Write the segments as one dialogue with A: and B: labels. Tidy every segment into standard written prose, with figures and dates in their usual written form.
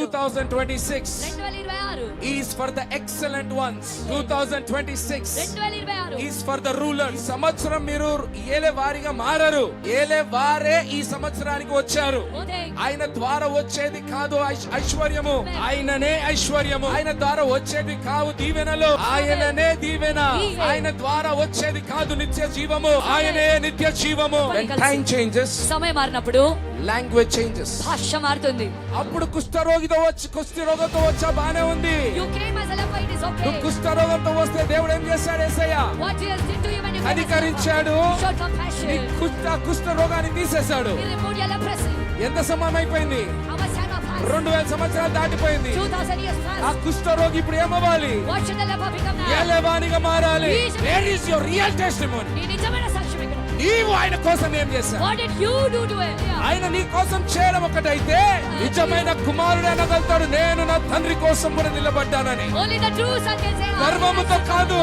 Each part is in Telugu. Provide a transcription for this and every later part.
A: 2026 is for the excellent ones. 2026 is for the rulers. సంవత్సరం మీరు ఏలే వారిగా మారరు, ఏలే వారే ఈ సంవత్సరానికి వచ్చారు. ఆయన ద్వారా వచ్చేది కాదు ఐశ్వర్యము, ఆయననే ఐశ్వర్యము. ఆయన ద్వారా వచ్చేది కాదు దీవెనలు, ఆయననే దీవెన. ఆయన ద్వారా వచ్చేది కాదు నిత్య జీవము, ఆయనే నిత్య జీవము. When time changes,
B: సమయం మారినప్పుడు
A: language changes.
B: భాష మారుతుంది.
A: అప్పుడు కుష్ఠరోగితో వచ్చా బానే ఉంది.
B: You came as a leper, it is okay.
A: నువ్వు కుష్ఠరోగంతో వస్తే దేవుడు ఏం చేశాడు? యేసయ్య
B: What Jesus did to you when you
A: కనికరించాడు,
B: showed compassion.
A: నీ కుష్ఠరోగాన్ని తీసేశాడు.
B: He removed your leprosy.
A: ఎంత సమయం అయిపోయింది?
B: How much time have passed?
A: 2000 సంవత్సరాలు దాటిపోయింది.
B: 2000 years
A: ఆ
B: passed.
A: కుష్ఠరోగి ఇప్పుడు ఏమవ్వాలి?
B: What should the leper become now?
A: ఏలేవానిగా మారాలి. Where is your real testimony?
B: నీ నిజమైన సాక్ష్యం ఎక్కడ?
A: నీవు ఆయన కోసం ఏం చేశావు?
B: What did you do to him?
A: ఆయన నీ కోసం చేయడం ఒకటైతే నిజమైన కుమారుడు అనగలుగుతాడు, నేను నా తండ్రి కోసం కూడా నిలబడ్డానని.
B: Only the true son can say,
A: గర్వముతో కాదు,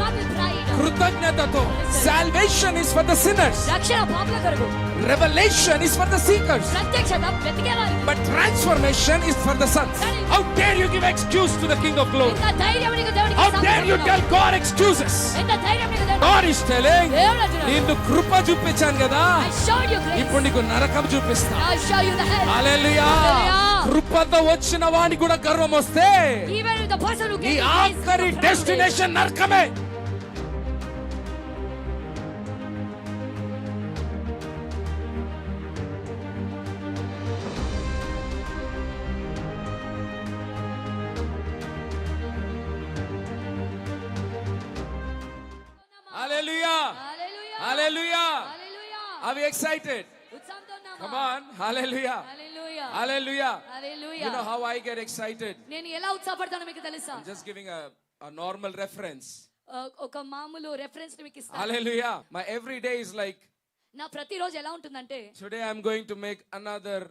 B: not with pride.
A: కృతజ్ఞతతో. Salvation is for the sinners.
B: రక్షణ పాపుల కొరకు.
A: Revelation is for the seekers.
B: ప్రత్యక్షత వెతికేవారికి.
A: But transformation is for the sons. How dare you give excuse to the King of Glory?
B: ఎంత ధైర్యం నీకు దేవుడికి
A: How dare you tell God excuses?
B: ఎంత ధైర్యం నీకు దేవుడికి.
A: God is telling,
B: దేవుడు అంటున్నాడు,
A: నిన్ను కృప చూపించాను కదా,
B: I showed you grace.
A: ఇప్పుడు నీకు నరకం చూపిస్తా.
B: I'll show you the hell.
A: Hallelujah.
B: Hallelujah.
A: కృపతో వచ్చిన వానికి కూడా గర్వం వస్తే
B: Even with the person who
A: నీ
B: gave you grace,
A: ఆఖరి డెస్టినేషన్ నరకమే. Hallelujah.
B: Hallelujah.
A: Hallelujah.
B: Hallelujah.
A: Are we excited?
B: ఉత్సాహంతో ఉన్నామా?
A: Come on. Hallelujah.
B: Hallelujah.
A: Hallelujah.
B: Hallelujah.
A: You know how I get excited?
B: నేను ఎలా ఉత్సాహపడతానో మీకు తెలుసా?
A: I'm just giving a normal reference.
B: ఒక మామూలు రెఫరెన్స్ మీకు ఇస్తాను.
A: Hallelujah. My every day is like,
B: నా ప్రతిరోజు ఎలా ఉంటుందంటే,
A: today I'm going to make another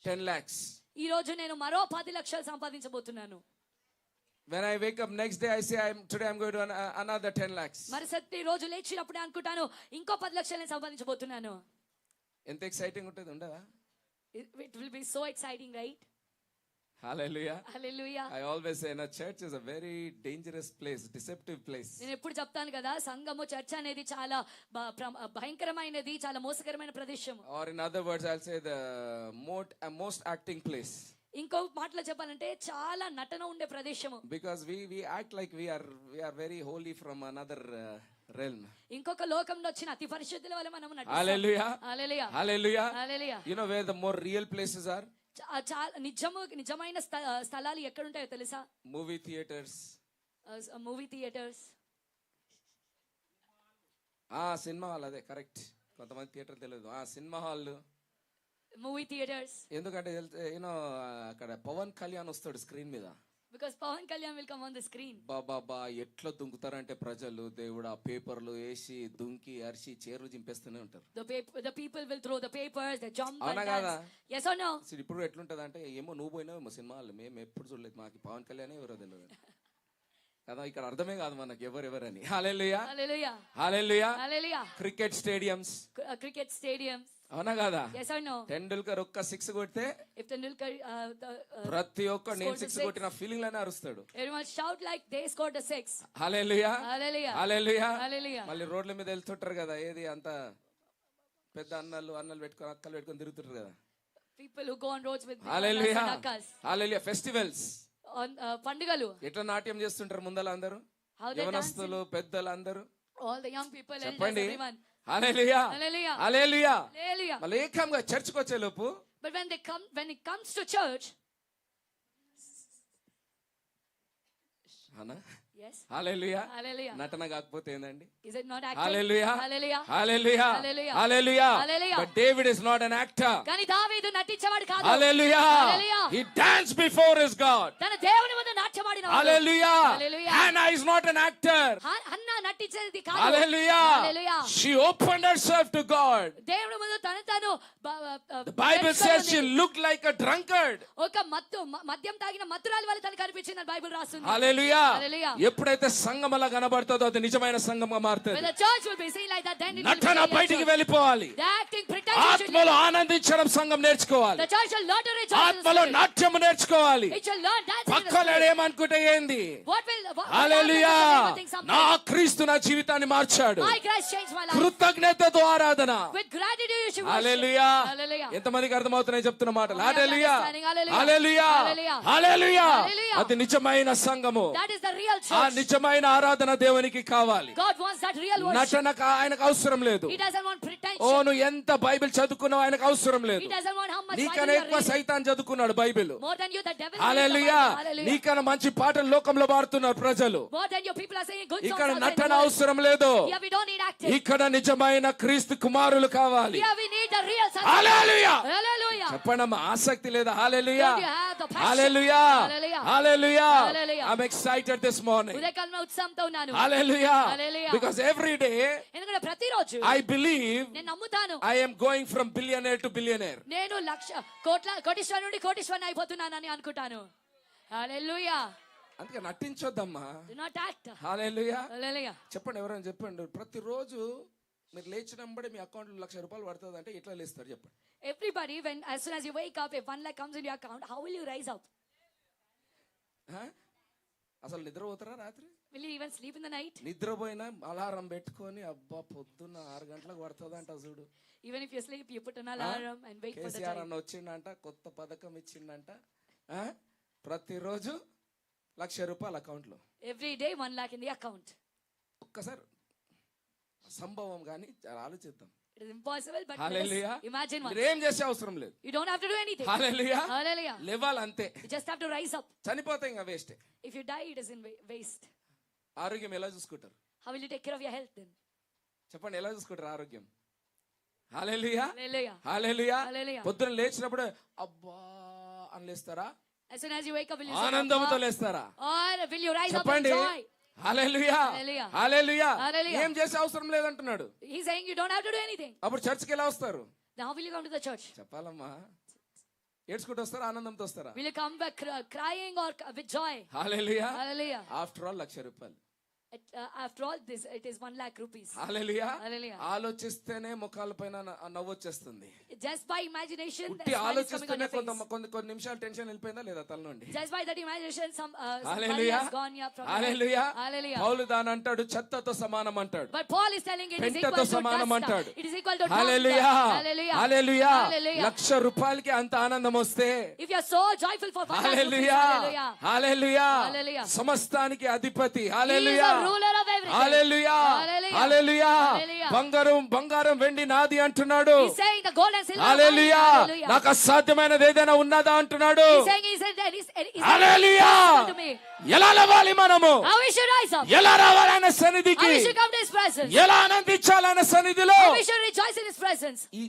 A: 10 lakhs.
B: ఈ రోజు నేను మరో 10 లక్షలు సంపాదించబోతున్నాను.
A: When I wake up next day, I say today I'm going to another 10 lakhs.
B: మరుసటి రోజు లేచినప్పుడే అనుకుంటాను ఇంకో 10 లక్షలు నేను సంపాదించబోతున్నాను.
A: ఎంత ఎక్సైటింగ్ ఉంటుంది ఉండదా?
B: It will be so exciting, right?
A: Hallelujah.
B: Hallelujah.
A: I always say na church is a very dangerous place, deceptive place.
B: నేను ఎప్పుడు చెప్తాను కదా, సంఘము చర్చ్ అనేది చాలా భయంకరమైనది, చాలా మోసకరమైన ప్రదేశం.
A: Or in other words, I'll say the most acting place.
B: ఇంకో మాటలో చెప్పాలంటే చాలా నటన ఉండే ప్రదేశము.
A: Because we act like we are very holy from another realm.
B: ఇంకొక లోకంలో వచ్చిన అతి పరిశుద్ధుల వలె మనం నటిస్తాం.
A: Hallelujah.
B: Hallelujah.
A: Hallelujah.
B: Hallelujah.
A: You know where the more real places are?
B: నిజమైన స్థలాలు ఎక్కడ ఉంటాయో తెలుసా?
A: Movie theaters.
B: Movie theatres.
A: Cinema hall, అదే కరెక్ట్. కొంతమంది థియేటర్ తెలియదు. Cinema hall,
B: movie theatres.
A: ఎందుకంటే యూనో అక్కడ పవన్ కళ్యాణ్ వస్తాడు స్క్రీన్ మీద.
B: Because Pawan Kalyan will come on the screen.
A: బాబా ఎట్లా దుంకుతారంటే ప్రజలు, దేవుడు ఆ పేపర్లు వేసి దుంకి అరిచి చీరలు చింపేస్తూనే ఉంటారు.
B: The people will throw the papers, they jump and
A: dance.
B: Yes or no?
A: ఇప్పుడు ఎట్లుంటది అంటే, ఏమో నువ్వు పోయినావేమో సినిమాలు, మేము ఎప్పుడు చూడలేదు, మాకు పవన్ కళ్యాణ్ ఎవరో తెలియదు కదా. ఇక్కడ అర్థమే కాదు మనకి ఎవరెవరని. హల్లెలూయా.
B: Hallelujah.
A: హల్లెలూయా.
B: Hallelujah.
A: Cricket stadiums.
B: Cricket stadiums.
A: అవునా కదా?
B: Yes or no?
A: టెండూల్కర్ ఒక్క 6 కొడితే
B: If Tendulkar
A: ప్రతి ఒక్క నేను 6 కొట్టిన ఫీలింగ్ లోనే అరుస్తాడు.
B: everyone shout like they scored a 6.
A: Hallelujah.
B: Hallelujah.
A: Hallelujah.
B: Hallelujah.
A: మళ్ళీ రోడ్ల మీద వెళ్తుంటారు కదా, ఏది అంత పెద్ద అన్నలు పెట్టుకొని అక్కలు పెట్టుకొని తిరుగుతుంటారు కదా.
B: People who go on roads with
A: hallelujah.
B: akkas.
A: Hallelujah. Festivals,
B: పండుగలు
A: ఎట్లా నాట్యం చేస్తుంటారు ముందల అందరూ, యవనస్తులు పెద్దలు అందరూ.
B: all the young people, elders,
A: చెప్పండి.
B: everyone.
A: హల్లెలూయా.
B: Hallelujah.
A: హల్లెలూయా.
B: Hallelujah.
A: మళ్ళీ ఏకంగా చర్చ్కి వచ్చే లోపు,
B: But when it comes to church, yes.
A: Hallelujah.
B: Hallelujah.
A: నటన కాకపోతే ఏందండి?
B: Is it not acting?
A: Hallelujah.
B: Hallelujah.
A: Hallelujah.
B: Hallelujah.
A: Hallelujah.
B: Hallelujah.
A: But David is not an actor.
B: కానీ దావీదు నటించేవాడు కాదు.
A: హల్లెలూయా.
B: Hallelujah.
A: He danced before his God.
B: తన దేవుని ముందు నాట్యం మార్చబడినవాడు.
A: Hallelujah.
B: Hallelujah.
A: Hannah is not an actor.
B: Hannah నటించేది కాదు.
A: Hallelujah.
B: Hallelujah.
A: She opened herself to God.
B: దేవుని ముందు తను
A: The Bible says she looked like a drunkard.
B: ఒక మద్యం తాగిన మత్తురాలి వల్ల తనకు కనిపించిందని బైబిల్ రాస్తుంది.
A: Hallelujah.
B: Hallelujah.
A: ఎప్పుడైతే సంఘం అలా కనబడుతుందో అది నిజమైన సంఘంగా మారుతుంది.
B: When the church will be seen like that, then it will be
A: నటన
B: real
A: బయటికి
B: church.
A: వెళ్ళిపోవాలి.
B: The acting pretentious should
A: ఆత్మలో
B: leave.
A: ఆనందించడం సంఘం నేర్చుకోవాలి.
B: The church shall learn to rejoice in the
A: ఆత్మలో
B: spirit.
A: నాట్యం నేర్చుకోవాలి.
B: It shall learn dancing in the
A: పక్కలు
B: spirit.
A: ఏమనుకుంటే ఏంది?
B: What
A: hallelujah.
B: happens if people think
A: నా
B: something?
A: క్రీస్తు నా జీవితాన్ని మార్చాడు.
B: My Christ changed my life.
A: కృతజ్ఞతతో ఆరాధన.
B: With gratitude you should worship.
A: Hallelujah.
B: Hallelujah.
A: ఎంతమందికి అర్థమవుతున్నాయి చెప్తున్న మాటలు?
B: How many are
A: hallelujah.
B: understanding? Hallelujah.
A: Hallelujah.
B: Hallelujah.
A: Hallelujah.
B: Hallelujah.
A: అది నిజమైన సంఘము.
B: That is the real
A: ఆ
B: church.
A: నిజమైన ఆరాధన దేవునికి కావాలి.
B: God wants that real worship.
A: నటనకు ఆయనకు అవసరం లేదు.
B: He doesn't want
A: oh
B: pretension.
A: నువ్వు ఎంత బైబిల్ చదువుకున్నావు ఆయనకు అవసరం లేదు.
B: He doesn't want how much Bible
A: నీకన్నా
B: you are
A: ఎక్కువ
B: reading.
A: సైతాన్ చదువుకున్నాడు Bible.
B: More than you, the devil.
A: Hallelujah.
B: reads the Bible. Hallelujah.
A: నీకన్నా మంచి పాటలు లోకంలో పాడుతున్నారు ప్రజలు.
B: More than your people are saying good songs.
A: ఇక్కడ
B: outside the
A: నటన
B: world.
A: అవసరం లేదు.
B: Here we don't need acting.
A: ఇక్కడ నిజమైన క్రీస్తు కుమారులు కావాలి.
B: Here we need the real sons.
A: Hallelujah.
B: Hallelujah.
A: చెప్పండమ్మా, ఆసక్తి లేదా? హల్లెలూయా.
B: Don't you have the passion?
A: Hallelujah.
B: Hallelujah.
A: Hallelujah.
B: Hallelujah.
A: I'm excited this morning.
B: ఉదయకాలంలో ఉత్సాహంతో ఉన్నాను.
A: హల్లెలూయా.
B: Hallelujah.
A: Because every day
B: ఎందుకంటే ప్రతిరోజు
A: I believe
B: నేను నమ్ముతాను
A: I am going from billionaire to billionaire.
B: నేను కోటీశ్వరు నుండి కోటీశ్వరుని అయిపోతున్నానని అనుకుంటాను. హల్లెలూయా.
A: అందుకే నటించొద్దమ్మా.
B: Do not act.
A: హల్లెలూయా.
B: హల్లెలూయా.
A: చెప్పండి, ఎవరైనా చెప్పండి, ప్రతిరోజు మీరు లేచినప్పుడే మీ అకౌంట్లో ₹1,00,000 పడుతుంది అంటే ఎట్లా లేస్తారు చెప్పండి?
B: Everybody, as soon as you wake up, if 1 lakh comes in your account, how will you rise up?
A: అసలు నిద్రపోతారా రాత్రి?
B: Will you even sleep in the night?
A: నిద్రపోయినా అలారం పెట్టుకొని అబ్బా పొద్దున్న 6 గంటలకు పడుతుంది అంట చూడు.
B: Even if you sleep, you put an alarm and wait for the
A: KCR
B: time.
A: అన్న వచ్చిండంట, కొత్త పథకం ఇచ్చిండంట. ప్రతిరోజు ₹1,00,000 అకౌంట్లో.
B: Every day 1 lakh in the account.
A: ఒక్కసారి సంభవం కానీ ఆలోచిద్దాం.
B: It is impossible, but
A: hallelujah.
B: imagine one.
A: మీరు ఏం చేసే అవసరం లేదు.
B: You don't have to do anything.
A: Hallelujah.
B: Hallelujah.
A: లేవాలి అంతే.
B: You just have to rise up.
A: చనిపోతే ఇంకా waste.
B: If you die, it is in waste.
A: ఆరోగ్యం ఎలా చూసుకుంటారు?
B: How will you take care of your health then?
A: చెప్పండి, ఎలా చూసుకుంటారు ఆరోగ్యం? హల్లెలూయా.
B: Hallelujah.
A: హల్లెలూయా.
B: Hallelujah.
A: పొద్దున లేచినప్పుడు అబ్బా అని లేస్తారా?
B: As soon as you wake up, will you say,
A: ఆనందంతో
B: "Abba,"
A: లేస్తారా?
B: or will you rise up in
A: చెప్పండి.
B: joy?
A: హల్లెలూయా.
B: Hallelujah.
A: హల్లెలూయా.
B: Hallelujah.
A: ఏం చేసే అవసరం లేదంటున్నాడు.
B: He's saying you don't have to do anything.
A: అప్పుడు చర్చికి ఎలా వస్తారు?
B: Then how will you come to the church?
A: చెప్పాలమ్మా. ఏడ్చుకుంటూ వస్తారా, ఆనందంతో వస్తారా?
B: Will you come back crying or with joy?
A: Hallelujah.
B: Hallelujah.
A: After all ₹1,00,000.
B: After all this, it is 1 lakh rupees.
A: Hallelujah.
B: Hallelujah.
A: ఆలోచిస్తేనే ముఖాల పైన నవ్వు వచ్చేస్తుంది.
B: Just by imagination, a
A: ఉట్టి
B: smile is coming on
A: ఆలోచిస్తేనే
B: your face.
A: కొన్ని నిమిషాలు టెన్షన్ వెళ్ళిపోయిందా లేదా తల నుండి?
B: Just by that imagination, some money
A: hallelujah.
B: has gone here from your
A: hallelujah.
B: head. Hallelujah.
A: పౌలు దాని అంటాడు, చెత్తతో సమానం అంటాడు.
B: But Paul is telling it is equal
A: పెంటతో
B: to
A: సమానం
B: dust.
A: అంటాడు.
B: It is equal to dust.
A: Hallelujah.
B: Hallelujah.
A: Hallelujah.
B: Hallelujah.
A: ₹1,00,000 అంత ఆనందం వస్తే,
B: If you are so joyful for 1 lakh rupees,
A: hallelujah.
B: hallelujah.
A: Hallelujah.
B: Hallelujah.
A: సమస్తానికి అధిపతి.
B: He is
A: hallelujah.
B: the ruler of everything.
A: Hallelujah.
B: Hallelujah.
A: Hallelujah.
B: Hallelujah.
A: బంగారం వెండి నాది అంటున్నాడు.
B: He's saying the gold and silver.
A: Hallelujah.
B: Hallelujah.
A: నాకు అసాధ్యమైనది ఏదైనా ఉన్నదా అంటున్నాడు.
B: He's saying he's
A: hallelujah.
B: to me.
A: ఎలా లేవాలి మనము?
B: How we should rise up.
A: ఎలా రావాలి ఆయన
B: How
A: సన్నిధికి?
B: we should come to his presence.
A: ఎలా ఆనందించాలి ఆయన సన్నిధిలో?
B: How we should rejoice in his presence.
A: ఈ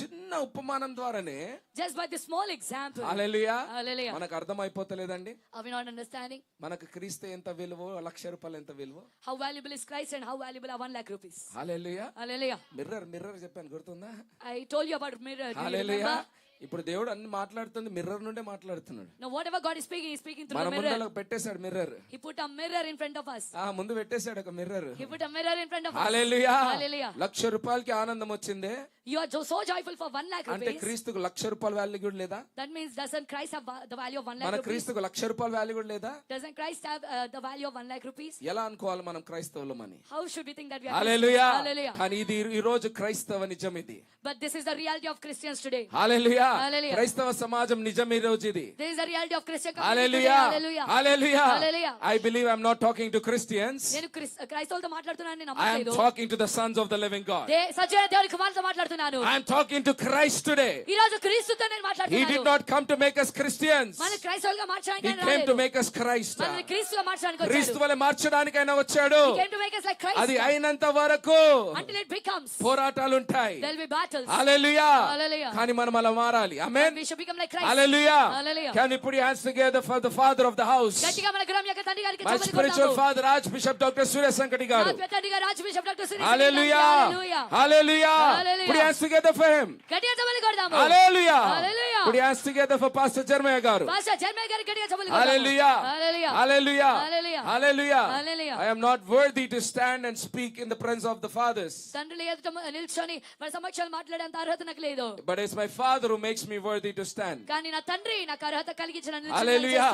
A: చిన్న ఉపమానం ద్వారానే
B: Just by this small example.
A: Hallelujah.
B: Hallelujah.
A: మనకు అర్థమైపోతలేదండి.
B: Are we not understanding?
A: మనకు క్రీస్తు ఎంత విలువ, ₹1,00,000 ఎంత విలువ?
B: How valuable is Christ and how valuable are 1 lakh rupees?
A: Hallelujah.
B: Hallelujah.
A: Mirror చెప్పాను, గుర్తుందా?
B: I told you about mirror. Do you
A: hallelujah.
B: remember?
A: ఇప్పుడు దేవుడు అన్ని మాట్లాడుతుంది మిర్రర్ నుండే మాట్లాడుతున్నాడు.
B: Now whatever God is speaking, he's speaking through
A: మన
B: the mirror.
A: ముందర పెట్టేశాడు mirror.
B: He put a mirror in front of us.
A: ముందు పెట్టేశాడు ఒక mirror.
B: He put a mirror in front of us.
A: Hallelujah.
B: Hallelujah.
A: ₹1,00,000 ఆనందం వచ్చిందే
B: You are so joyful for 1 lakh
A: అంటే
B: rupees.
A: క్రీస్తుకు ₹1,00,000 వాల్యూ కూడా లేదా?
B: That means doesn't Christ have the value of 1 lakh
A: మన
B: rupees?
A: క్రీస్తుకు ₹1,00,000 వాల్యూ కూడా లేదా?
B: Doesn't Christ have the value of 1 lakh rupees?
A: ఎలా అనుకోవాలి మనం క్రైస్తవులమని?
B: How should we think that we are
A: hallelujah.
B: Christians? Hallelujah.
A: కానీ ఇది ఈ రోజు క్రైస్తవ నిజం ఇది.
B: But this is the reality of Christians today.
A: Hallelujah.
B: Hallelujah.
A: క్రైస్తవ సమాజం నిజం ఈ రోజు ఇది.
B: This is the reality of Christian community today.
A: Hallelujah.
B: Hallelujah.
A: Hallelujah.
B: Hallelujah.
A: I believe I'm not talking to Christians.
B: నేను క్రైస్తవులతో మాట్లాడుతున్నాను నేను
A: I am
B: నమ్మట్లేదు.
A: talking to the sons of the living God.
B: సజీవైన దేవుని కుమారులతో మాట్లాడుతున్నాను.
A: I am talking to Christ today.
B: ఈ రోజు క్రీస్తుతో నేను
A: He
B: మాట్లాడుతున్నాను.
A: did not come to make us Christians.
B: మన క్రైస్తవులుగా మార్చడానికి
A: He
B: ఆయన
A: came to
B: రాలేదు.
A: make us Christ.
B: మనల్ని క్రీస్తుగా మార్చడానికి
A: క్రీస్తు
B: వచ్చాడు.
A: వలె మార్చడానికి ఆయన వచ్చాడు.
B: He came to make us like Christ.
A: అది అయినంత వరకు
B: Until it becomes,
A: పోరాటాలు ఉంటాయి.
B: there will be battles.
A: Hallelujah.
B: Hallelujah.
A: కానీ మనం అలా మారాలి. ఆమేన్.
B: We should become like Christ.
A: Hallelujah.
B: Hallelujah.
A: Can you put your hands together for the father of the house?
B: గట్టిగా మన గృహం యొక్క తండ్రి గారికి
A: My
B: చప్పట్లు
A: spiritual
B: కొడదాము.
A: father, Archbishop Dr. Surya Sankati
B: నా
A: garu.
B: తండ్రి గారు Raj bishop doctor Suresh
A: Hallelujah.
B: Hallelujah.
A: Hallelujah.
B: Hallelujah.
A: Put your hands together for him.
B: గట్టిగా చప్పట్లు కొడదాము.
A: Hallelujah.
B: Hallelujah.
A: Put your hands together for Pastor Jeremiah garu.
B: Pastor Jeremiah గారికి గట్టిగా చప్పట్లు కొడదాము.
A: Hallelujah.
B: Hallelujah.
A: Hallelujah.
B: Hallelujah.
A: Hallelujah.
B: Hallelujah.
A: I am not worthy to stand and speak in the presence of the fathers,
B: తండ్రుల ఎదుట నిల్చొని మన సమక్షంలో మాట్లాడేంత అర్హత నాకు లేదు.
A: but it's my father who makes me worthy to stand.
B: కానీ నా తండ్రి నాకు అర్హత కలిగించిన
A: Hallelujah.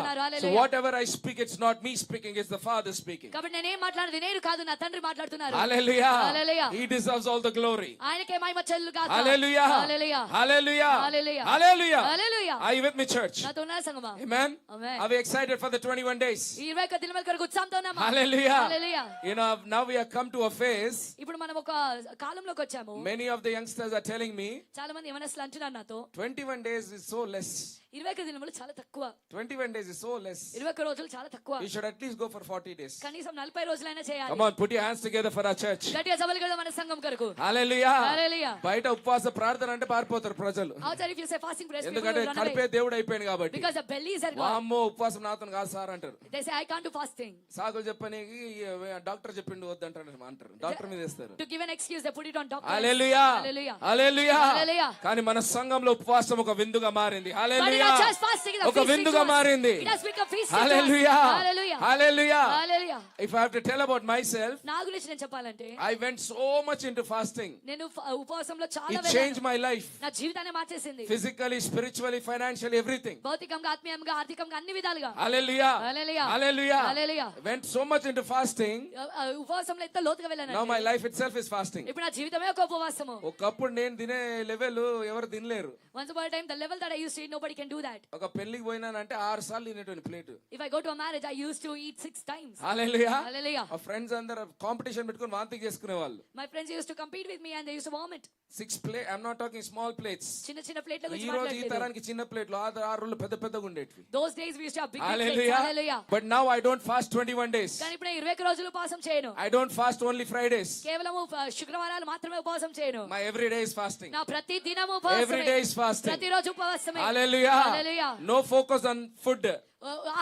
A: So whatever I speak, it's not me speaking, it's the father speaking.
B: కాబట్టి నేనేం మాట్లాడేది నేను కాదు, నా తండ్రి మాట్లాడుతున్నారు.
A: Hallelujah.
B: Hallelujah.
A: He deserves all the glory.
B: ఆయనకే మహిమ చెల్లు గాక.
A: Hallelujah.
B: Hallelujah.
A: Hallelujah.
B: Hallelujah.
A: Hallelujah.
B: Hallelujah.
A: Are you with me, church?
B: నాతో ఉన్నారు సంగమా?
A: Amen.
B: Amen.
A: Are we excited for the 21 days?
B: ఈ 21 దినముల కొరకు ఉత్సాహంతో ఉన్నామా?
A: Hallelujah.
B: Hallelujah.
A: You know, now we have come to a phase.
B: ఇప్పుడు మనం ఒక కాలంలోకి వచ్చాము.
A: Many of the youngsters are telling me
B: చాలా మంది యవనస్తులు అంటున్నారు నాతో
A: 21 days is so less.
B: 21 దినములు చాలా తక్కువ.
A: 21 days is so less.
B: 21 రోజులు చాలా తక్కువ.
A: You should at least go for 40 days.
B: కనీసం 40 రోజులైనా చేయాలి.
A: Come on, put your hands together for our church.
B: గట్టిగా సభలు కదా మన సంఘం కొరకు.
A: Hallelujah.
B: Hallelujah.
A: బయట ఉపవాస ప్రార్థన అంటే పారిపోతారు ప్రజలు.
B: Outside if you say fasting prayers, people
A: ఎందుకంటే
B: will run
A: కలిపే
B: away
A: దేవుడు అయిపోయింది కాబట్టి.
B: because the bellies are gone.
A: వామ్మో ఉపవాసం నాతో కాదు సార్ అంటారు.
B: They say I can't do fasting.
A: సాకులు చెప్పనీకి డాక్టర్ చెప్పిండు వద్దంటారు అంటారు. డాక్టర్ మీద వేస్తారు.
B: To give an excuse they put it on doctors.
A: Hallelujah.
B: Hallelujah.
A: Hallelujah.
B: Hallelujah.
A: కానీ మన సంఘంలో ఉపవాసం ఒక విందుగా మారింది.
B: But in
A: hallelujah.
B: our church fasting is a
A: ఒక
B: feasting
A: విందుగా
B: to us.
A: మారింది.
B: It has become feasting to us.
A: Hallelujah.
B: Hallelujah.
A: Hallelujah.
B: Hallelujah.
A: If I have to tell about myself,
B: నా గురించి నేను చెప్పాలంటే
A: I went so much into fasting.
B: నేను ఉపవాసంలో చాలా
A: It
B: వెళ్ళాను.
A: changed my life.
B: నా జీవితాన్ని మార్చేసింది.
A: Physically, spiritually, financially, everything.
B: భౌతికంగా ఆత్మీయంగా ఆర్థికంగా అన్ని విధాలుగా.
A: Hallelujah.
B: Hallelujah.
A: Hallelujah.
B: Hallelujah.
A: Went so much into fasting.
B: ఉపవాసంలో ఎంత లోతుగా వెళ్ళాను.
A: Now my life itself is fasting.
B: ఇప్పుడు నా జీవితమే ఒక ఉపవాసము.
A: ఒకప్పుడు నేను తినే లెవెల్ ఎవరు తినలేరు.
B: Once upon a time the level that I used to eat nobody can do that.
A: ఒక పెళ్లికి పోయినానంటే 6 సార్లు తినేటువంటి plate.
B: If I go to a marriage I used to eat 6 times.
A: Hallelujah.
B: Hallelujah.
A: ఆ ఫ్రెండ్స్ అందరూ కాంపిటీషన్ పెట్టుకొని వాంతి చేసుకునే వాళ్ళు.
B: My friends used to compete with me and they used to vomit.
A: 6 plate. I'm not talking small plates.
B: చిన్న చిన్న ప్లేట్ల గురించి
A: ఈ రోజు ఈ
B: మాట్లాడలేదు.
A: తరానికి చిన్న ప్లేట్లు ఆ రోజులు పెద్ద పెద్దగా ఉండేటివి.
B: Those days we used to have big plates.
A: Hallelujah.
B: Hallelujah.
A: But now I don't fast 21 days.
B: కానీ ఇప్పుడు 21 రోజులు ఉపవాసం చేయను.
A: I don't fast only Fridays.
B: కేవలం శుక్రవారాలు మాత్రమే ఉపవాసం చేయను.
A: My every day is fasting.
B: నా ప్రతి దినము ఉపవాసమే.
A: Every day is fasting.
B: ప్రతిరోజు ఉపవాసమే.
A: Hallelujah.
B: Hallelujah.
A: No focus on food.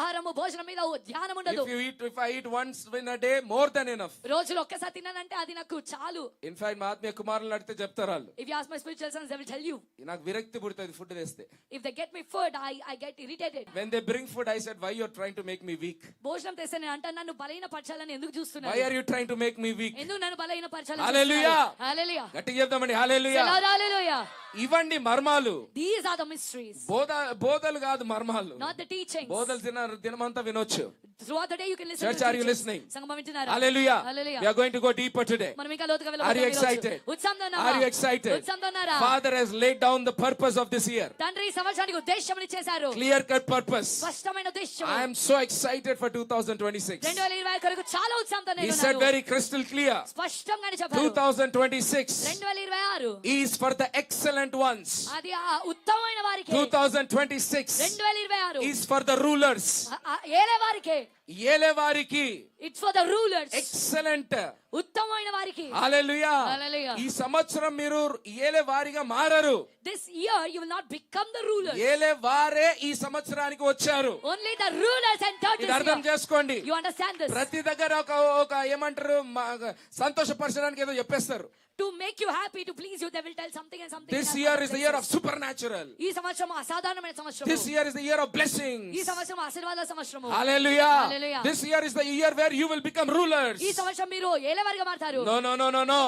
B: ఆహారము భోజనం మీద ధ్యానం ఉండదు.
A: If I eat once in a day, more than enough.
B: రోజులో ఒక్కసారి తిన్నానంటే అది నాకు చాలు.
A: In fact మా ఆత్మీయ కుమారులను అడిగితే చెప్తారు వాళ్ళు.
B: If you ask my spiritual sons they will tell you.
A: నాకు విరక్తి పుడుతుంది ఫుడ్ తెస్తే.
B: If they get me food I get irritated.
A: When they bring food I said why you are trying to make me weak?
B: భోజనం తెస్తే నేను అంటాను నన్ను బలహీనపరచాలని ఎందుకు చూస్తున్నారు?
A: Why are you trying to make me weak?
B: ఎందుకు నన్ను బలహీనపరచాలని
A: Hallelujah.
B: చూస్తున్నారు? Hallelujah.
A: గట్టిగా చెప్దామండి హల్లెలూయా.
B: Hallelujah.
A: ఇవండి మర్మాలు.
B: These are the mysteries.
A: బోధలు కాదు మర్మాలు.
B: Not the teachings.
A: బోధలు దినమంతా వినొచ్చు.
B: Throughout the day you can listen
A: Church,
B: to
A: are you
B: teachings.
A: listening?
B: సంగమం వింటున్నారా?
A: Hallelujah.
B: Hallelujah.
A: We are going to go deeper today.
B: మనం ఇంకా లోతుగా
A: Are you
B: వెళ్ళబోతున్నాం ఈరోజు.
A: excited?
B: ఉత్సాహంతో ఉన్నారా?
A: Are you excited?
B: ఉత్సాహంతో ఉన్నారా?
A: Father has laid down the purpose of this year.
B: తండ్రి ఈ సంవత్సరానికి ఉద్దేశం చేశారు.
A: Clear cut purpose.
B: స్పష్టమైన ఉద్దేశం.
A: I am so excited for 2026.
B: 2020 కొరకు చాలా ఉత్సాహంతో
A: He
B: నేను
A: said
B: ఉన్నాను.
A: very crystal clear.
B: స్పష్టంగానే చెప్పారు.
A: 2026
B: 2026
A: is for the excellent ones.
B: అది ఆ ఉత్తమమైన వారికి.
A: 2026
B: 2026
A: is for the rulers.
B: ఏలే వారికి.
A: ఏలే వారికి.
B: It's for the rulers.
A: Excellent.
B: ఉత్తమమైన వారికి.
A: హల్లెలూయా.
B: Hallelujah.
A: ఈ సంవత్సరం మీరు ఏలే వారిగా మారరు.
B: This year you will not become the rulers.
A: ఏలే వారే ఈ సంవత్సరానికి వచ్చారు.
B: Only the rulers entered
A: ఇది
B: this
A: అర్థం
B: year.
A: చేసుకోండి.
B: You understand this?
A: ప్రతి దగ్గర ఒక ఏమంటారు సంతోషపరచడానికి ఏదో చెప్పేస్తారు.
B: To make you happy, to please you, they will tell something and something.
A: This year is the year of supernatural.
B: ఈ సంవత్సరం అసాధారణమైన సంవత్సరం.
A: This year is the year of blessings.
B: ఈ సంవత్సరం ఆశీర్వాదాల సంవత్సరం.
A: Hallelujah.
B: Hallelujah.
A: This year is the year where you will become rulers.
B: ఈ సంవత్సరం మీరు ఏలేవారిగా మారతారు.
A: No.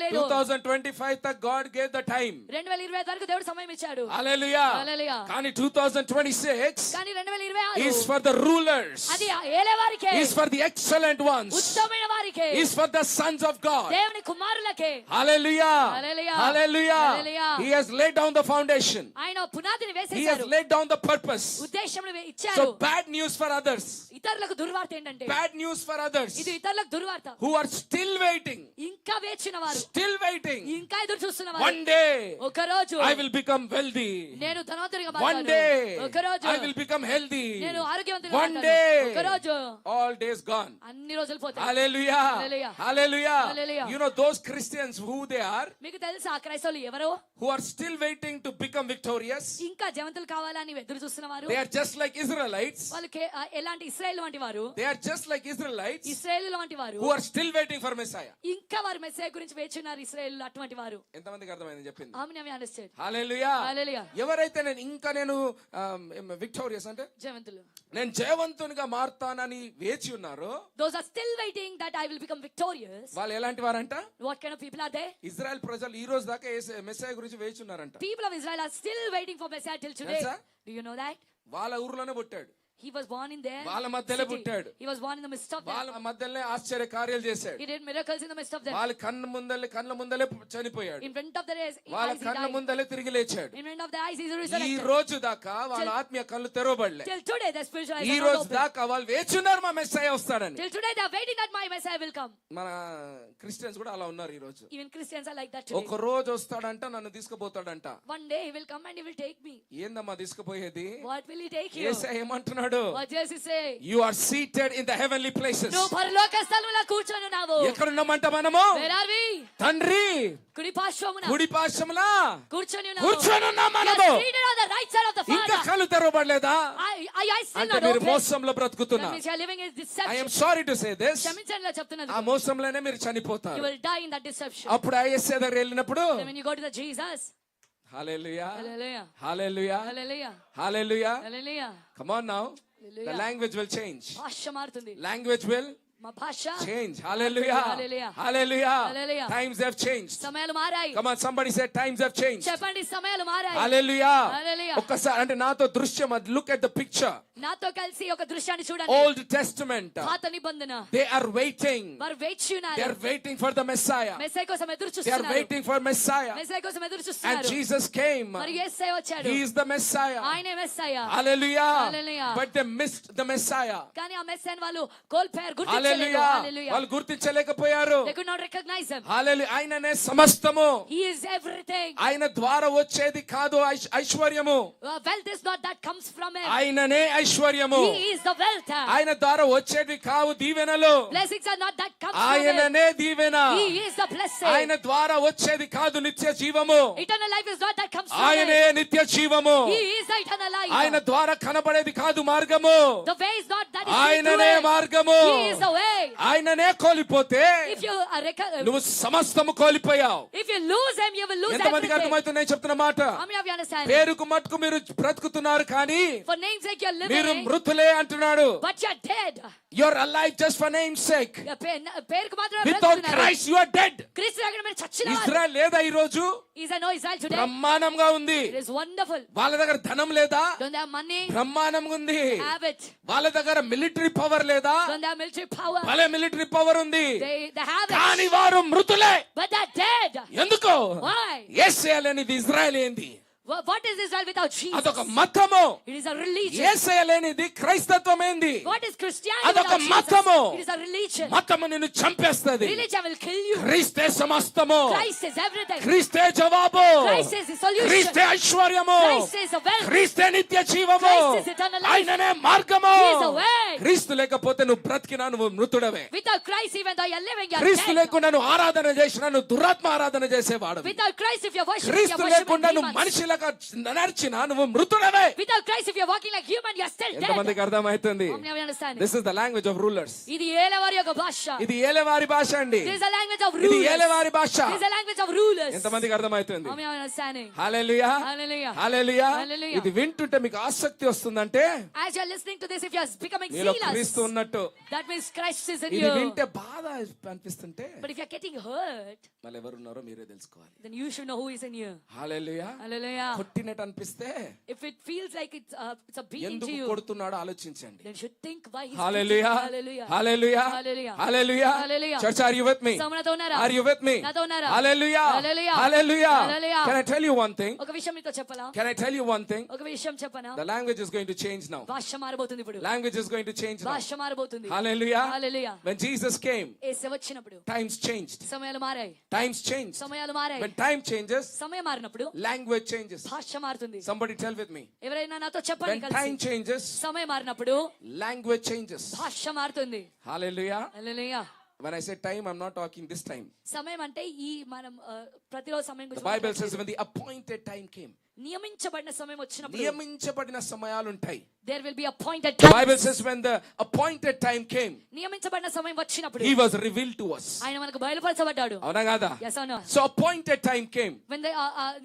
B: లేదు.
A: 2025 th God gave the time.
B: 2025 వరకు దేవుడు సమయం ఇచ్చాడు.
A: Hallelujah.
B: Hallelujah.
A: కానీ 2026
B: కానీ 2026
A: is for the rulers.
B: అది ఏలేవారికే.
A: Is for the excellent ones.
B: ఉత్తమమైన వారికే.
A: Is for the sons of God.
B: దేవుని కుమారులకే.
A: Hallelujah.
B: Hallelujah.
A: Hallelujah.
B: Hallelujah.
A: He has laid down the foundation.
B: ఆయన పునాదిని
A: He has
B: వేసేశారు.
A: laid down the purpose.
B: ఉద్దేశమును ఇచ్చారు.
A: So bad news for others.
B: ఇతరుల ఇతరులకు దుర్వార్త ఏంటంటే,
A: bad news for others
B: ఇది ఇతరులకు దుర్వార్త,
A: who are still waiting,
B: ఇంకా వేచిన వారు,
A: still waiting.
B: ఇంకా ఎదురు చూస్తున్న
A: One
B: వారు,
A: day
B: ఒక రోజు
A: I will become wealthy.
B: నేను ధనవంతుడిగా
A: One
B: మారతాను,
A: day
B: ఒక రోజు
A: I will become healthy.
B: నేను ఆరోగ్యవంతుడిగా
A: One
B: మారతాను,
A: day
B: ఒక రోజు
A: all days gone.
B: అన్ని రోజులు పోతాయి.
A: Hallelujah.
B: Hallelujah.
A: Hallelujah.
B: Hallelujah.
A: You know those Christians who they are,
B: మీకు తెలుసా ఆ క్రైస్తవులు ఎవరో,
A: who are still waiting to become victorious.
B: ఇంకా జవంతులు కావాలని ఎదురు చూస్తున్న వారు,
A: They are just like Israelites.
B: వాళ్ళు ఎలాంటి ఇశ్రాయేలు వంటి వారు,
A: They are just like Israelites
B: ఇశ్రాయేలు వంటి వారు,
A: who are still waiting for Messiah.
B: ఇంకా వారు మెస్సయ్య గురించి వేచి ఉన్నారు. ఇశ్రాయేలు అటువంటి వారు.
A: ఎంతమందికి అర్థమైంది చెప్పింది?
B: How many of you understood?
A: Hallelujah.
B: Hallelujah.
A: ఎవరైతే నేను విక్టోరియస్ అంటే
B: జవంతులు,
A: నేను జయవంతునిగా మారుతానని వేచి ఉన్నారో,
B: those are still waiting that I will become victorious.
A: వాళ్ళు ఎలాంటి వారంట?
B: What kind of people are they?
A: Israel ప్రజలు ఈ రోజు దాకా మెస్సయ్య గురించి వేచి ఉన్నారంట.
B: People of Israel are still waiting for Messiah till today.
A: తెలుసా?
B: Do you know that?
A: వాళ్ళ ఊర్లోనే పుట్టాడు,
B: He was born in their
A: వాళ్ళ మధ్యలో
B: city.
A: పుట్టాడు,
B: He was born in the midst of them.
A: వాళ్ళ మధ్యలోనే ఆశ్చర్య కార్యాలు చేశాడు.
B: He did miracles in the midst of them.
A: వాళ్ళ కళ్ళ ముందలే చనిపోయాడు,
B: In front of their eyes,
A: వాళ్ళ
B: he
A: కళ్ళ
B: died.
A: ముందలే తిరిగి లేచాడు.
B: In front of their eyes, he is
A: ఈ
B: resurrected.
A: రోజు దాకా వాళ్ళ ఆత్మీయ కళ్ళు తెరవబడలే.
B: Till today, their spiritual eyes
A: ఈ
B: are not
A: రోజు
B: open.
A: దాకా వాళ్ళు వేచున్నారు మా మెస్సయ్య వస్తాడని.
B: Till today, they are waiting that my Messiah will come.
A: మన క్రిస్టియన్స్ కూడా అలా ఉన్నారు ఈ రోజు.
B: Even Christians are like that today.
A: ఒక రోజు వస్తాడంట, నన్ను తీసుకుపోతాడంట.
B: One day he will come and he will take me.
A: ఏందమ్మా తీసుకుపోయేది?
B: What will he take you?
A: యేసయ్య ఏమంటున్నాడు?
B: What does he say?
A: You are seated in the heavenly places.
B: నువ్వు పరలోక స్థలములో కూర్చొని ఉన్నావు.
A: ఎక్కడున్నామంట మనము?
B: Where are we?
A: తండ్రి
B: కుడి పార్శ్వమున
A: కుడి పార్శ్వములా
B: కూర్చొని
A: కూర్చొనున్నాం
B: You
A: మనము.
B: are seated on the right side of the
A: ఇంకా
B: Father.
A: కళ్ళు తెరవబడలేదా?
B: I still
A: అంటే
B: not
A: మీరు
B: open.
A: మోసంలో
B: That
A: బ్రతుకుతున్నా.
B: means you are living in
A: I
B: deception.
A: am sorry to say this.
B: క్షమించండి ఇలా చెప్తున్నది.
A: ఆ మోసంలోనే మీరు
B: You
A: చనిపోతారు.
B: will die in that deception.
A: అప్పుడు యేసయ్య దగ్గర వెళ్ళినప్పుడు
B: Then when you go to the Jesus,
A: hallelujah,
B: hallelujah,
A: hallelujah,
B: hallelujah,
A: hallelujah.
B: hallelujah.
A: Come on now. The
B: Hallelujah.
A: language will change.
B: భాష మారుతుంది.
A: Language will
B: మా భాష
A: change. Hallelujah.
B: Hallelujah.
A: Hallelujah.
B: Hallelujah.
A: Times have changed.
B: సమయాలు మారాయి.
A: Come on, somebody said times have changed.
B: చెప్పండి సమయాలు మారాయి.
A: Hallelujah.
B: Hallelujah.
A: ఒక్కసారి అంటే నాతో దృశ్యం, look at the picture.
B: నాతో కలిసి ఒక దృశ్యాన్ని చూడండి.
A: Old Testament.
B: పాత నిబంధన.
A: They are waiting.
B: వారు వేచి ఉన్నారు.
A: They are waiting for the Messiah.
B: Messiah కోసం ఎదురు
A: They are
B: చూస్తున్నారు.
A: waiting for Messiah.
B: మెస్సయ్య కోసం ఎదురు
A: And
B: చూస్తున్నారు.
A: Jesus came.
B: మరి యేసయ్య వచ్చాడు.
A: He is the Messiah.
B: ఆయనే Messiah.
A: Hallelujah.
B: Hallelujah.
A: But they missed the Messiah.
B: కానీ ఆ మెస్సయ్యను వాళ్ళు కోల్పోయారు, గుర్తించలేదు.
A: Hallelujah.
B: Hallelujah.
A: వాళ్ళు గుర్తించలేకపోయారు.
B: They could not recognize him.
A: Hallelujah. ఆయననే సమస్తము.
B: He is everything.
A: ఆయన ద్వారా వచ్చేది కాదు ఐశ్వర్యము,
B: Wealth is not that comes from him.
A: ఆయననే ఐశ్వర్యము.
B: He is the wealth.
A: ఆయన ద్వారా వచ్చేది కావు దీవెనలు,
B: Blessings are not that comes from him.
A: ఆయననే దీవెన.
B: He is the blessing.
A: ఆయన ద్వారా వచ్చేది కాదు నిత్య జీవము,
B: Eternal life is not that comes from
A: ఆయనే
B: him.
A: నిత్య జీవము.
B: He is the eternal life.
A: ఆయన ద్వారా కనబడేది కాదు మార్గము,
B: The way is not that is the
A: ఆయననే
B: way.
A: మార్గము.
B: He is the way.
A: ఆయననే కోల్పోతే
B: If you
A: నువ్వు సమస్తము కోల్పోయావు.
B: if you lose him, you will lose
A: ఎంతమందికి
B: everything.
A: అర్థమవుతుంది నేను చెప్తున్న మాట?
B: How many of you understand?
A: పేరుకు మట్టుకు మీరు బ్రతుకుతున్నారు కానీ
B: For name's sake you're
A: మీరు
B: living,
A: మృతులే అంటున్నాడు.
B: but you're dead.
A: You're alive just for name's sake.
B: పేరుకు మాత్రమే
A: Without
B: బ్రతుకుతున్నారు.
A: Christ you are dead.
B: క్రీస్తు లేకుండా మీరు చచ్చినవారు.
A: ఇజ్రాయెల్ లేదా ఈ రోజు?
B: Is there no Israel today?
A: బ్రహ్మాండంగా ఉంది.
B: It is wonderful.
A: వాళ్ళ దగ్గర ధనం లేదా?
B: Don't they have money?
A: బ్రహ్మాండంగా ఉంది.
B: Have it.
A: వాళ్ళ దగ్గర మిలిటరీ పవర్ లేదా?
B: Don't they have military power?
A: భలే మిలిటరీ పవర్ ఉంది.
B: They have
A: కానీ
B: it.
A: వారు మృతులే.
B: But they're dead.
A: ఎందుకు?
B: Why?
A: యేసయ్య లేనిది ఇజ్రాయెల్ ఏంది?
B: What is Israel without Jesus?
A: అదొక మతము.
B: It is a religion.
A: యేసయ్య లేనిది క్రైస్తత్వం ఏంది?
B: What is Christianity
A: అదొక
B: without Jesus?
A: మతము.
B: It is a religion.
A: మతము నిన్ను చంపేస్తది.
B: Religion will kill you.
A: క్రీస్తే సమస్తము.
B: Christ is everything.
A: క్రీస్తే జవాబు.
B: Christ is the solution.
A: క్రీస్తే ఐశ్వర్యము.
B: Christ is the wealth.
A: క్రీస్తే నిత్య జీవము.
B: Christ is eternal life.
A: ఆయననే మార్గము.
B: He is the way.
A: క్రీస్తు లేకపోతే నువ్వు బ్రతికినా నువ్వు మృతుడవే.
B: Without Christ, even though you're living, you're
A: క్రీస్తు
B: dead.
A: లేకుండా నువ్వు ఆరాధన చేసినా నువ్వు దురాత్మ ఆరాధన చేసేవాడు.
B: Without Christ, if you're worshiping,
A: క్రీస్తు
B: you're worshiping
A: లేకుండా నువ్వు
B: demons.
A: మనిషిలాగా నడిచినా నువ్వు మృతుడవే.
B: Without Christ, if you're walking like human, you're still dead.
A: ఎంతమందికి అర్థమవుతుంది?
B: How many of you understand?
A: This is the language of rulers.
B: ఇది ఏలవారి యొక్క భాష.
A: ఇది ఏలేవారి భాష అండి.
B: This is the language of
A: ఇది
B: rulers.
A: ఏలేవారి భాష.
B: This is the language of rulers.
A: ఎంతమందికి అర్థమవుతుంది?
B: How many of you understanding?
A: Hallelujah,
B: Hallelujah.
A: Hallelujah.
B: Hallelujah.
A: ఇది వింటుంటే మీకు ఆసక్తి వస్తుందంటే
B: As you're listening to this, if you're becoming
A: మీలో
B: zealous,
A: క్రీస్తు ఉన్నట్టు.
B: that means Christ is in
A: ఇది
B: you.
A: వింటే బాధ అనిపిస్తుంటే
B: But if you're getting hurt,
A: మళ్ళీ ఎవరున్నారో మీరే తెలుసుకోవాలి.
B: then you should know who is in you.
A: Hallelujah,
B: Hallelujah.
A: కొట్టినట్టు అనిపిస్తే
B: if it feels like it's a beating to
A: ఎందుకు
B: you,
A: కొడుతున్నాడో ఆలోచించండి.
B: then you should think why he's
A: Hallelujah.
B: beating. Hallelujah.
A: Hallelujah.
B: Hallelujah.
A: Hallelujah.
B: Hallelujah.
A: Church, are you with me?
B: నాతో ఉన్నారా?
A: Are you with me?
B: నాతో ఉన్నారా?
A: Hallelujah.
B: Hallelujah.
A: Hallelujah.
B: Hallelujah.
A: Can I tell you one thing?
B: ఒక విషయం మీతో చెప్పనా?
A: Can I tell you one thing?
B: ఒక విషయం చెప్పనా?
A: The language is going to change now.
B: భాష మారబోతుంది ఇప్పుడు.
A: Language is going to change now.
B: భాష మారబోతుంది.
A: Hallelujah.
B: Hallelujah.
A: When Jesus came,
B: యేసు వచ్చినప్పుడు
A: times changed.
B: సమయాలు మారాయి.
A: Times changed.
B: సమయాలు మారాయి.
A: When time changes,
B: సమయం మారినప్పుడు
A: language changes.
B: భాష మారుతుంది.
A: Somebody tell with me.
B: ఎవరైనా నాతో చెప్పండి
A: When
B: కలిసి.
A: time changes,
B: సమయం మారినప్పుడు
A: language changes.
B: భాష మారుతుంది.
A: Hallelujah.
B: Hallelujah.
A: When I say time, I'm not talking this time.
B: సమయం అంటే ఈ మనం ప్రతిరోజు సమయం
A: The
B: గురించి
A: Bible says when the appointed time came.
B: నియమించబడిన సమయం వచ్చినప్పుడు
A: నియమించబడిన సమయాలు ఉంటాయి.
B: there will be appointed
A: The
B: time.
A: Bible says when the appointed time came,
B: నియమించబడిన సమయం వచ్చినప్పుడు
A: he was revealed to us.
B: ఆయన మనకు బయలుపరచబడ్డాడు.
A: అవునా కాదా?
B: yes or no?
A: So appointed time came.
B: when the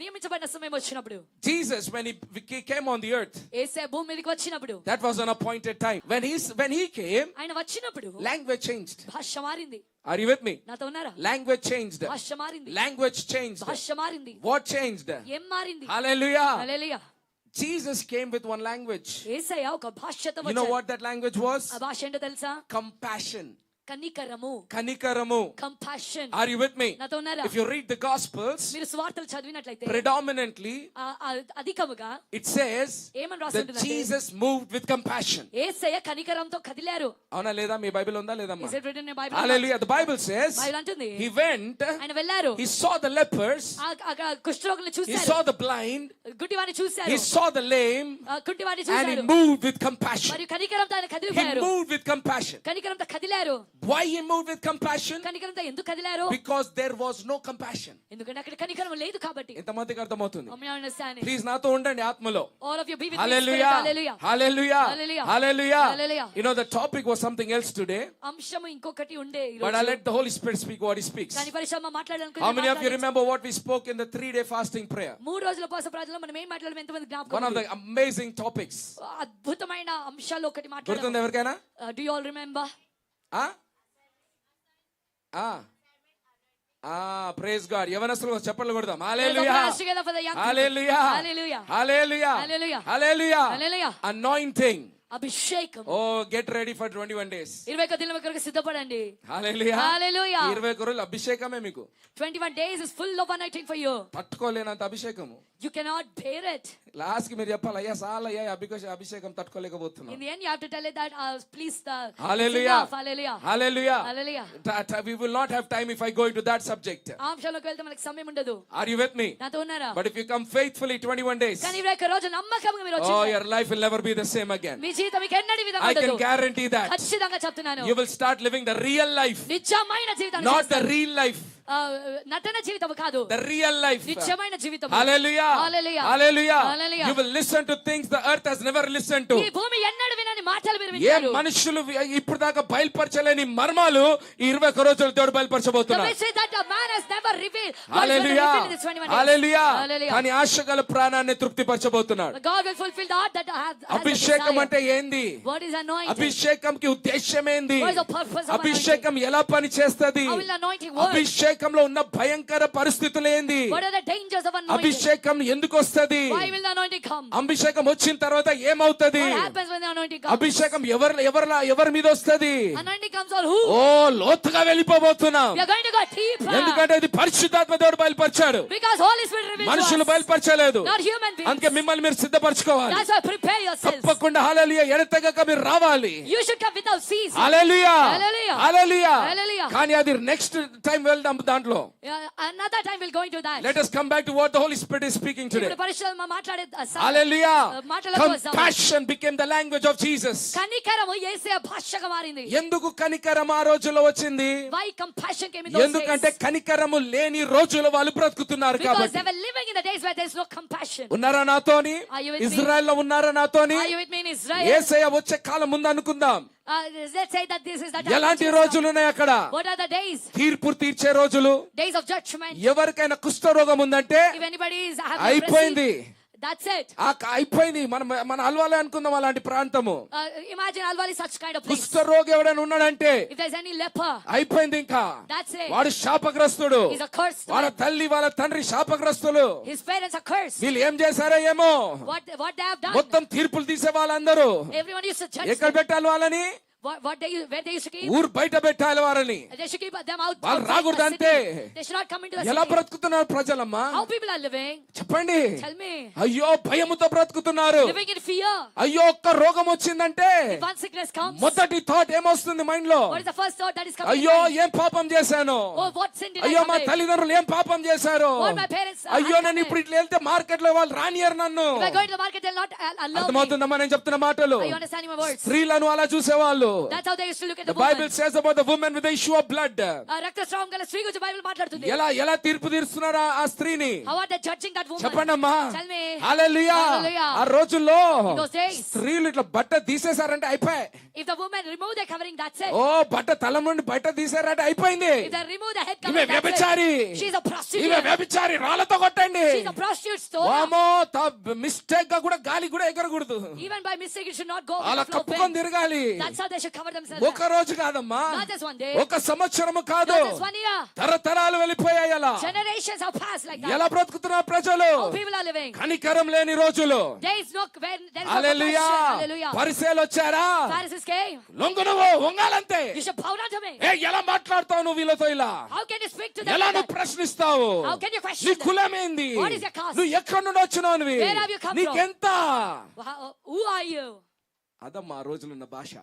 B: నియమించబడిన సమయం వచ్చినప్పుడు
A: Jesus, when he came on the earth,
B: యేసు భూమి మీదకి వచ్చినప్పుడు
A: that was an appointed time. When he came,
B: ఆయన వచ్చినప్పుడు
A: language changed.
B: భాష మారింది.
A: Are you with me?
B: నాతో ఉన్నారా?
A: Language changed.
B: భాష మారింది.
A: Language changed.
B: భాష మారింది.
A: What changed?
B: ఏం మారింది?
A: Hallelujah.
B: Hallelujah.
A: Jesus came with one language.
B: యేసయ్య ఒక భాషతో
A: You know
B: వచ్చాడు.
A: what that language was?
B: ఆ భాష ఏంటో తెలుసా?
A: Compassion.
B: కనికరము.
A: కనికరము.
B: Compassion.
A: Are you with me?
B: నాతో ఉన్నారా?
A: If you read the Gospels,
B: మీరు సువార్తలు చదివినట్లయితే
A: predominantly
B: అధికముగా
A: it says
B: ఏమని రాసి
A: that
B: ఉంటుందంటే
A: Jesus moved with compassion.
B: యేసయ్య కనికరంతో కదిలారు.
A: అవునా లేదా? మీ బైబిల్ ఉందా లేదమ్మా?
B: Is it written in Bible?
A: Hallelujah. The Bible says
B: Bible అంటుంది
A: he went,
B: ఆయన వెళ్ళారు.
A: he saw the lepers,
B: కుష్ఠరోగులను
A: he
B: చూశారు.
A: saw the blind,
B: గుడ్డివారిని చూశారు.
A: he saw the lame,
B: కుంటివారిని
A: and he
B: చూశారు.
A: moved with compassion.
B: మరియు కనికరంతో ఆయన
A: He
B: కదిలిపోయారు.
A: moved with compassion.
B: కనికరంతో కదిలారు.
A: Why he moved with compassion?
B: కనికరంతో ఎందుకు కదిలారు?
A: Because there was no compassion.
B: ఎందుకంటే అక్కడ కనికరం లేదు కాబట్టి.
A: ఎంతమందికి అర్థమవుతుంది?
B: understanding.
A: ప్లీజ్ నాతో ఉండండి ఆత్మలో.
B: all of you be with me.
A: Hallelujah.
B: Hallelujah.
A: Hallelujah.
B: Hallelujah.
A: Hallelujah.
B: Hallelujah.
A: You know the topic was something else today,
B: అంశము ఇంకొకటి ఉండే ఈ
A: but I
B: రోజు.
A: let the Holy Spirit speak what he speaks.
B: కానీ పరిశుద్ధాత్మ మాట్లాడాలనుకునే
A: How many of you
B: మాట్లాడాలి.
A: remember what we spoke in the 3-day fasting prayer?
B: 3 రోజుల ఉపవాస ప్రార్థనలో మనం ఏం మాట్లాడడం ఎంతమంది జ్ఞాపకం
A: One of the amazing topics.
B: అద్భుతమైన అంశాలు ఒకటి
A: గుర్తుందా
B: మాట్లాడాం.
A: ఎవరికైనా?
B: Do you all remember?
A: Praise God. యవనస్తులు చెప్పలు కొడదాం.
B: Let's
A: Hallelujah.
B: open us together for the young people.
A: Hallelujah.
B: Hallelujah.
A: Hallelujah.
B: Hallelujah.
A: Hallelujah.
B: Hallelujah.
A: Anointing.
B: అభిషేకం.
A: Oh, get ready for 21 days.
B: 21 దినాల కొరకు సిద్ధపడండి.
A: Hallelujah.
B: Hallelujah.
A: 21 రోజులు అభిషేకమే మీకు.
B: 21 days is full of anointing for you.
A: తట్టుకోలేనంత అభిషేకము.
B: You cannot bear it.
A: Last కి మీరు చెప్పాలి, అయ్యా సాలయ్యా అభిషేకం తట్టుకోలేకపోతున్నా.
B: In the end you have to tell it that please
A: Hallelujah.
B: Hallelujah.
A: Hallelujah.
B: Hallelujah.
A: We will not have time if I go into that subject.
B: ఆ అంశాలకు వెళ్తే మనకి సమయం ఉండదు.
A: Are you with me?
B: నాతో ఉన్నారా?
A: But if you come faithfully 21 days,
B: కానీ 21 రోజు నమ్మకంగా మీరు
A: oh,
B: వచ్చి
A: your life will never be the same again.
B: మీ జీవితం మీకు ఎన్నడూ విధంగా
A: I can
B: ఉండదు.
A: guarantee that.
B: ఖచ్చితంగా చెప్తున్నాను.
A: You will start living the real life,
B: నిజమైన జీవితాన్ని
A: not the real life.
B: నటన జీవితం కాదు,
A: The real life.
B: నిజమైన జీవితం.
A: Hallelujah.
B: Hallelujah.
A: Hallelujah.
B: Hallelujah.
A: You will listen to things the earth has never listened to.
B: ఈ భూమి ఎన్నడూ వినని మాటలు మీరు
A: ఏ
B: వింటారు.
A: మనుషులు ఇప్పుడు దాకా బయలుపరచలేని మర్మాలు ఈ 21 రోజులు దేవుడు
B: The
A: బయలుపరచబోతున్నాడు.
B: mystery that a man has never revealed.
A: Hallelujah. Hallelujah.
B: Hallelujah.
A: కానీ ఆశగల ప్రాణాన్ని తృప్తిపరచబోతున్నాడు.
B: God will fulfill the heart that has
A: అభిషేకం అంటే ఏంది?
B: What is anointing?
A: అభిషేకంకి ఉద్దేశం ఏంది?
B: What is the purpose of
A: అభిషేకం ఎలా పని చేస్తది?
B: How will the anointing work?
A: అభిషేకంలో ఉన్న భయంకర పరిస్థితులు ఏంది?
B: What are the dangers of anointing?
A: అభిషేకం ఎందుకు వస్తది?
B: Why will the anointing come?
A: అభిషేకం వచ్చిన తర్వాత ఏమవుతది?
B: What happens when the anointing comes?
A: అభిషేకం ఎవరి మీద వస్తది?
B: Anointing comes on who?
A: ఓ లోతుగా వెళ్ళిపోబోతున్నాం.
B: We are going to go deeper.
A: ఎందుకంటే ఇది పరిశుద్ధాత్మ దేవుడు బయలుపరిచాడు,
B: Because Holy Spirit reveals to
A: మనుషులు
B: us,
A: బయలుపరచలేదు.
B: not human beings.
A: అందుకే మిమ్మల్ని మీరు సిద్ధపరచుకోవాలి.
B: That's why prepare yourselves.
A: తప్పకుండా హల్లెలూయా ఎడతెగక మీరు రావాలి.
B: You should come without ceasing.
A: Hallelujah.
B: Hallelujah.
A: Hallelujah.
B: Hallelujah.
A: కానీ అది నెక్స్ట్ టైం వెళ్దాం దాంట్లో.
B: Another time we'll go into that.
A: Let us come back to what the Holy Spirit is speaking today.
B: ఇప్పుడు పరిశుద్ధాత్మ మాట్లాడే
A: Hallelujah.
B: మాటలకు వస్తాము.
A: Compassion became the language of Jesus.
B: కనికరము యేసయ్య భాషగా మారింది.
A: ఎందుకు కనికరం ఆ రోజుల్లో వచ్చింది?
B: Why compassion came in those
A: ఎందుకంటే
B: days?
A: కనికరము లేని రోజులు వాళ్ళు బ్రతుకుతున్నారు
B: Because
A: కాబట్టి.
B: they were living in the days where there is no compassion.
A: ఉన్నారా నాతోని?
B: Are you with me?
A: ఇజ్రాయెల్లో ఉన్నారా నాతోని?
B: Are you with me in Israel?
A: యేసయ్య వచ్చే కాలం ముందు అనుకుందాం.
B: Let's say that this is the time.
A: ఎలాంటి రోజులు ఉన్నాయి అక్కడ?
B: What are the days?
A: తీర్పు తీర్చే రోజులు.
B: Days of judgment.
A: ఎవరికైనా కుష్ఠరోగం ఉందంటే
B: If anybody is
A: అయిపోయింది.
B: That's it.
A: అయిపోయింది. మన అల్వాలే అనుకుందాం అలాంటి ప్రాంతము.
B: Imagine Alwali such kind of place.
A: కుష్ఠరోగి ఎవడైనా ఉన్నాడంటే
B: If there's any leper,
A: అయిపోయింది ఇంకా.
B: that's it.
A: వాడు శాపగ్రస్తుడు.
B: He's a cursed
A: వాళ్ళ
B: man.
A: తల్లి వాళ్ళ తండ్రి శాపగ్రస్తులు.
B: His parents are cursed.
A: వీళ్ళు ఏం చేశారో ఏమో.
B: What they have done.
A: మొత్తం తీర్పులు తీసే వాళ్ళందరూ
B: Everyone used to judge
A: ఎక్కడ
B: them.
A: పెట్టాలి వాళ్ళని?
B: Where they used to keep.
A: ఊరు బయట పెట్టాలి వారిని.
B: They should keep them out.
A: వాళ్ళు
B: outside
A: రాకూడదు
B: the
A: అంతే.
B: city. They should not come into the
A: ఎలా
B: city.
A: బ్రతుకుతున్నారు ప్రజలమ్మా?
B: How people are living?
A: చెప్పండి.
B: Tell me.
A: అయ్యో భయముతో బ్రతుకుతున్నారు.
B: Living in fear.
A: అయ్యో ఒక్క రోగం వచ్చిందంటే
B: If one sickness comes,
A: మొదటి థాట్ ఏమొస్తుంది మైండ్ లో?
B: what is the first thought that is coming?
A: అయ్యో
B: in mind?
A: ఏం పాపం చేశాను?
B: Oh, what sin did I
A: అయ్యో మా
B: commit?
A: తల్లిదండ్రులు ఏం పాపం చేశారు?
B: What my parents
A: అయ్యో
B: had
A: నేను
B: committed?
A: ఇప్పుడు ఇట్లా వెళ్తే మార్కెట్ లో వాళ్ళు రానియరు నన్ను.
B: If I go into the market, they'll not allow me.
A: అర్థమవుతుందమ్మా నేను చెప్తున్న మాటలు?
B: Are you understanding my words?
A: స్త్రీలను అలా చూసేవాళ్ళు.
B: That's how they used to look at
A: The
B: the woman.
A: Bible says about the woman with the issue of blood.
B: రక్తస్రావం గల స్త్రీ గురించి బైబిల్ మాట్లాడుతుంది.
A: ఎలా తీర్పు తీరుస్తున్నారు ఆ స్త్రీని?
B: How are they judging that woman?
A: చెప్పండమ్మా.
B: Tell me.
A: హల్లెలూయా.
B: Hallelujah.
A: ఆ రోజుల్లో
B: In those days,
A: స్త్రీలు ఇట్లా బట్ట తీసేశారంటే అయిపోయి.
B: if the woman remove their covering, that's it.
A: ఓ బట్ట తల నుండి బయట తీసారంటే అయిపోయింది.
B: If they remove the head
A: ఈమె
B: covering, that's
A: వ్యభిచారి.
B: it. She's a prostitute.
A: ఈమె వ్యభిచారి రాళ్ళతో కొట్టండి.
B: She's a prostitute. Stone.
A: వామో మిస్టేక్ గా కూడా గాలి కూడా ఎగరకూడదు.
B: Even by mistake, it should not go.
A: అలా
B: with the flow
A: కప్పుకొని
B: pain.
A: తిరగాలి.
B: That's how they should cover themselves.
A: ఒక రోజు కాదమ్మా,
B: Not just one day.
A: ఒక సంవత్సరము కాదు,
B: Not just 1 year.
A: తరతరాలు వెళ్ళిపోయాయి. అలా
B: Generations have passed like that.
A: ఎలా బ్రతుకుతున్నారు ప్రజలు?
B: How people are living.
A: కనికరం లేని రోజులు.
B: There is no when there is no
A: hallelujah.
B: compassion. Hallelujah.
A: పరిసయ్యులు వచ్చారా?
B: Pharisees came.
A: లొంగు నువ్వు వంగాలంతే.
B: You should bow down to me.
A: ఎలా మాట్లాడతావు నువ్వు వీళ్ళతో ఇలా?
B: How can you speak to them?
A: ఎలా
B: like
A: నువ్వు
B: that?
A: ప్రశ్నిస్తావు?
B: How can you question
A: నీ
B: them?
A: కులమేంది?
B: What is your caste?
A: నువ్వు ఎక్కడి నుండి వచ్చినావు?
B: Where have you come from?
A: నీకెంత?
B: Who are you?
A: అదమ్మా ఆ రోజులున్న భాష.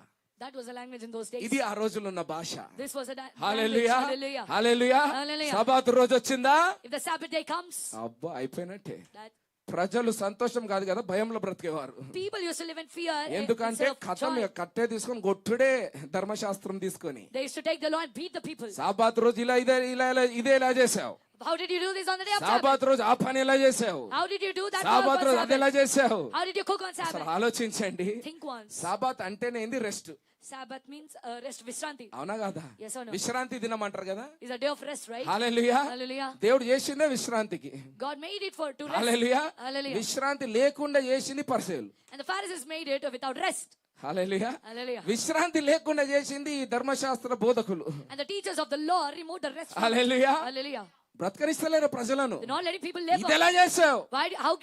B: That was a language in those days.
A: ఇది ఆ రోజులున్న భాష.
B: This was a language.
A: Hallelujah.
B: Hallelujah.
A: Hallelujah.
B: Hallelujah.
A: సబాతు రోజు వచ్చిందా?
B: If the Sabbath day comes,
A: అబ్బా అయిపోయినట్టే.
B: that
A: ప్రజలు సంతోషం కాదు కదా, భయంలో బ్రతికేవారు.
B: people used to live in fear.
A: ఎందుకంటే
B: instead of
A: కథం
B: joy.
A: కట్టే తీసుకొని కొట్టుడే ధర్మశాస్త్రం తీసుకొని.
B: They used to take the law and beat the people.
A: సాబాతు రోజు ఇదే ఇలా చేసావు.
B: How did you do this on the day of Sabbath?
A: సాబాతు రోజు ఆ పని ఎలా చేసావు?
B: How did you do that?
A: సాబాతు
B: on
A: రోజు అది ఎలా
B: Sabbath?
A: చేసావు?
B: How did you cook on
A: అసలు
B: Sabbath?
A: ఆలోచించండి.
B: Think once.
A: సాబాత్ అంటేనే ఏంది? Rest.
B: Sabbath means rest, Vishranti.
A: అవునా కదా?
B: Yes or no?
A: విశ్రాంతి దినం అంటారు కదా.
B: It's a day of rest, right?
A: Hallelujah.
B: Hallelujah.
A: దేవుడు చేసిందే విశ్రాంతికి.
B: God made it to rest.
A: Hallelujah.
B: Hallelujah.
A: విశ్రాంతి లేకుండా చేసింది పరిసయ్యులు.
B: And the Pharisees made it without rest.
A: Hallelujah.
B: Hallelujah.
A: విశ్రాంతి లేకుండా చేసింది ఈ ధర్మశాస్త్ర బోధకులు.
B: And the teachers of the law removed the rest. from it.
A: Hallelujah.
B: Hallelujah.
A: బ్రతకరిస్తలేరు ప్రజలను.
B: They're not letting people live.
A: ఇది ఎలా చేసావు?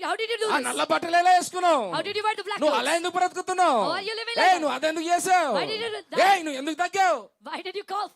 B: How did you do
A: ఆ
B: this?
A: నల్ల బట్టలు ఎలా వేసుకున్నావు?
B: How did you wear the black
A: నువ్వు
B: clothes?
A: అలా ఎందుకు బ్రతుకుతున్నావు?
B: How are you living like that?
A: నువ్వు అదెందుకు చేసావు?
B: Why did you do that?
A: నువ్వు ఎందుకు తగ్గావు?
B: Why did you cough?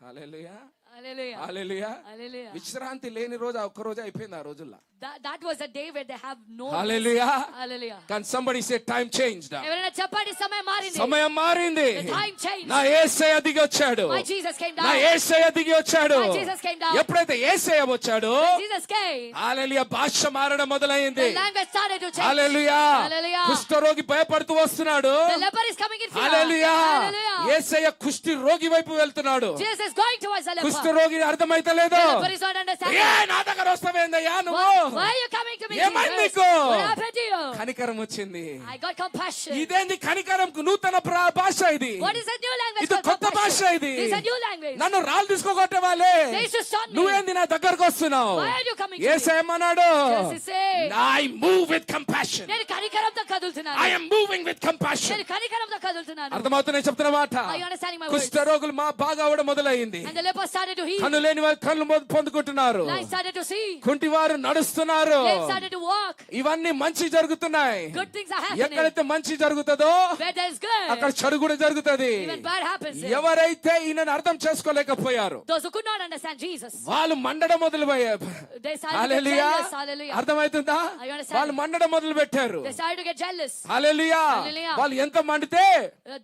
A: Hallelujah.
B: Hallelujah.
A: Hallelujah.
B: Hallelujah.
A: విశ్రాంతి లేని రోజు ఆ ఒక్క రోజు అయిపోయింది ఆ రోజుల్లో.
B: That was a day where they have no
A: hallelujah.
B: rest. Hallelujah.
A: Can somebody say time changed?
B: ఎవరైనా చెప్పండి సమయం మారింది.
A: సమయం మారింది.
B: The time changed.
A: నా యేసయ్య దిగి వచ్చాడు.
B: My Jesus came
A: నా
B: down.
A: యేసయ్య దిగి వచ్చాడు.
B: My Jesus came down.
A: ఎప్పుడైతే యేసయ్య వచ్చాడో
B: When Jesus came,
A: హల్లెలూయా భాష మారడం మొదలైంది.
B: the language started to change.
A: Hallelujah.
B: Hallelujah.
A: కుష్ఠరోగి భయపడుతూ వస్తున్నాడు.
B: The leper is coming in fear.
A: Hallelujah.
B: Hallelujah.
A: యేసయ్య కుష్ఠి రోగి వైపు వెళ్తున్నాడు.
B: Jesus is going towards the leper.
A: కుష్ఠరోగి అర్థమైతలేదు.
B: The leper is not understanding.
A: నా దగ్గర వస్తావేందయ్యా నువ్వు?
B: Why are you coming to me?
A: ఏమైంది
B: Jesus?
A: నీకు?
B: What happened to you?
A: కనికరం వచ్చింది.
B: I got compassion.
A: ఇదేంది కనికరంకు నూతన భాష ఇది.
B: What is a new language?
A: ఇది
B: called
A: కొత్త భాష
B: compassion?
A: ఇది.
B: This is a new language.
A: నన్ను రాళ్ళు తీసుకోగొట్టే వాళ్ళే
B: They used to stone me.
A: నువ్వేంది నా దగ్గరకు వస్తున్నావు?
B: Why are you coming to me?
A: యేసయ్యమన్నాడు,
B: Jesus said,
A: I move with compassion.
B: నేను కనికరంతో కదులుతున్నాను.
A: I am moving with compassion.
B: నేను కనికరంతో కదులుతున్నాను.
A: అర్థమవుతున్నా చెప్తున్న మాట?
B: Are you understanding my words?
A: కుష్ఠరోగులు మా బాగా అవడం మొదలైంది.
B: And the leper started to heal.
A: కన్ను లేని వారు కళ్ళు పొందుకుంటున్నారు.
B: Blind started to see.
A: కుంటివారు నడుస్తున్నారు.
B: Lame started to walk.
A: ఇవన్నీ మంచి జరుగుతున్నాయి.
B: Good things are happening.
A: ఎక్కడైతే మంచి జరుగుతుందో
B: Where there is good,
A: అక్కడ చెడు కూడా జరుగుతుంది.
B: even bad happens.
A: ఎవరైతే ఈయనను అర్థం చేసుకోలేకపోయారు
B: Those who could not understand Jesus,
A: వాళ్ళు మండడం మొదలుపోయారు.
B: they started to get
A: hallelujah.
B: jealous. Hallelujah.
A: అర్థమవుతుందా?
B: Are you understanding?
A: వాళ్ళు మండడం మొదలు పెట్టారు.
B: They started to get jealous.
A: Hallelujah.
B: Hallelujah.
A: వాళ్ళు ఎంత మండితే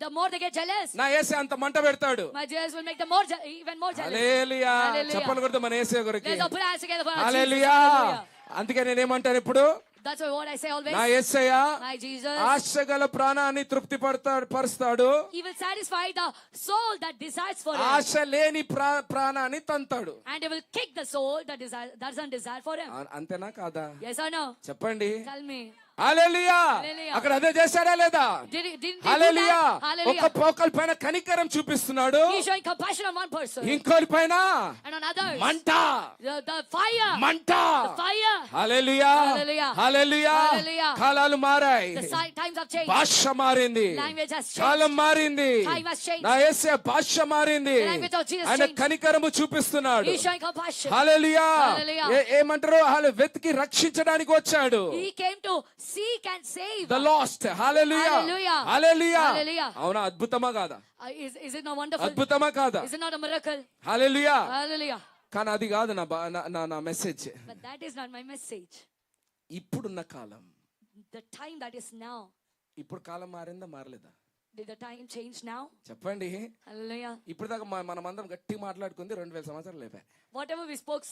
B: The more they get jealous,
A: నా యేసే అంత మంట పెడతాడు.
B: my jealous will make them more even more jealous.
A: Hallelujah.
B: Hallelujah.
A: చెప్పలు కొడుతూ మన యేసే కొరికి.
B: Let's all put our hands together for our Jesus.
A: Hallelujah.
B: Hallelujah.
A: అందుకే నేనేమంటాను ఇప్పుడు,
B: That's what I say always.
A: నా యేసయ్య
B: My Jesus,
A: ఆశగల ప్రాణాన్ని తృప్తి పరుస్తాడు.
B: He will satisfy the soul that desires for Him,
A: ఆశ లేని ప్రాణాన్ని తంతాడు.
B: and He will kick the soul that doesn't desire for Him.
A: అంతేనా కాదా?
B: Yes or no?
A: చెప్పండి.
B: Tell me.
A: హల్లెలూయా
B: Hallelujah.
A: అక్కడ అదే చేశాడా లేదా
B: Didn't they do
A: hallelujah
B: that? Hallelujah.
A: ఒకరి పైన కనికరం చూపిస్తున్నాడు
B: He's showing compassion on one person
A: ఇంకోరి పైన
B: and on others.
A: మంట
B: The fire.
A: మంట
B: The fire.
A: Hallelujah
B: Hallelujah.
A: Hallelujah
B: Hallelujah.
A: కాలాలు మారాయి
B: The times have changed.
A: భాష మారింది
B: Language has changed.
A: కాలం మారింది
B: Time has changed.
A: నా యేసే భాష మారింది
B: The language of Jesus
A: ఆయన
B: changed.
A: కనికరము చూపిస్తున్నాడు
B: He's showing compassion.
A: హల్లెలూయా
B: Hallelujah.
A: ఏమంటారు వాళ్ళు వెతికి రక్షించడానికి వచ్చాడు
B: He came to seek and save.
A: The last hallelujah
B: Hallelujah.
A: Hallelujah
B: Hallelujah.
A: అవునా అద్భుతమా కాదా
B: Is it not wonderful?
A: అద్భుతమా కాదా
B: Is it not a miracle?
A: Hallelujah
B: Hallelujah.
A: కానీ అది కాదు నా message
B: But that is not my message.
A: ఇప్పుడున్న కాలం
B: The time that is now.
A: ఇప్పుడు కాలం మారిందా మారలేదా
B: Did the time change now?
A: చెప్పండి
B: Hallelujah.
A: ఇప్పుడు దాకా మనమందరం గట్టిగా మాట్లాడుకుంది 2000 సంవత్సరాలు లేపా
B: Whatever we spoke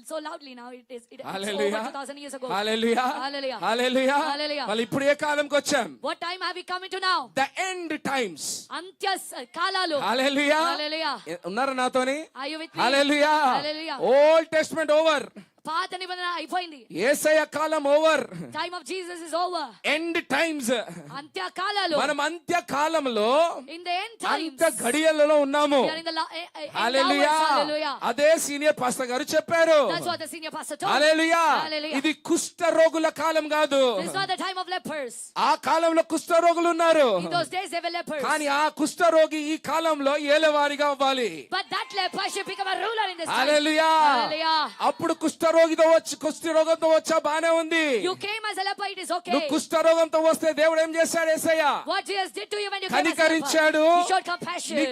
B: so loudly now, it's over
A: hallelujah
B: 2000 years ago.
A: Hallelujah
B: Hallelujah.
A: Hallelujah
B: Hallelujah.
A: మళ్ళీ ఇప్పుడు ఏ కాలంకి వచ్చాం
B: What time have we come into now?
A: The end times
B: అంత్య కాలాలు.
A: హల్లెలూయా
B: Hallelujah.
A: ఉన్నారా నాతోని
B: Are you with me?
A: Hallelujah
B: Hallelujah.
A: Old testament over
B: పాత నిబంధన అయిపోయింది.
A: యేసయ్య కాలం over
B: Time of Jesus is over.
A: End times
B: అంత్య కాలాలు.
A: మనం అంత్య కాలంలో
B: In the end times.
A: అంత్య ఘడియలలో ఉన్నాము
B: We are in the
A: hallelujah
B: Hallelujah.
A: అదే సీనియర్ పాస్టర్ గారు చెప్పారు
B: That's what the senior pastor told.
A: Hallelujah
B: Hallelujah.
A: ఇది కుష్ఠ రోగుల కాలం కాదు
B: This is not the time of lepers.
A: ఆ కాలంలో కుష్ఠ రోగులు ఉన్నారు
B: In those days they were lepers.
A: కానీ ఆ కుష్ఠ రోగి ఈ కాలంలో ఏలవారిగా అవ్వాలి
B: But that leper should become a ruler in this time.
A: Hallelujah
B: Hallelujah.
A: అప్పుడు కుష్ఠ రోగంతో వచ్చా బానే ఉంది
B: You came as a leper, it is okay.
A: నువ్వు కుష్ఠ రోగంతో వస్తే దేవుడు ఏం చేశాడు యేసయ్య
B: What Jesus did to you when you came as a leper.
A: కనికరించాడు
B: He showed compassion.
A: నీ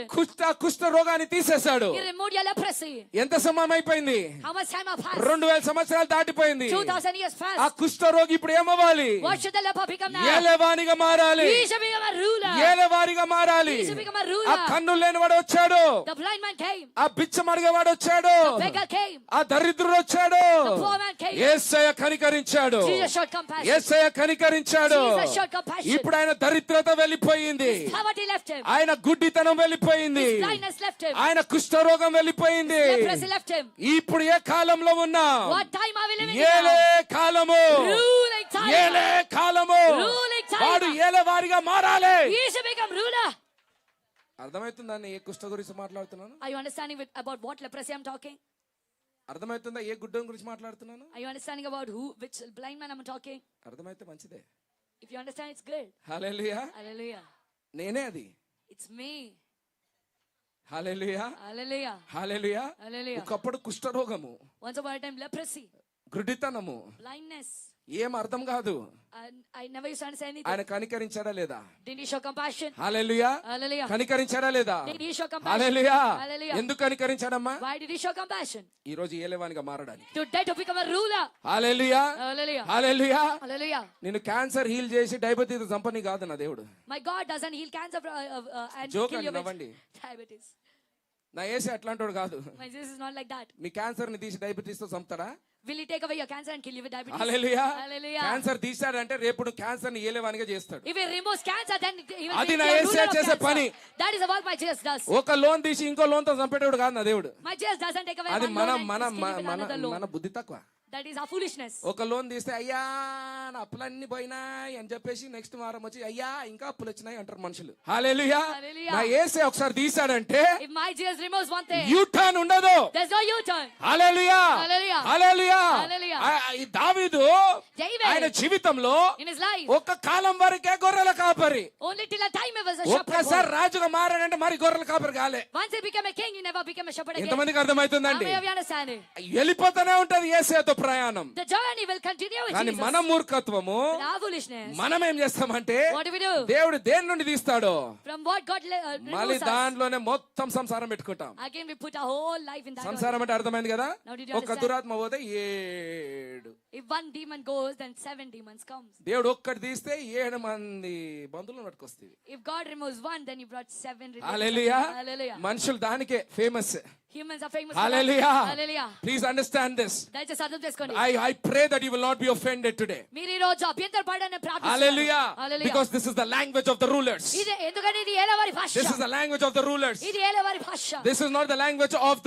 A: కుష్ఠ రోగాన్ని తీసేశాడు
B: He removed your leprosy.
A: ఎంత సమయం అయిపోయింది
B: How much time have passed?
A: 2000 సంవత్సరాలు దాటిపోయింది
B: 2000 years
A: ఆ
B: passed.
A: కుష్ఠ రోగి ఇప్పుడు ఏమవ్వాలి
B: What should the leper become now?
A: ఏలవానిగా మారాలి
B: He should become a ruler.
A: ఏలవారిగా మారాలి
B: He should become a
A: ఆ
B: ruler.
A: కన్నులు లేనివాడు వచ్చాడు
B: The blind man came.
A: ఆ బిచ్చం అడిగేవాడు వచ్చాడు
B: The beggar came.
A: ఆ దరిద్రుడు వచ్చాడు
B: The poor man came.
A: Yesayya కనికరించాడు
B: Jesus showed compassion.
A: Yesayya కనికరించాడు
B: Jesus showed compassion.
A: ఇప్పుడు ఆయన దరిద్రత వెళ్ళిపోయింది
B: Poverty left him.
A: ఆయన గుడ్డితనం వెళ్ళిపోయింది
B: His blindness left him.
A: ఆయన కుష్ఠరోగం వెళ్ళిపోయింది
B: Leprosy left him.
A: ఇప్పుడు ఏ కాలంలో ఉన్నా
B: What time are we living in
A: ఏలే
B: now?
A: కాలము
B: Ruling time.
A: ఏలే కాలము
B: Ruling time.
A: వాడు ఏలవారిగా మారాలి
B: He should become ruler.
A: అర్థమవుతుందా ఏ కుష్ఠ గురించి మాట్లాడుతున్నాను
B: Are you understanding about what leprosy I'm talking?
A: అర్థమవుతుందా ఏ గుడ్డం గురించి మాట్లాడుతున్నాను
B: Are you understanding about which blind man I'm talking?
A: అర్థమైతే మంచిదే
B: If you understand, it's good.
A: Hallelujah
B: Hallelujah.
A: నేనే అది
B: It's me.
A: Hallelujah
B: Hallelujah.
A: Hallelujah
B: Hallelujah.
A: ఒకప్పుడు కుష్ఠరోగము
B: Once upon a time, leprosy,
A: గుడ్డితనము
B: blindness.
A: ఏం అర్థం కాదు
B: And I never used to understand anything.
A: ఆయన కనికరించాడా లేదా
B: Didn't he show compassion?
A: Hallelujah
B: Hallelujah.
A: కనికరించాడా లేదా
B: Did he show compassion?
A: Hallelujah
B: Hallelujah.
A: ఎందుకు కనికరించాడమ్మా
B: Why did he show compassion?
A: ఈ రోజు ఏలేవానిగా మారడానికి
B: Today to become a ruler.
A: Hallelujah
B: Hallelujah.
A: Hallelujah
B: Hallelujah.
A: నేను క్యాన్సర్ హీల్ చేసి డయాబెటీస్ చంపని కాదు నా దేవుడు
B: My God doesn't heal cancer and
A: Joke
B: kill
A: అండి,
B: you with
A: నవ్వండి.
B: diabetes.
A: నా యేసు అట్లాంటోడు కాదు
B: My Jesus is not like that.
A: Me cancer ని తీసి డయాబెటీస్ తో చంపుతాడా
B: Will he take away your cancer and kill you with diabetes?
A: Hallelujah
B: Hallelujah.
A: Cancer తీసాడంటే రేపు నువ్వు క్యాన్సర్ ని ఏలేవానిగా చేస్తాడు
B: If he removes cancer, then he will
A: అది
B: be
A: నా
B: a
A: యేసే
B: ruler of
A: చేసే
B: cancer.
A: పని.
B: That is what my Jesus does.
A: ఒక లోన్ తీసి ఇంకో లోన్ తో చంపేటోడు కాదు నా దేవుడు
B: My Jesus doesn't take away
A: అది
B: one
A: మన
B: loan and
A: మన
B: kill you with another loan.
A: మన బుద్ధి తక్కువ
B: That is our foolishness.
A: ఒక లోన్ తీస్తే అయ్యా నా అప్పులన్నీ పోయినాయి అని చెప్పేసి నెక్స్ట్ వారం వచ్చి అయ్యా ఇంకా అప్పులు వచ్చినాయి అంటారు మనుషులు హల్లెలూయా
B: Hallelujah.
A: నా యేసే ఒకసారి తీసాడంటే
B: If my Jesus removes one thing,
A: you turn ఉండదు
B: there's no U-turn.
A: హల్లెలూయా
B: Hallelujah.
A: హల్లెలూయా
B: Hallelujah.
A: ఈ దావీదు
B: David,
A: ఆయన జీవితంలో
B: in his life,
A: ఒక కాలం వరకే గొర్రెల కాపరి
B: only till a time he was a shepherd.
A: ఒక్కసారి
B: boy.
A: రాజుగా మారాడంటే మరి గొర్రెల కాపరి కాలే
B: Once he became a king, he never became a shepherd again.
A: ఎంతమందికి
B: How
A: అర్థమవుతుందండి
B: many of you understand it?
A: వెళ్ళిపోతూనే ఉంటది యేసేతో ప్రయాణం
B: The journey will continue with
A: కానీ
B: Jesus.
A: మన మూర్ఖత్వము
B: But our foolishness,
A: మనం ఏం చేస్తామంటే
B: what do we do?
A: దేవుడు దేని నుండి తీస్తాడో
B: From what God
A: మళ్ళీ
B: removes us,
A: దాంట్లోనే మొత్తం సంసారం పెట్టుకుంటాం
B: again we put our whole life in that.
A: సంసారం అంటే అర్థమైంది కదా
B: Now did you
A: ఒక
B: understand?
A: దురాత్మ పోతే 7
B: If one demon goes, then 7 demons comes.
A: దేవుడు ఒక్కటి తీస్తే 7 మంది బంధువులను పట్టుకొస్తుంది
B: If God removes one, then he brought 7 relatives.
A: Hallelujah
B: Hallelujah.
A: మనుషులు దానికే famous
B: Humans are famous for that.
A: Hallelujah
B: Hallelujah.
A: Please understand this
B: దయచేసి అర్థం చేసుకోండి.
A: I pray that you will not be offended today.
B: మీరు ఈ రోజు అభ్యంతర పడని ప్రార్థిస్తున్నారు.
A: Hallelujah.
B: Hallelujah.
A: Because this is the language of the rulers.
B: ఇది ఎందుకంటే ఇది ఏలవారి భాష.
A: This is the language of the rulers.
B: ఇది ఏలవారి భాష.
A: This is not the language of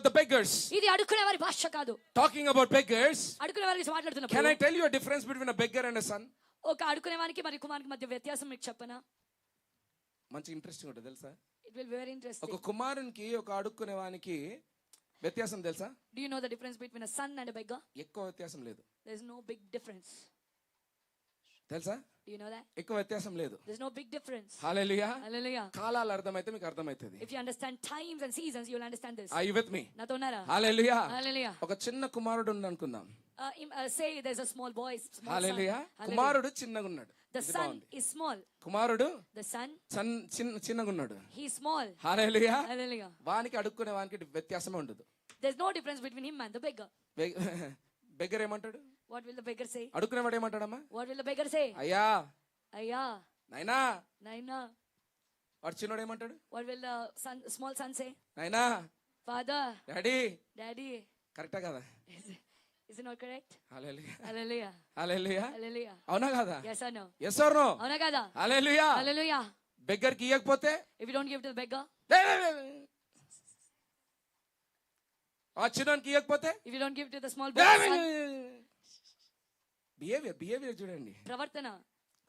A: the beggars.
B: ఇది అడుక్కునేవారి భాష కాదు.
A: Talking about beggars,
B: అడుక్కునేవారి గురించి మాట్లాడుతున్నప్పుడు
A: can I tell you a difference between a beggar and a son?
B: ఒక ఆడుకునేవానికి మరియు కుమారునికి మధ్య వ్యత్యాసం మీకు చెప్పనా?
A: మంచి ఇంట్రెస్టింగ్ ఉంటుంది తెలుసా?
B: It will very interesting.
A: ఒక కుమారునికి ఒక అడుక్కునేవానికి వ్యత్యాసం తెలుసా?
B: Do you know the difference between a son and a beggar?
A: ఎక్కువ వ్యత్యాసం లేదు.
B: There is no big difference.
A: తెలుసా?
B: Do you know that?
A: ఎక్కువ వ్యత్యాసం లేదు.
B: There is no big difference.
A: Hallelujah.
B: Hallelujah.
A: కాలాలు అర్థమైతే మీకు అర్థమవుతుంది.
B: If you understand times and seasons, you will understand this.
A: Are you with me?
B: నాతో ఉన్నారా?
A: హల్లెలూయా.
B: Hallelujah.
A: ఒక చిన్న కుమారుడు ఉంది అనుకుందాం.
B: Say there's a small boy, small
A: hallelujah.
B: son.
A: కుమారుడు చిన్నగా ఉన్నాడు.
B: The son is small.
A: కుమారుడు
B: The son,
A: చిన్నగా ఉన్నాడు.
B: he is small.
A: Hallelujah.
B: Hallelujah.
A: వానికి అడుక్కునే వానికి వ్యత్యాసమే ఉండదు.
B: There's no difference between him and the beggar.
A: Beggar ఏమంటాడు?
B: What will the beggar say?
A: అడుక్కునేవాడు ఏమంటాడమ్మా?
B: What will the beggar say?
A: అయ్యా
B: Ayya,
A: నాయనా.
B: Naina.
A: వాడు చిన్నోడు ఏమంటాడు?
B: What will the small son say?
A: నాయనా,
B: Father,
A: డాడీ.
B: Daddy.
A: కరెక్టా కదా?
B: Is it not correct?
A: Hallelujah.
B: Hallelujah.
A: Hallelujah.
B: Hallelujah.
A: అవునా కదా?
B: Yes or no?
A: Yes or no?
B: అవునా కదా?
A: హల్లెలూయా.
B: Hallelujah.
A: బెగ్గర్ కి ఇయ్యకపోతే
B: If you don't give to the beggar,
A: ఆ చిన్నోనికి ఇయ్యకపోతే
B: if you don't give to the small boy, son,
A: behaviour చూడండి.
B: ప్రవర్తన.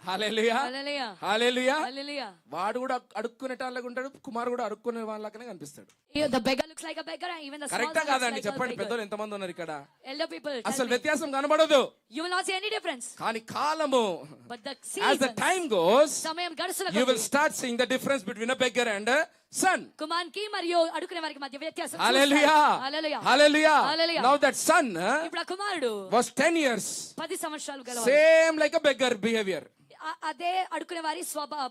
A: హల్లెలూయా.
B: Hallelujah.
A: హల్లెలూయా.
B: Hallelujah.
A: వాడు కూడా అడుక్కునేటాళ్ళగా ఉంటాడు, కుమారుడు కూడా అడుక్కునే వాళ్ళకనే కనిపిస్తాడు.
B: The beggar looks like a beggar, and even the small
A: కరెక్టా
B: son looks
A: కాదండి?
B: like a
A: చెప్పండి,
B: beggar.
A: పెద్దోళ్ళు ఎంతమంది ఉన్నారు ఇక్కడ?
B: Elder people, tell
A: అసలు
B: me.
A: వ్యత్యాసం కనబడదు.
B: You will not see any difference.
A: కానీ కాలము,
B: But the
A: as the
B: seasons,
A: time goes,
B: సమయం గడుస్తున్న
A: you will
B: కొద్దీ
A: start seeing the difference between a beggar and a son.
B: కుమారునికి మరియు అడుకునే వారికి మధ్య వ్యత్యాసం
A: Hallelujah.
B: చూస్తారు. Hallelujah.
A: Hallelujah.
B: Hallelujah.
A: Now that son
B: ఇప్పుడు ఆ కుమారుడు
A: was 10 years.
B: 10 సంవత్సరాలు గలవాడు.
A: Same like a beggar behavior.
B: అదే అడుకునే వారి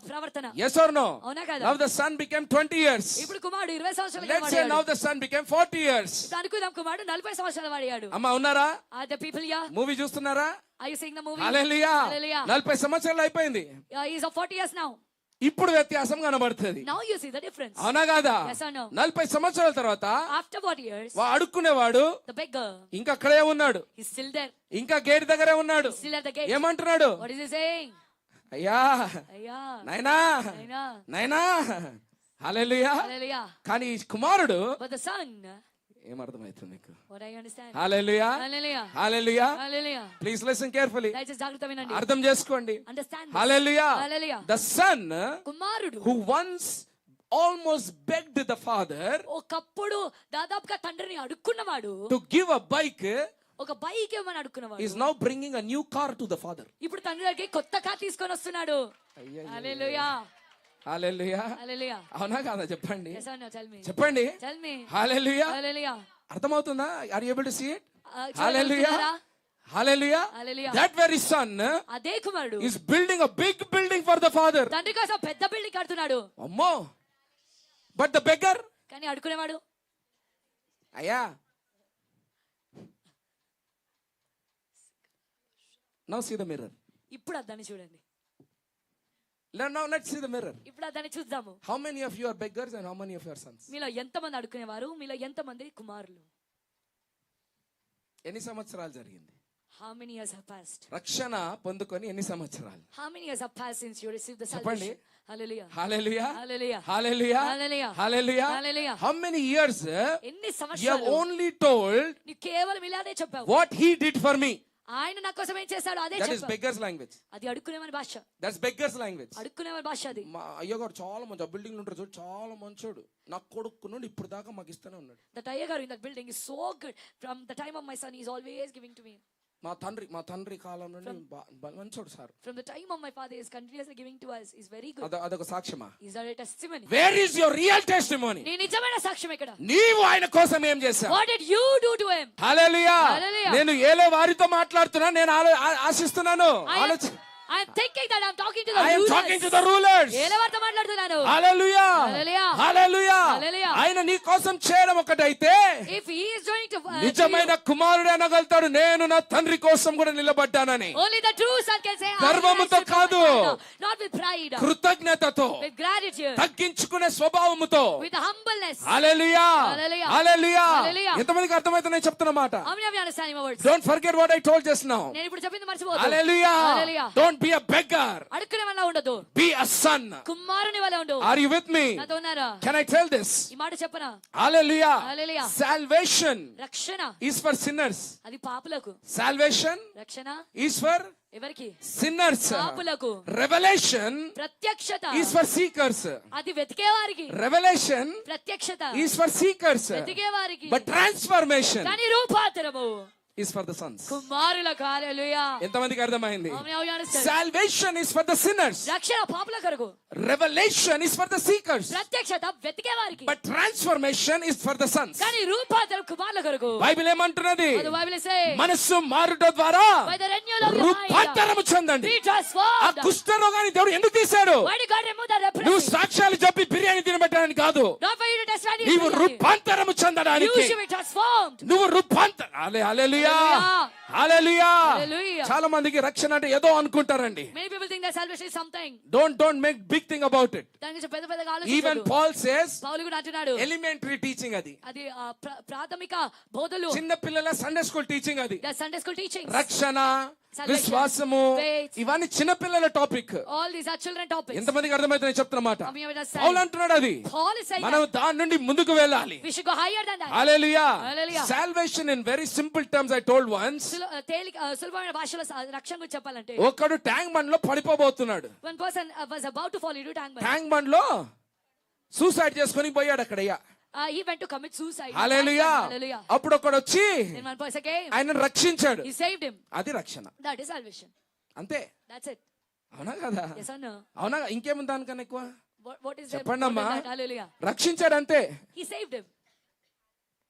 B: ప్రవర్తన.
A: Yes or no?
B: అవునా కదా?
A: Now the son became 20 years.
B: ఇప్పుడు కుమారుడు 20 సంవత్సరాలు
A: Let's say now the son became 40 years.
B: అనుకుందాం కుమారుడు 40 సంవత్సరాలు వాడాడు.
A: అమ్మా ఉన్నారా?
B: Are the people here?
A: Movie చూస్తున్నారా?
B: Are you seeing the movie?
A: Hallelujah.
B: Hallelujah.
A: 40 సంవత్సరాలు అయిపోయింది.
B: He is of 40 years now.
A: ఇప్పుడు వ్యత్యాసం కనబడుతుంది.
B: Now you see the difference.
A: అవునా కాదా?
B: Yes or no?
A: 40 సంవత్సరాల తర్వాత
B: After 40 years,
A: అడుక్కునేవాడు
B: the beggar,
A: ఇంకా అక్కడే ఉన్నాడు.
B: he's still there.
A: ఇంకా గేట్ దగ్గరే ఉన్నాడు.
B: He's still at the gate.
A: ఏమంటున్నాడు?
B: What is he saying?
A: అయ్యా
B: అయ్యా
A: నాయనా
B: నాయనా
A: నాయనా. హల్లెలూయా.
B: Hallelujah.
A: కానీ ఈ కుమారుడు
B: But the son,
A: ఏమర్థమవుతుంది నీకు?
B: what I understand.
A: Hallelujah.
B: Hallelujah.
A: Hallelujah.
B: Hallelujah.
A: Please listen carefully.
B: దయచేసి జాగ్రత్త వినండి.
A: అర్థం చేసుకోండి.
B: Understand this.
A: Hallelujah.
B: Hallelujah.
A: The son
B: కుమారుడు
A: who once almost begged the father
B: ఒకప్పుడు దాదాపుగా తండ్రిని అడుక్కున్నవాడు,
A: to give a bike
B: ఒక బైక్ ఏమని అడుక్కున్నవాడు,
A: is now bringing a new car to the father.
B: ఇప్పుడు తండ్రి దగ్గరికి కొత్త కార్ తీసుకొని వస్తున్నాడు. హల్లెలూయా.
A: హల్లెలూయా.
B: హల్లెలూయా.
A: అవునా కాదా? చెప్పండి,
B: Yes or no? Tell me.
A: చెప్పండి.
B: Tell me.
A: హల్లెలూయా.
B: Hallelujah.
A: అర్థమవుతుందా? Are you able to see it?
B: Hallelujah.
A: Hallelujah. Hallelujah.
B: Hallelujah.
A: That very son
B: అదే కుమారుడు
A: is building a big building for the father.
B: తండ్రి కోసం పెద్ద బిల్డింగ్ కడుతున్నాడు.
A: అమ్మో. But the beggar,
B: కానీ అడుక్కునేవాడు,
A: అయ్యా now see the mirror.
B: ఇప్పుడు అద్దాన్ని చూడండి.
A: Now let's see the mirror.
B: ఇప్పుడు అద్దాన్ని చూద్దాము.
A: How many of you are beggars and how many of you are sons?
B: మీలో ఎంతమంది అడుక్కునేవారు, మీలో ఎంతమంది కుమారులు?
A: ఎన్ని సంవత్సరాలు జరిగింది?
B: How many years have passed?
A: రక్షణ పొందుకొని ఎన్ని సంవత్సరాలు?
B: How many years have passed since you received the
A: చెప్పండి.
B: salvation? Hallelujah.
A: Hallelujah.
B: Hallelujah.
A: Hallelujah.
B: Hallelujah.
A: Hallelujah.
B: Hallelujah.
A: How many years
B: ఎన్ని
A: you have
B: సంవత్సరాలు
A: only told
B: నీ కేవలం ఇలానే చెప్పావు.
A: what he did for me?
B: ఆయన నా కోసం ఏం చేశాడు అదే
A: That is
B: చెప్పావు.
A: beggars language.
B: అది అడుక్కునేవారి భాష.
A: That's beggars language.
B: అడుక్కునేవారి భాష అది.
A: మా అయ్యగారు చాలా మంచి బిల్డింగ్ ఉంటారు చూడు, చాలా మంచోడు. నా కొడుకు నుండి ఇప్పుడు దాకా మాకు ఇస్తూనే ఉన్నాడు.
B: That అయ్యగారు in that building is so good. From the time of my son, he is always giving to me.
A: మా తండ్రి కాలం నుండి మంచోడు sir.
B: From the time of my father, he is continuously giving to us. Is very good.
A: అదొక సాక్ష్యమా?
B: Is that a testimony?
A: Where is your real testimony?
B: నీ నిజమైన సాక్ష్యం ఎక్కడ?
A: నీవు ఆయన కోసం ఏం చేశావు?
B: What did you do to him?
A: Hallelujah.
B: Hallelujah.
A: నేను ఏలే వారితో మాట్లాడుతున్నా, నేను ఆశిస్తున్నాను.
B: I am thinking that I am talking to the
A: I am
B: rulers.
A: talking to the rulers.
B: ఏలవారితో మాట్లాడుతున్నాను.
A: హల్లెలూయా.
B: Hallelujah.
A: హల్లెలూయా.
B: Hallelujah.
A: ఆయన నీ కోసం చేయడం ఒకటైతే,
B: If he is going to
A: నిజమైన కుమారుడు అనగలుగుతాడు, నేను నా తండ్రి కోసం కూడా నిలబడ్డానని.
B: only the true son can say,
A: గర్వముతో కాదు,
B: not with pride,
A: కృతజ్ఞతతో,
B: with gratitude,
A: తగ్గించుకునే స్వభావముతో.
B: with humbleness.
A: Hallelujah.
B: Hallelujah.
A: Hallelujah.
B: Hallelujah.
A: ఎంతమందికి అర్థమవుతుందని చెప్తున్న మాట?
B: How many of you understand my words?
A: Don't forget what I told just now.
B: నేను ఇప్పుడు చెప్పింది మర్చిపోవద్దు.
A: హల్లెలూయా.
B: Hallelujah.
A: Don't be a beggar.
B: అడుక్కునే వాళ్ళ ఉండదు,
A: Be a son.
B: కుమారుని వల్ల ఉండు.
A: Are you with me?
B: నాతో ఉన్నారా?
A: Can I tell this?
B: ఈ మాట చెప్పనా?
A: Hallelujah.
B: హల్లెలూయా.
A: Salvation
B: రక్షణ
A: is for sinners.
B: అది పాపులకు,
A: Salvation
B: రక్షణ
A: is for
B: ఎవరికి?
A: sinners.
B: పాపులకు.
A: Revelation
B: ప్రత్యక్షత
A: is for seekers.
B: అది వెతికే వారికి.
A: Revelation
B: ప్రత్యక్షత
A: is for seekers.
B: వెతికే వారికి.
A: But transformation
B: కానీ రూపాంతరము
A: is for the sons.
B: కుమారులకు. హల్లెలూయా.
A: ఎంతమందికి అర్థమైంది?
B: How many understand?
A: Salvation is for the sinners.
B: రక్షణ పాపుల కొరకు,
A: Revelation is for the seekers.
B: ప్రత్యక్షత వెతికే వారికి.
A: But transformation is for the sons.
B: కానీ రూపాంతరం కుమారుల కొరకు.
A: బైబిల్ ఏమంటున్నది?
B: అది బైబిల్ say,
A: మనస్సు మారుట ద్వారా
B: by the renewal of your mind,
A: రూపాంతరము చెందండి.
B: be
A: ఆ
B: transformed.
A: కుష్ఠరోగాన్ని దేవుడు ఎందుకు తీశాడు?
B: Why did God remove that
A: నువ్వు
B: leprosy?
A: సాక్ష్యాలు చెప్పి బిర్యానీ తినబెట్టడానికి కాదు,
B: Not for you to testify.
A: నీవు రూపాంతరము
B: You
A: చెందడానికి.
B: should be transformed.
A: నువ్వు రూపాంతర హల్లెలూయా హల్లెలూయా.
B: Hallelujah.
A: చాలా మందికి రక్షణ అంటే ఏదో అనుకుంటారండి.
B: Many people think that salvation is something.
A: Don't make big thing about it.
B: దాని గురించి పెద్ద పెద్దగా
A: Even
B: ఆలోచించొద్దు.
A: Paul says
B: పౌలు కూడా అంటున్నాడు,
A: elementary teaching అది.
B: అది ప్రాథమిక బోధలు,
A: చిన్న పిల్లల సండే స్కూల్ టీచింగ్ అది.
B: Sunday school teachings.
A: రక్షణ,
B: Salvation,
A: విశ్వాసము,
B: faith.
A: ఇవన్నీ చిన్న పిల్లల topic.
B: All these are children topics.
A: ఎంతమందికి అర్థమవుతుంది చెప్తున్నమాట?
B: How many of us
A: పౌలు అంటున్నాడు అది.
B: Paul is saying
A: మనం దాని నుండి ముందుకు వెళ్ళాలి.
B: we should go higher than that.
A: Hallelujah.
B: Hallelujah.
A: Salvation in very simple terms I told once.
B: సులభమైన భాషలో రక్షణ గురించి చెప్పాలంటే,
A: ఒకడు ట్యాంక్ బండ్ లో పడిపోబోతున్నాడు.
B: one person was about to fall into tank bund.
A: Tank bund లో సూసైడ్ చేసుకొని పోయాడు అక్కడయ్యా.
B: He went to commit suicide.
A: Hallelujah.
B: Hallelujah.
A: అప్పుడు ఒకడు వచ్చి
B: Then one person came.
A: ఆయనను రక్షించాడు.
B: He saved him.
A: అది రక్షణ.
B: That is salvation.
A: అంతే.
B: That's it.
A: అవునా కదా?
B: Yes or no?
A: అవునా? ఇంకేముంది దానికన్నా ఎక్కువ?
B: What is there
A: చెప్పండి
B: more
A: అమ్మా.
B: than that? Hallelujah.
A: రక్షించాడు అంతే.
B: He saved him.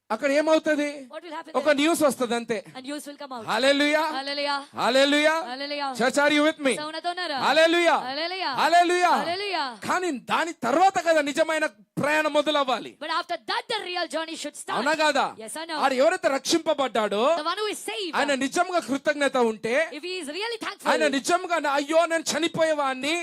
A: అక్కడ ఏమవుతుంది?
B: What will happen
A: ఒక
B: there?
A: న్యూస్ వస్తుంది అంతే.
B: And news will come out.
A: Hallelujah
B: Hallelujah.
A: Hallelujah.
B: Hallelujah.
A: Church are you with me?
B: సౌనతో ఉన్నారా?
A: హల్లెలూయా
B: Hallelujah.
A: హల్లెలూయా.
B: Hallelujah.
A: కానీ దాని తర్వాత కదా నిజమైన ప్రయాణం మొదలవ్వాలి.
B: But after that the real journey should start.
A: అవునా కాదా?
B: Yes or no?
A: ఆడు ఎవరైతే రక్షింపబడ్డాడో,
B: The one who is saved,
A: ఆయన నిజంగా కృతజ్ఞత ఉంటే,
B: if he is really thankful,
A: ఆయన నిజంగా అయ్యో నేను చనిపోయేవాడిని,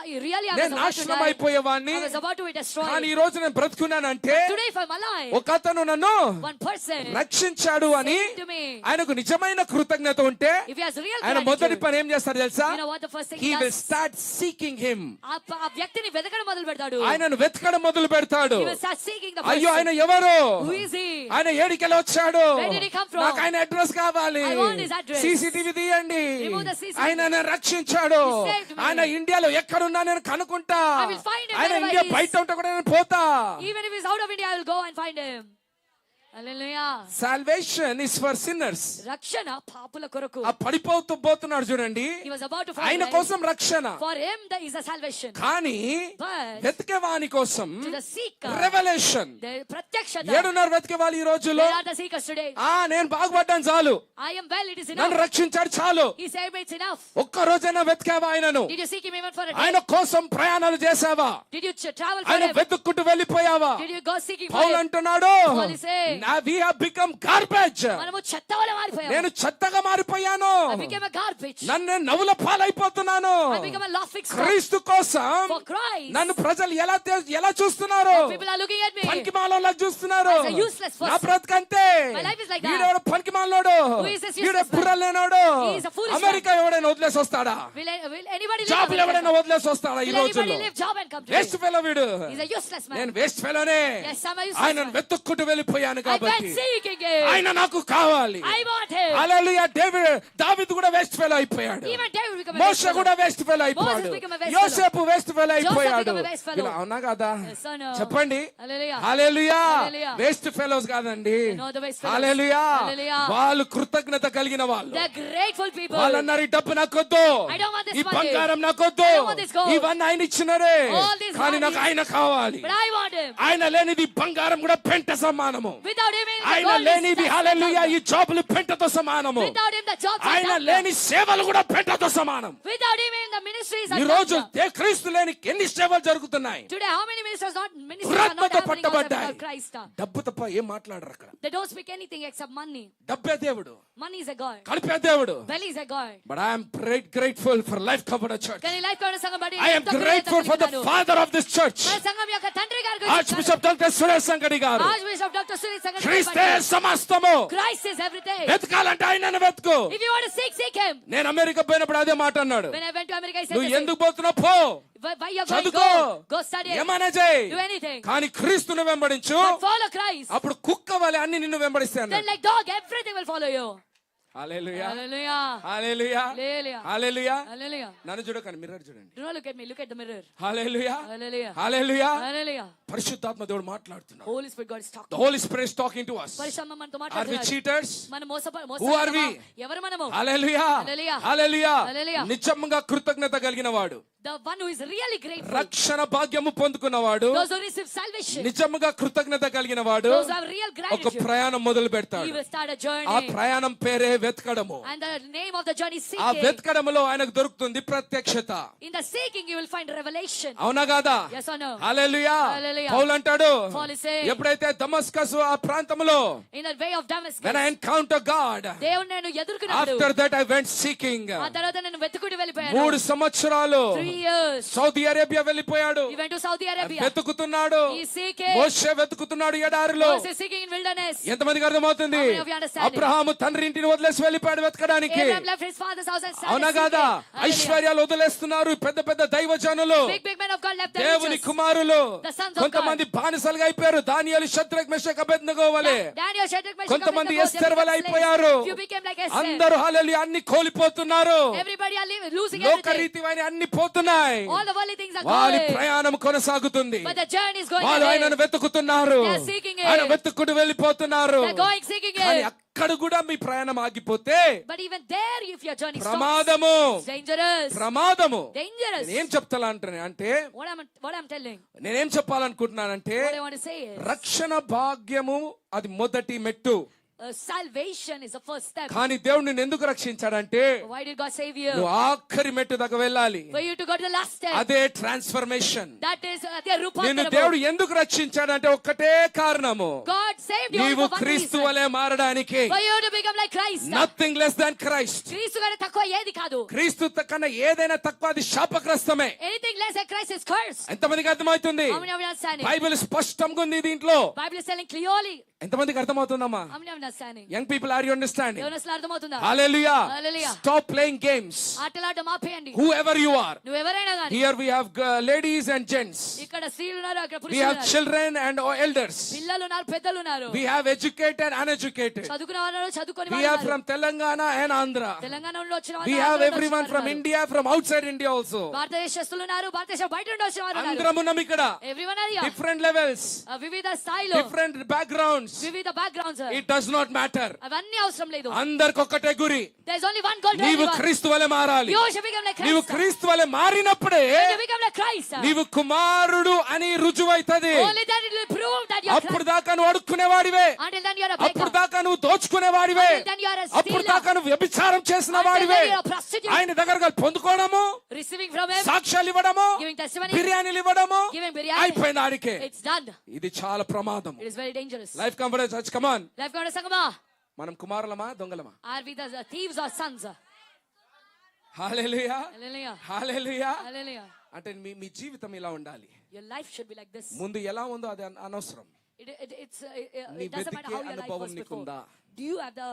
B: he really I was
A: నేను
B: about to
A: నాశనం
B: die.
A: అయిపోయేవాడిని,
B: I was about to be destroyed.
A: కానీ ఈ రోజు నేను బ్రతుకున్నానంటే
B: Today if I'm alive,
A: ఒక అతను నన్ను
B: one person
A: రక్షించాడు అని
B: saved me.
A: ఆయనకు నిజమైన కృతజ్ఞత ఉంటే,
B: If he has real
A: ఆయన మొదటి
B: gratitude,
A: పని ఏం చేస్తాడు తెలుసా?
B: you know what the first thing
A: He
B: he
A: will
B: does?
A: start seeking him.
B: ఆ వ్యక్తిని వెతకడం మొదలు పెడతాడు.
A: ఆయనను వెతకడం మొదలు పెడతాడు.
B: He will start seeking the
A: అయ్యో
B: person.
A: ఆయన ఎవరు?
B: Who is he?
A: ఆయన ఏడికెళ్ళి వచ్చాడు?
B: Where did he come from?
A: నాకు ఆయన అడ్రస్ కావాలి.
B: I want his address.
A: CCTV తీయండి.
B: Remove the CCTV.
A: ఆయన నన్ను రక్షించాడు.
B: He saved me.
A: ఆయన ఇండియాలో ఎక్కడున్నా నేను కనుక్కుంటా.
B: I will find him
A: ఆయన
B: wherever
A: ఇండియా
B: he is.
A: బయట ఉంటే కూడా నేను పోతా.
B: Even if he's out of India, I will go and find him. Hallelujah.
A: Salvation is for sinners.
B: రక్షణ పాపుల కొరకు.
A: ఆ పడిపోతూ పోతున్నాడు చూడండి.
B: He was about to fall.
A: ఆయన కోసం రక్షణ.
B: For him there is a salvation.
A: కానీ
B: But
A: వెతికే వాని కోసం
B: to the seeker,
A: revolution.
B: the ప్రత్యక్షత.
A: ఏడున్నర వెతికే వాళ్ళు ఈ రోజుల్లో.
B: Where are the seekers today?
A: నేను బాగుపడ్డాను చాలు,
B: I am well, it is
A: నన్ను
B: enough.
A: రక్షించాడు చాలు.
B: He said it's enough.
A: ఒక్క రోజైనా వెతికావా ఆయనను?
B: Did you seek him even for a
A: ఆయన
B: day?
A: కోసం ప్రయాణాలు చేసావా?
B: Did you travel for
A: ఆయన
B: him?
A: వెతుక్కుంటూ వెళ్ళిపోయావా?
B: Did you go seeking for
A: Paul
B: him?
A: అంటున్నాడు,
B: Paul is saying,
A: we have become garbage.
B: మనము చెత్త వలె మారిపోయాము.
A: నేను చెత్తగా మారిపోయాను.
B: I became a garbage.
A: నన్ను నవ్వుల పాలైపోతున్నాను.
B: I became a laughing stock.
A: క్రీస్తు కోసం
B: For Christ.
A: నన్ను ప్రజలు ఎలా చూస్తున్నారు?
B: People are looking at me.
A: పనికిమాలోలా చూస్తున్నారు.
B: As a useless person.
A: నా బ్రతుకంతే.
B: My life is like that.
A: వీడెవడో పనికిమాలోడు,
B: Who is this useless
A: వీడే
B: man?
A: బుర్రలేనోడు.
B: He is a foolish
A: America ఎవడైనా వదిలేసి వస్తాడా?
B: Will anybody
A: job
B: live?
A: ఎవడైనా వదిలేసి వస్తాడా ఈ
B: Will
A: రోజుల్లో?
B: anybody leave job and come to
A: waste
B: me?
A: Fellow వీడు.
B: He's a useless man.
A: నేను waste ఫెలోనే.
B: Yes, I'm a useless
A: ఆయనను
B: man.
A: వెతుక్కుంటూ వెళ్ళిపోయాను
B: I went
A: కాబట్టి
B: seeking him.
A: ఆయన నాకు కావాలి.
B: I want him.
A: హల్లెలూయా. దావీదు కూడా వేస్ట్ ఫెలో అయిపోయాడు.
B: Even David became a
A: Moshe
B: waste fellow.
A: కూడా వేస్ట్ ఫెలో అయిపోయాడు.
B: Moses became a waste
A: యోసేపు వేస్ట్ ఫెలో అయిపోయాడు.
B: became a waste fellow.
A: ఇలా అవునా కదా?
B: Yes or no?
A: చెప్పండి.
B: Hallelujah.
A: హల్లెలూయా.
B: Hallelujah.
A: వేస్ట్ ఫెలోస్ కాదండి.
B: No, the waste fellows.
A: Hallelujah.
B: Hallelujah.
A: వాళ్ళు కృతజ్ఞత కలిగిన వాళ్ళు.
B: They're grateful people.
A: వాళ్ళు అన్నారు, ఈ డబ్బు నాకొద్దు,
B: I don't want this
A: ఈ
B: money.
A: బంగారం నాకొద్దు,
B: I don't want this gold.
A: ఇవన్నీ ఆయన ఇచ్చినరే,
B: All these
A: కానీ నాకు
B: monies.
A: ఆయన కావాలి.
B: But I want him.
A: ఆయన లేనిది బంగారం కూడా పెంట సమానము.
B: Without him, the
A: ఆయన
B: gold is
A: లేనిది
B: dust.
A: హల్లెలూయా ఈ జాబులు పెంటతో సమానము.
B: Without him, the jobs are
A: ఆయన
B: done.
A: లేని సేవలు కూడా పెంటతో సమానం.
B: Without him, the ministries are
A: ఈ రోజు
B: done.
A: క్రీస్తు లేని ఎన్ని సేవలు జరుగుతున్నాయి?
B: Today, how many ministers are not
A: దురాత్మతో
B: happening outside
A: పట్టబడ్డాయి.
B: without Christ?
A: డబ్బు తప్ప ఏం మాట్లాడరు అక్కడ.
B: They don't speak anything except money.
A: డబ్బే దేవుడు,
B: Money is a god.
A: కలిపే దేవుడు.
B: Belly is a god.
A: But I am grateful for Life Covenant Church.
B: కానీ లైఫ్ కవర్ సంఘం బట్టి
A: I am grateful for the father of this church,
B: మన సంఘం యొక్క తండ్రి గారి గురించి
A: Archbishop Dr. సురేష్ సంగడి గారు.
B: ఆర్చ్ బిషప్ డాక్టర్ సురేష్ సంగతి
A: క్రీస్తే
B: భయపడకు.
A: సమస్తము.
B: Christ is everything.
A: వెతకాలంటే ఆయనను వెతుకు.
B: If you want to seek him.
A: నేను అమెరికా పోయినప్పుడు అదే మాట అన్నాడు.
B: When I went to America, I said
A: నువ్వు
B: the same.
A: ఎందుకు పోతున్నావు? పో,
B: Why you're going,
A: చదువుకో,
B: go study,
A: ఏమైనా చేయి,
B: do anything.
A: కానీ క్రీస్తును వెంబడించు.
B: But follow Christ.
A: అప్పుడు కుక్క వలె అన్ని నిన్ను వెంబడిస్తాయి
B: Then
A: అన్నాడు.
B: like dog, everything will follow you.
A: Hallelujah,
B: Hallelujah.
A: Hallelujah,
B: Hallelujah.
A: Hallelujah.
B: Hallelujah.
A: నన్ను చూడకండి, మిర్రర్ చూడండి.
B: Do not look at me, look at the mirror.
A: Hallelujah,
B: Hallelujah.
A: Hallelujah.
B: Hallelujah.
A: పరిశుద్ధాత్మ దేవుడు మాట్లాడుతున్నాడు.
B: Holy Spirit God is
A: The
B: talking.
A: Holy Spirit is talking to us.
B: పరిశుద్ధ మనతో
A: Are we
B: మాట్లాడుతున్నాడు.
A: cheaters?
B: మనం
A: Who are we?
B: ఎవరు మనము?
A: హల్లెలూయా,
B: Hallelujah.
A: హల్లెలూయా.
B: Hallelujah.
A: నిజంగా కృతజ్ఞత కలిగిన వాడు,
B: The one who is really grateful.
A: రక్షణ భాగ్యము పొందుకున్నవాడు,
B: Those who receive salvation.
A: నిజంగా కృతజ్ఞత కలిగిన వాడు
B: Those who have real
A: ఒక
B: gratitude.
A: ప్రయాణం మొదలు
B: He
A: పెడతాడు.
B: will start a
A: ఆ
B: journey.
A: ప్రయాణం పేరే వెతకడము.
B: And the name of the journey is
A: ఆ
B: seeking.
A: వెతకడములో ఆయనకు దొరుకుతుంది ప్రత్యక్షత.
B: In the seeking you will find revelation.
A: అవునా కాదా?
B: Yes or no?
A: Hallelujah.
B: Hallelujah.
A: పౌలు అంటాడు,
B: Paul is saying,
A: ఎప్పుడైతే దమస్కస్ ఆ ప్రాంతంలో
B: In the way of Damascus.
A: when I encounter God,
B: దేవుడు నేను ఎదుర్కొన్నాడు.
A: after that I went seeking.
B: ఆ తర్వాత నేను వెతుకుడు వెళ్ళిపోయాను.
A: 3 సంవత్సరాలు
B: 3 years.
A: సౌదీ అరేబియా వెళ్ళిపోయాడు.
B: He went to Saudi Arabia.
A: వెతుకుతున్నాడు.
B: He is seeking.
A: మోషే వెతుకుతున్నాడు ఎడారిలో.
B: Moses is seeking in wilderness.
A: ఎంతమందికి అర్థమవుతుంది?
B: How many of you understand it?
A: Abraham తండ్రి ఇంటిని వదిలేసి వెళ్ళిపోయాడు వెతకడానికి.
B: Abraham left his father's house and started
A: అవునా
B: seeking.
A: కాదా?
B: Hallelujah.
A: ఐశ్వర్యాలు వదిలేస్తున్నారు పెద్ద పెద్ద దైవజనులు,
B: Big men of God left their
A: దేవుని
B: riches.
A: కుమారులు.
B: The sons of
A: కొంతమంది బానిసలుగా అయిపోయారు. దానియేలు, షద్రక్, మెషక్, అబేద్నెగో వలె.
B: Daniel, Shadrach, Meshach,
A: కొంతమంది
B: Abednego, they
A: ఎస్తేర్ వలె
B: became
A: అయిపోయారు.
B: slaves. You became like Esther.
A: అందరూ హల్లెలూయా అన్ని కోల్పోతున్నారు.
B: Everybody are losing everything.
A: లోకరీతివైన అన్ని పోతున్నాయి.
B: All the worldly things are
A: వారి
B: going.
A: ప్రయాణం కొనసాగుతుంది.
B: But the journey is going
A: వాళ్ళు
B: ahead.
A: ఆయనను వెతుకుతున్నారు.
B: They are seeking it.
A: ఆయన వెతుకుడు వెళ్ళిపోతున్నారు.
B: They're going seeking
A: కానీ
B: it.
A: అక్కడ కూడా మీ ప్రయాణం ఆగిపోతే
B: But even there, if your journey stops,
A: ప్రమాదము,
B: it's dangerous.
A: ప్రమాదము.
B: Dangerous.
A: నేనేం చెప్తానంటే
B: What I'm telling,
A: నేనేం చెప్పాలనుకుంటున్నానంటే
B: what I want to say is,
A: రక్షణ భాగ్యము అది మొదటి మెట్టు.
B: salvation is the first step.
A: కానీ దేవుడు నిన్ను ఎందుకు రక్షించాడంటే
B: Why did God save you?
A: నువ్వు ఆఖరి మెట్టు దాకా వెళ్ళాలి.
B: For you to go to the last step.
A: అదే ట్రాన్స్ఫర్మేషన్.
B: That is the
A: నిన్ను
B: Rupa.
A: దేవుడు ఎందుకు రక్షించాడంటే ఒక్కటే కారణము,
B: God saved you
A: నీవు
B: for one
A: క్రీస్తు
B: reason.
A: వలె మారడానికి.
B: For you to become like Christ.
A: Nothing less than Christ.
B: క్రీస్తు కంటే తక్కువ ఏది కాదు.
A: క్రీస్తు కన్నా ఏదైనా తక్కువ అది శాపగ్రస్తమే.
B: Anything less than Christ is cursed.
A: ఎంతమందికి అర్థమవుతుంది?
B: How many of you are understanding?
A: Bible స్పష్టంగా ఉంది దీంట్లో.
B: Bible is telling clearly.
A: ఎంతమందికి అర్థమవుతుందమ్మా?
B: How many of you are understanding?
A: Young people, are you understanding?
B: యవనస్తులు అర్థమవుతుందా?
A: హల్లెలూయా.
B: Hallelujah.
A: Stop playing games.
B: ఆటలాడడం ఆపేయండి.
A: Whoever you are.
B: నువ్వు ఎవరైనా గాని.
A: Here we have ladies and gents.
B: ఇక్కడ స్త్రీలు ఉన్నారు, అక్కడ
A: We
B: పురుషులు
A: have
B: ఉన్నారు.
A: children and elders.
B: పిల్లలు ఉన్నారు, పెద్దలు ఉన్నారు.
A: We have educated and uneducated.
B: చదువుకున్న వాళ్ళు ఉన్నారు, చదువుకొని
A: We
B: వాళ్ళు
A: have
B: ఉన్నారు.
A: from Telangana and Andhra.
B: Telangana నుండి వచ్చిన వాళ్ళు
A: We
B: ఉన్నారు,
A: have
B: ఆంధ్ర నుండి
A: everyone
B: వచ్చిన
A: from
B: వాళ్ళు
A: India, from outside India also.
B: భారతదేశస్తులు ఉన్నారు, భారతదేశం బయట నుండి వచ్చిన వాళ్ళు ఉన్నారు.
A: అందరం ఉన్నాం ఇక్కడ.
B: Everyone are here.
A: Different levels,
B: వివిధ స్థాయిలో,
A: different backgrounds.
B: వివిధ backgrounds.
A: It does not matter.
B: అవన్నీ అవసరం లేదు.
A: అందరికి ఒకటే గురి.
B: There is only one goal to
A: నీవు
B: everyone.
A: క్రీస్తు వలె మారాలి.
B: You should become like
A: నీవు
B: Christ.
A: క్రీస్తు వలె మారినప్పుడే
B: When you become like Christ,
A: నీవు కుమారుడు అని రుజువైతది.
B: only then it will prove that you are
A: అప్పుడు
B: Christ.
A: దాకా నువ్వు అడుక్కునేవాడివే.
B: Until then you are a
A: అప్పుడు
B: beggar.
A: దాకా నువ్వు దోచుకునేవాడివే.
B: Until then you are a
A: అప్పుడు
B: stealer.
A: దాకా నువ్వు వ్యభిచారం చేసిన
B: Until
A: వాడివే.
B: then you are a prostitute.
A: ఆయన దగ్గర పొందుకోవడము,
B: Receiving from him,
A: సాక్ష్యాలు ఇవ్వడము,
B: giving testimony,
A: బిర్యానీలు ఇవ్వడము
B: giving biryani.
A: అయిపోయింది ఆడికే.
B: It's done.
A: ఇది చాలా ప్రమాదం.
B: It is very dangerous.
A: Life comfort church, come on.
B: Life God సంగమా.
A: మనం కుమారులమా దొంగలమా?
B: Are we the thieves or sons?
A: Hallelujah,
B: Hallelujah.
A: Hallelujah.
B: Hallelujah.
A: అంటే మీ జీవితం ఇలా ఉండాలి.
B: Your life should be like this.
A: ముందు ఎలా ఉందో అది అనవసరం. నీ
B: It doesn't matter
A: వెతికే
B: how your life
A: అనుభవం
B: was before.
A: నీకుందా?
B: Do you have the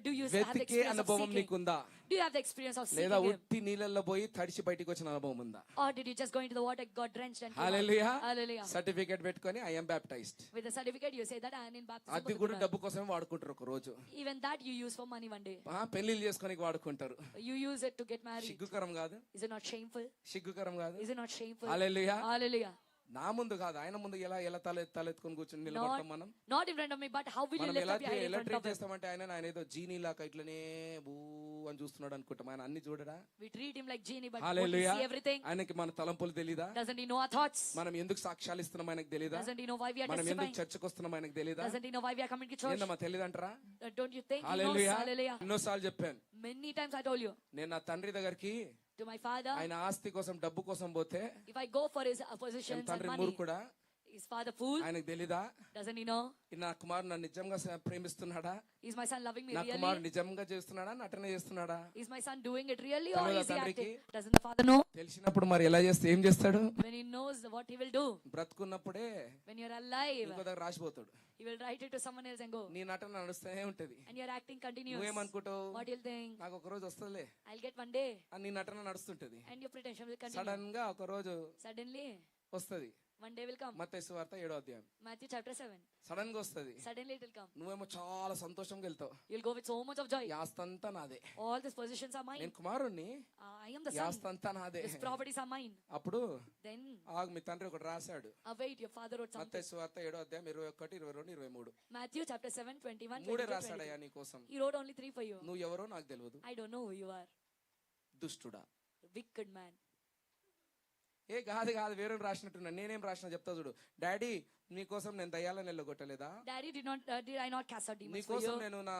B: do you have the
A: వెతికే
B: experience of
A: అనుభవం
B: seeking?
A: నీకుందా?
B: Do you have the experience of
A: లేదా
B: seeking him?
A: ఉట్టి నీళ్ళల్లో పోయి తడిచి బయటికి వచ్చిన అనుభవం ఉందా?
B: Or did you just go into the water, got drenched and came out?
A: Hallelujah.
B: Hallelujah.
A: Certificate పెట్టుకొని I am baptised.
B: With the certificate you say that I am in baptism.
A: అది కూడా డబ్బు కోసమే వాడుకుంటారు ఒక రోజు.
B: Even that you use for money one day.
A: పెళ్లిళ్ళు చేసుకోనికి వాడుకుంటారు.
B: You use it to get married.
A: సిగ్గుకరం కాదు?
B: Is it not shameful?
A: సిగ్గుకరం కాదు?
B: Is it not shameful?
A: Hallelujah.
B: Hallelujah.
A: నా ముందు కాదు, ఆయన ముందు ఎలా ఎలా తలెత్తుకొని కూర్చొని నిలబడతాం మనం.
B: Not in front of me, but how will you
A: మనం
B: lift
A: ఎలా
B: up your head in
A: ఎలా
B: front
A: ట్రీట్
B: of him?
A: చేస్తామంటే ఆయన ఏదో జీనీ లాగా ఇట్లనే బూ అని చూస్తున్నాడు అనుకుంటాం. ఆయన అన్ని చూడడా?
B: We treat him like genie, but won't he
A: hallelujah.
B: see everything?
A: ఆయనకి మన తలంపులు తెలీదా?
B: Doesn't he know our thoughts?
A: మనం ఎందుకు సాక్ష్యాలు ఇస్తున్నాం ఆయనకు తెలీదా?
B: Doesn't he know why we are
A: మనం ఎందుకు
B: testifying?
A: చర్చకు వస్తున్నాం ఆయనకు తెలీదా?
B: Doesn't he know why we are coming to church?
A: ఏందమ్మా తెలీదంటారా?
B: Don't you think he knows?
A: Hallelujah.
B: Hallelujah.
A: ఎన్నోసార్లు చెప్పాను.
B: Many times I told you.
A: నేను నా తండ్రి దగ్గరికి
B: To my father,
A: ఆయన ఆస్తి కోసం డబ్బు కోసం పోతే
B: if I go for his positions and
A: తండ్రి
B: money,
A: మూర్ఖుడా?
B: Is father fool?
A: ఆయనకు తెలీదా
B: Doesn't he know?
A: ఈ నా కుమారుడు నన్ను నిజంగా ప్రేమిస్తున్నాడా,
B: Is my son loving me
A: నా
B: really?
A: కుమారుడు నిజంగా చేస్తున్నాడా, నటన చేస్తున్నాడా?
B: Is my son doing it really or
A: తెలియదా
B: is he
A: తండ్రికి?
B: acting? Doesn't the father know?
A: తెలిసినప్పుడు మరి ఎలా చేస్తే ఏం చేస్తాడు?
B: When he knows what he will do,
A: బ్రతుకున్నప్పుడే
B: when you're alive,
A: ఇంకో దగ్గర రాసిపోతాడు.
B: he will write it to someone else and go.
A: నీ నటన నడుస్తూనే ఉంటది.
B: And your acting continues.
A: నువ్వేమనుకుంటావు?
B: What you'll think?
A: నాకు ఒక రోజు వస్తుందిలే
B: I'll get one day.
A: అని నీ నటన నడుస్తుంటది.
B: And your pretension will continue.
A: Sudden గా ఒక రోజు
B: Suddenly,
A: వస్తది.
B: one day will come.
A: మత్తయి సువార్త 7వ అధ్యాయం.
B: Matthew chapter 7.
A: సడన్ గా వస్తది.
B: Suddenly it will come.
A: నువ్వేమో చాలా సంతోషంగా వెళ్తావు.
B: You'll go with so much of joy.
A: ఈ ఆస్తంతా నాదే,
B: All these possessions are mine.
A: నేను కుమారుణ్ణి,
B: I am the
A: ఈ
B: son.
A: ఆస్తంతా నాదే.
B: These properties are mine.
A: అప్పుడు
B: Then,
A: ఆగు, మీ తండ్రి ఒకటి రాశాడు.
B: await your father wrote something.
A: మత్తయి సువార్త 7వ అధ్యాయం 21, 22, 23.
B: Matthew chapter 7, 21,
A: మూడే
B: 22,
A: రాశాడయ్యా
B: 23.
A: నీ కోసం.
B: He wrote only 3 for you.
A: నువ్వు ఎవరో నాకు తెలియదు.
B: I don't know who you are.
A: దుష్టుడా.
B: Wicked man.
A: ఏ కాదు కాదు, వేరే రాసినట్టున్నా. నేనేం రాసిన చెప్తా చూడు. డాడీ నీకోసం నేను దయ్యాలను వెళ్ళగొట్టలేదా?
B: Daddy, did I not cast out demons for
A: నీకోసం
B: you?
A: నేను నా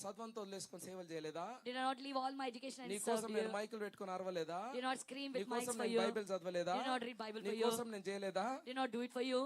A: సత్వంతో వదిలేసుకొని సేవలు చేయలేదా?
B: Did I not leave all my education and serve
A: నీకోసం
B: you?
A: నేను మైకులు పెట్టుకొని అరవలేదా?
B: Did not scream with mics
A: నీకోసం
B: for
A: నేను
B: you?
A: బైబిల్ చదవలేదా?
B: Did not read Bible for you?
A: నీకోసం నేను చేయలేదా?
B: Did not do it for you?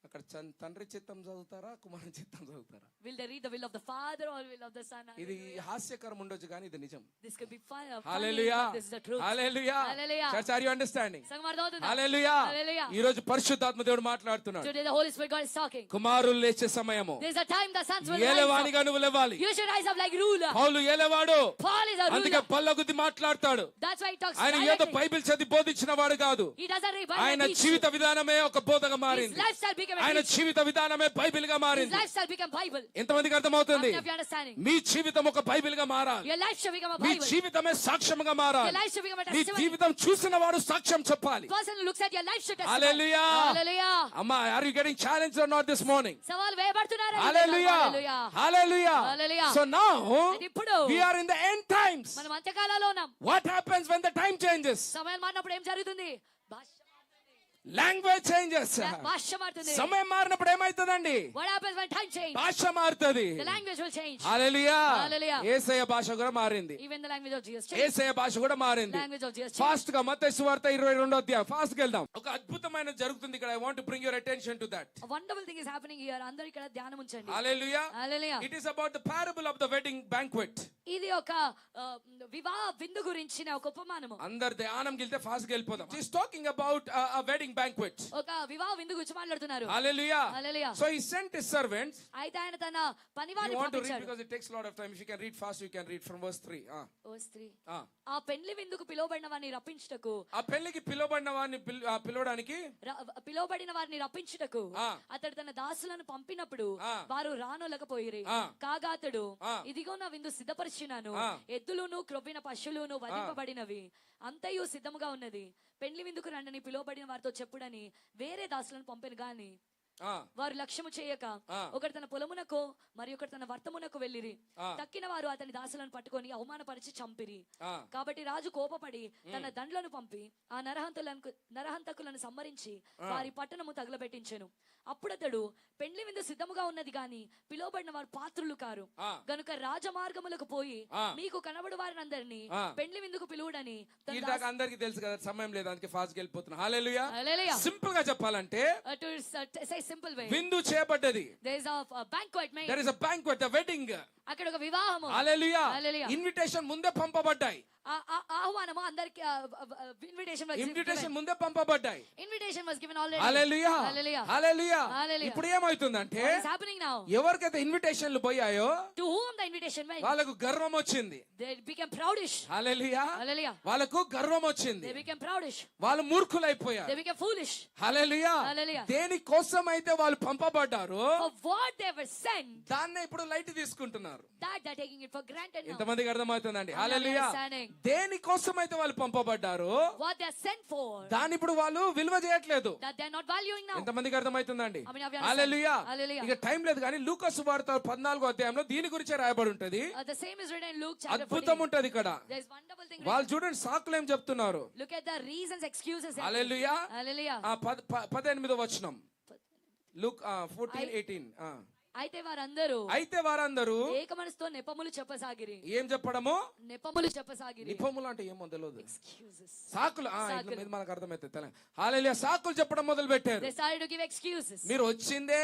A: అక్కడ తండ్రి చిత్తం చదువుతారా, కుమారుని చిత్తం చదువుతారా?
B: Will they read the will of the father or will of the son?
A: ఇది హాస్యకరం ఉండొచ్చు కానీ ఇది నిజం.
B: This could be funny,
A: hallelujah,
B: but this is the truth.
A: Hallelujah.
B: Hallelujah.
A: Church, are you understanding?
B: సంగమం అర్థమవుతుందా?
A: హల్లెలూయా.
B: Hallelujah.
A: ఈ రోజు పరిశుద్ధాత్మ దేవుడు మాట్లాడుతున్నాడు.
B: Today the Holy Spirit God is talking.
A: కుమారులు లేచే సమయము.
B: There's a time the sons will rise
A: ఏలేవానిగా
B: up.
A: నువ్వు లేవాలి.
B: You should rise up like ruler.
A: Paul ఏలేవాడు.
B: Paul is a
A: అందుకే
B: ruler.
A: పల్లగుద్ది మాట్లాడతాడు.
B: That's why he talks
A: ఆయన ఏదో
B: directly.
A: బైబిల్ చదివి బోధించిన వాడు కాదు.
B: He doesn't read Bible
A: ఆయన
B: and teach.
A: జీవిత విధానమే ఒక బోధగా
B: His
A: మారింది.
B: lifestyle became a
A: ఆయన
B: teaching.
A: జీవిత విధానమే బైబిల్ గా
B: His
A: మారింది.
B: lifestyle became Bible.
A: ఎంతమందికి అర్థమవుతుంది?
B: How many of you understanding?
A: మీ జీవితం ఒక బైబిల్ గా మారాలి.
B: Your life should become a
A: me
B: Bible.
A: జీవితమే సాక్ష్యంగా మారాలి.
B: Your life should become a
A: నీ
B: testimony.
A: జీవితం చూసిన వాడు సాక్ష్యం చెప్పాలి.
B: Person who looks at your life should testify.
A: Hallelujah.
B: Hallelujah.
A: అమ్మా, are you getting challenged are not this morning?
B: సవాల్ వేయబడుతున్నారా?
A: హల్లెలూయా.
B: Hallelujah.
A: హల్లెలూయా.
B: Hallelujah.
A: సో నౌ
B: ఇప్పుడు
A: we are in the end times.
B: మనం అంత్యకాలంలో ఉన్నాం.
A: What happens when the time changes?
B: సమయం మారినప్పుడు ఏం జరుగుతుంది? భాష
A: లాంగ్వేజ్ చేంజెస్.
B: భాష మారుతుంది.
A: సమయం మారినప్పుడు ఏమైతుందండి?
B: What happens when time change?
A: భాష మారుతుంది.
B: The language will change.
A: Hallelujah.
B: Hallelujah.
A: యేసయ్య భాష కూడా మారింది.
B: Even the language of Jesus changed.
A: యేసయ్య భాష కూడా మారింది.
B: Language of Jesus changed.
A: Fast గా మత్తయి సువార్త 22వ అధ్యాయం ఫాస్ట్ గా వెళ్దాం. ఒక అద్భుతమైన జరుగుతుంది ఇక్కడ. I want to bring your attention to that.
B: A wonderful thing is happening here. అందరూ ఇక్కడ ధ్యానం ఉంచండి.
A: హల్లెలూయా.
B: Hallelujah.
A: It is about the parable of the wedding banquet.
B: ఇది ఒక వివాహ విందు గురించిన ఒక ఉపమానము.
A: అందరు ధ్యానం గిల్తే ఫాస్ట్ గా వెళ్ళిపోదాం. Is talking about a wedding banquet.
B: ఒక వివాహ విందు గురించి మాట్లాడుతున్నారు.
A: హల్లెలూయా.
B: Hallelujah.
A: So he cent his servants.
B: అయితే ఆయన తన
A: You
B: పనివారిని
A: want to read
B: పంపించాడు.
A: because it takes a lot of time. If you can read fast, you can read from verse 3.
B: Verse 3.
A: ఆ
B: పెండ్లి విందుకు పిలువబడిన వారిని రప్పించుటకు,
A: ఆ పెళ్లికి పిలువబడిన వారిని పిలవడానికి
B: పిలువబడిన వారిని రప్పించుటకు
A: ఆ.
B: అతడు తన దాసులను పంపినప్పుడు
A: ఆ.
B: వారు రానొలకపోయిరి.
A: ఆ.
B: కాగా అతడు
A: ఆ.
B: ఇదిగో నా విందు సిద్ధపరిచినాను,
A: ఆ.
B: ఎద్దులును క్రొవ్విన పశువులును వధింపబడినవి, అంతయు సిద్ధముగా ఉన్నది. పెండ్లి విందుకు రండని పిలువబడిన వారితో చెప్పుడని వేరే దాసులను పంపెను గాని
A: ఆ
B: వారు లక్ష్యము చేయక
A: ఆ.
B: ఒకటి తన పొలమునకు మరి ఒకటి తన వర్తమునకు వెళ్ళిరి.
A: ఆ.
B: తక్కిన వారు అతని దాసులను పట్టుకొని అవమానపరిచి చంపిరి.
A: ఆ.
B: కాబట్టి రాజు కోపపడి తన దండ్లను పంపి ఆ నరహంతకులను సంహరించి వారి పట్టణము తగలబెట్టించెను. అప్పుడతడు పెండ్లి విందు సిద్ధముగా ఉన్నది గాని పిలువబడిన వారు పాత్రులు కారు
A: ఆ.
B: గనుక రాజమార్గములకు పోయి
A: ఆ.
B: మీకు కనబడు వారినందరినీ
A: ఆ.
B: పెండ్లి విందుకు పిలువుడని తన
A: ఈ దాకా అందరికి తెలుసు కదా, సమయం లేదు అందుకే ఫాస్ట్ గా వెళ్ళిపోతున్నా. హల్లెలూయా.
B: Hallelujah.
A: సింపుల్ గా చెప్పాలంటే
B: to say simple way,
A: విందు చేయబడ్డది.
B: there is a banquet made.
A: There is a banquet, a wedding.
B: అక్కడ ఒక వివాహము.
A: హల్లెలూయా.
B: Hallelujah.
A: ఇన్విటేషన్ ముందే పంపబడ్డాయి.
B: ఆహ్వానము అందరికి
A: ఇన్విటేషన్ ముందే పంపబడ్డాయి.
B: invitation was given already.
A: Hallelujah.
B: Hallelujah.
A: Hallelujah.
B: Hallelujah.
A: ఇప్పుడు ఏమవుతుందంటే
B: What is happening now?
A: ఎవరికైతే ఇన్విటేషన్లు పోయాయో
B: To whom the invitation went,
A: వాళ్ళకు గర్వం వచ్చింది.
B: they became proudish.
A: Hallelujah.
B: Hallelujah.
A: వాళ్ళకు గర్వం వచ్చింది.
B: They became proudish.
A: వాళ్ళు మూర్ఖులైపోయారు.
B: They became foolish.
A: Hallelujah.
B: Hallelujah.
A: దేని కోసం అయితే వాళ్ళు పంపబడ్డారు
B: For what they were sent,
A: దాన్నే ఇప్పుడు లైట్ తీసుకుంటున్నారు.
B: that they're taking it for granted now.
A: ఎంతమందికి అర్థమవుతుందండి?
B: I'm
A: hallelujah.
B: understanding.
A: దేని కోసం అయితే వాళ్ళు పంపబడ్డారు
B: What they're sent for,
A: దాన్ని ఇప్పుడు వాళ్ళు విలువ చేయట్లేదు.
B: that they're not valuing now.
A: ఎంతమందికి అర్థమవుతుందండి?
B: I mean, have you understand?
A: Hallelujah.
B: Hallelujah.
A: ఇక టైం లేదు కానీ లూకా సువార్త 14వ అధ్యాయంలో దీని గురించే రాయబడి ఉంటది.
B: The same is written in Luke chapter
A: అద్భుతం
B: 14.
A: ఉంటది ఇక్కడ.
B: There's wonderful thing.
A: వాళ్ళు చూడండి సాకులు ఏం చెప్తున్నారు.
B: Look at the reasons, excuses.
A: Hallelujah.
B: Hallelujah.
A: 18వ వచనం. Luke 14:18. అయితే వారందరూ
B: ఏక మనసుతో నెపములు చెప్పసాగిరి.
A: ఏం చెప్పడము?
B: నెపములు చెప్పసాగిరి.
A: నిపములు అంటే ఏమో తెలియదు.
B: Excuses.
A: సాకులు. ఇట్లా మీద మనకు అర్థమైతే హల్లెలూయా. సాకులు చెప్పడం మొదలు పెట్టారు.
B: They started to give excuses.
A: మీరు వచ్చిందే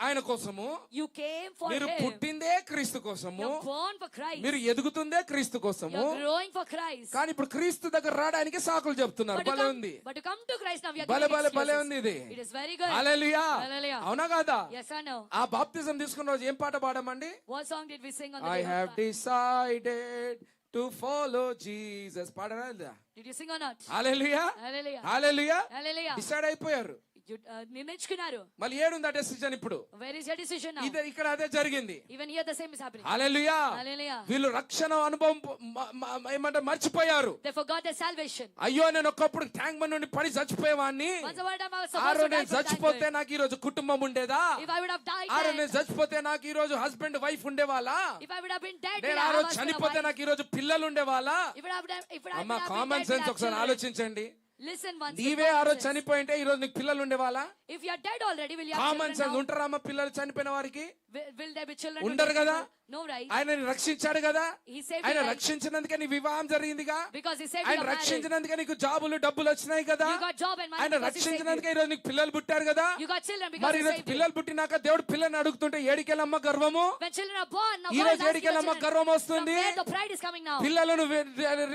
A: ఆయన కోసము,
B: You came for
A: మీరు
B: him.
A: పుట్టిందే క్రీస్తు కోసము,
B: You're born for Christ.
A: మీరు ఎదుగుతుందే క్రీస్తు కోసము.
B: You're growing for Christ.
A: కానీ ఇప్పుడు క్రీస్తు దగ్గర రావడానికి సాకులు చెప్తున్నారు.
B: But to
A: భలే
B: come-
A: ఉంది.
B: but to come to Christ now, we are
A: భలే
B: giving
A: భలే భలే
B: excuses.
A: ఉంది ఇది.
B: It is very good.
A: Hallelujah.
B: Hallelujah.
A: అవునా కాదా?
B: Yes or no?
A: ఆ బాప్తిజం తీసుకున్న రోజు ఏం పాట పాడమండి?
B: What song did we sing on the
A: I
B: day
A: have
B: of
A: decided to follow Jesus. పాడరా లేదా?
B: Did you sing or not?
A: Hallelujah.
B: Hallelujah.
A: Hallelujah.
B: Hallelujah.
A: Decide అయిపోయారు.
B: You, నిర్ణయించుకున్నారు.
A: మళ్ళీ ఏడుంది ఆ డెసిషన్ ఇప్పుడు.
B: Where is your decision now?
A: ఇదే ఇక్కడ అదే జరిగింది.
B: Even here the same is happening.
A: Hallelujah.
B: Hallelujah.
A: వీళ్ళు రక్షణ అనుభవం ఏమంటే మర్చిపోయారు.
B: They forgot their salvation.
A: అయ్యో నేను ఒకప్పుడు ట్యాంక్ బండ్ నుండి పడి చచ్చిపోయేవాడిని.
B: Once upon a time I was
A: ఆ
B: supposed to
A: రోజు
B: die
A: నేను
B: from
A: చచ్చిపోతే
B: tank.
A: నాకు ఈ రోజు కుటుంబం ఉండేదా?
B: If I would have died
A: ఆ రోజు
B: then,
A: నేను చచ్చిపోతే నాకు ఈ రోజు హస్బెండ్ వైఫ్ ఉండేవాళ్ళ?
B: if I would have been dead,
A: నేను
B: then
A: ఆ
B: I
A: రోజు
B: was
A: చనిపోతే
B: gonna
A: నాకు ఈ రోజు పిల్లలు ఉండేవాళ్ళ?
B: if it have if it
A: అమ్మ
B: have
A: common
B: been
A: sense
B: dead,
A: ఒకసారి
B: children.
A: ఆలోచించండి.
B: Listen once.
A: నీవే ఆ రోజు చనిపోయింటే ఈ రోజు నీకు పిల్లలు ఉండేవాళ్ళ?
B: If you are dead already, will you have
A: common
B: children
A: sense
B: now?
A: ఉంటారా అమ్మ పిల్లలు చనిపోయిన వారికి?
B: Will there be children?
A: ఉండరు
B: to
A: కదా?
B: people? No, right?
A: ఆయన రక్షించాడు కదా?
B: He saved
A: ఆయన
B: your life.
A: రక్షించినందుకే నీ వివాహం జరిగిందిగా?
B: Because he saved
A: ఆయన
B: your marriage.
A: రక్షించినందుకే నీకు జాబులు డబ్బులు వచ్చినాయి కదా?
B: You got job and money
A: ఆయన
B: because he saved you.
A: రక్షించినందుకే ఈ రోజు నీకు పిల్లలు పుట్టారు కదా?
B: You got children because
A: మరి
B: he
A: ఈ రోజు
B: saved you.
A: పిల్లలు పుట్టినాక దేవుడు పిల్లని అడుగుతుంటే ఏడికెళ్ళమ్మ గర్వము?
B: When children are born, now
A: ఈ
B: God
A: రోజు
B: is asking the
A: ఏడికెళ్ళమ్మ
B: children,
A: గర్వం
B: from
A: వస్తుంది?
B: where the pride is coming now?
A: పిల్లలను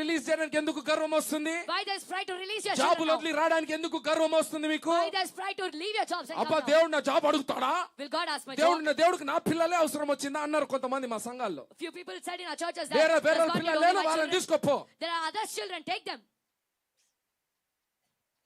A: రిలీజ్ చేయడానికి ఎందుకు గర్వం వస్తుంది?
B: Why there's pride to release your
A: జాబులు
B: children now?
A: వదిలి రావడానికి ఎందుకు గర్వం వస్తుంది మీకు?
B: Why there's pride to leave your jobs and
A: అబ్బా
B: come now?
A: దేవుడు నా job అడుగుతాడా?
B: Will God ask my job?
A: దేవుడికి నా పిల్లలే అవసరం వచ్చిందా అన్నారు కొంతమంది మా సంఘాల్లో.
B: Few people said in our churches that
A: వేరే
B: does
A: వేరే
B: God need
A: పిల్లలు
B: only
A: లేరు
B: my
A: వాళ్ళని
B: children?
A: తీసుకోపో.
B: There are other children, take them.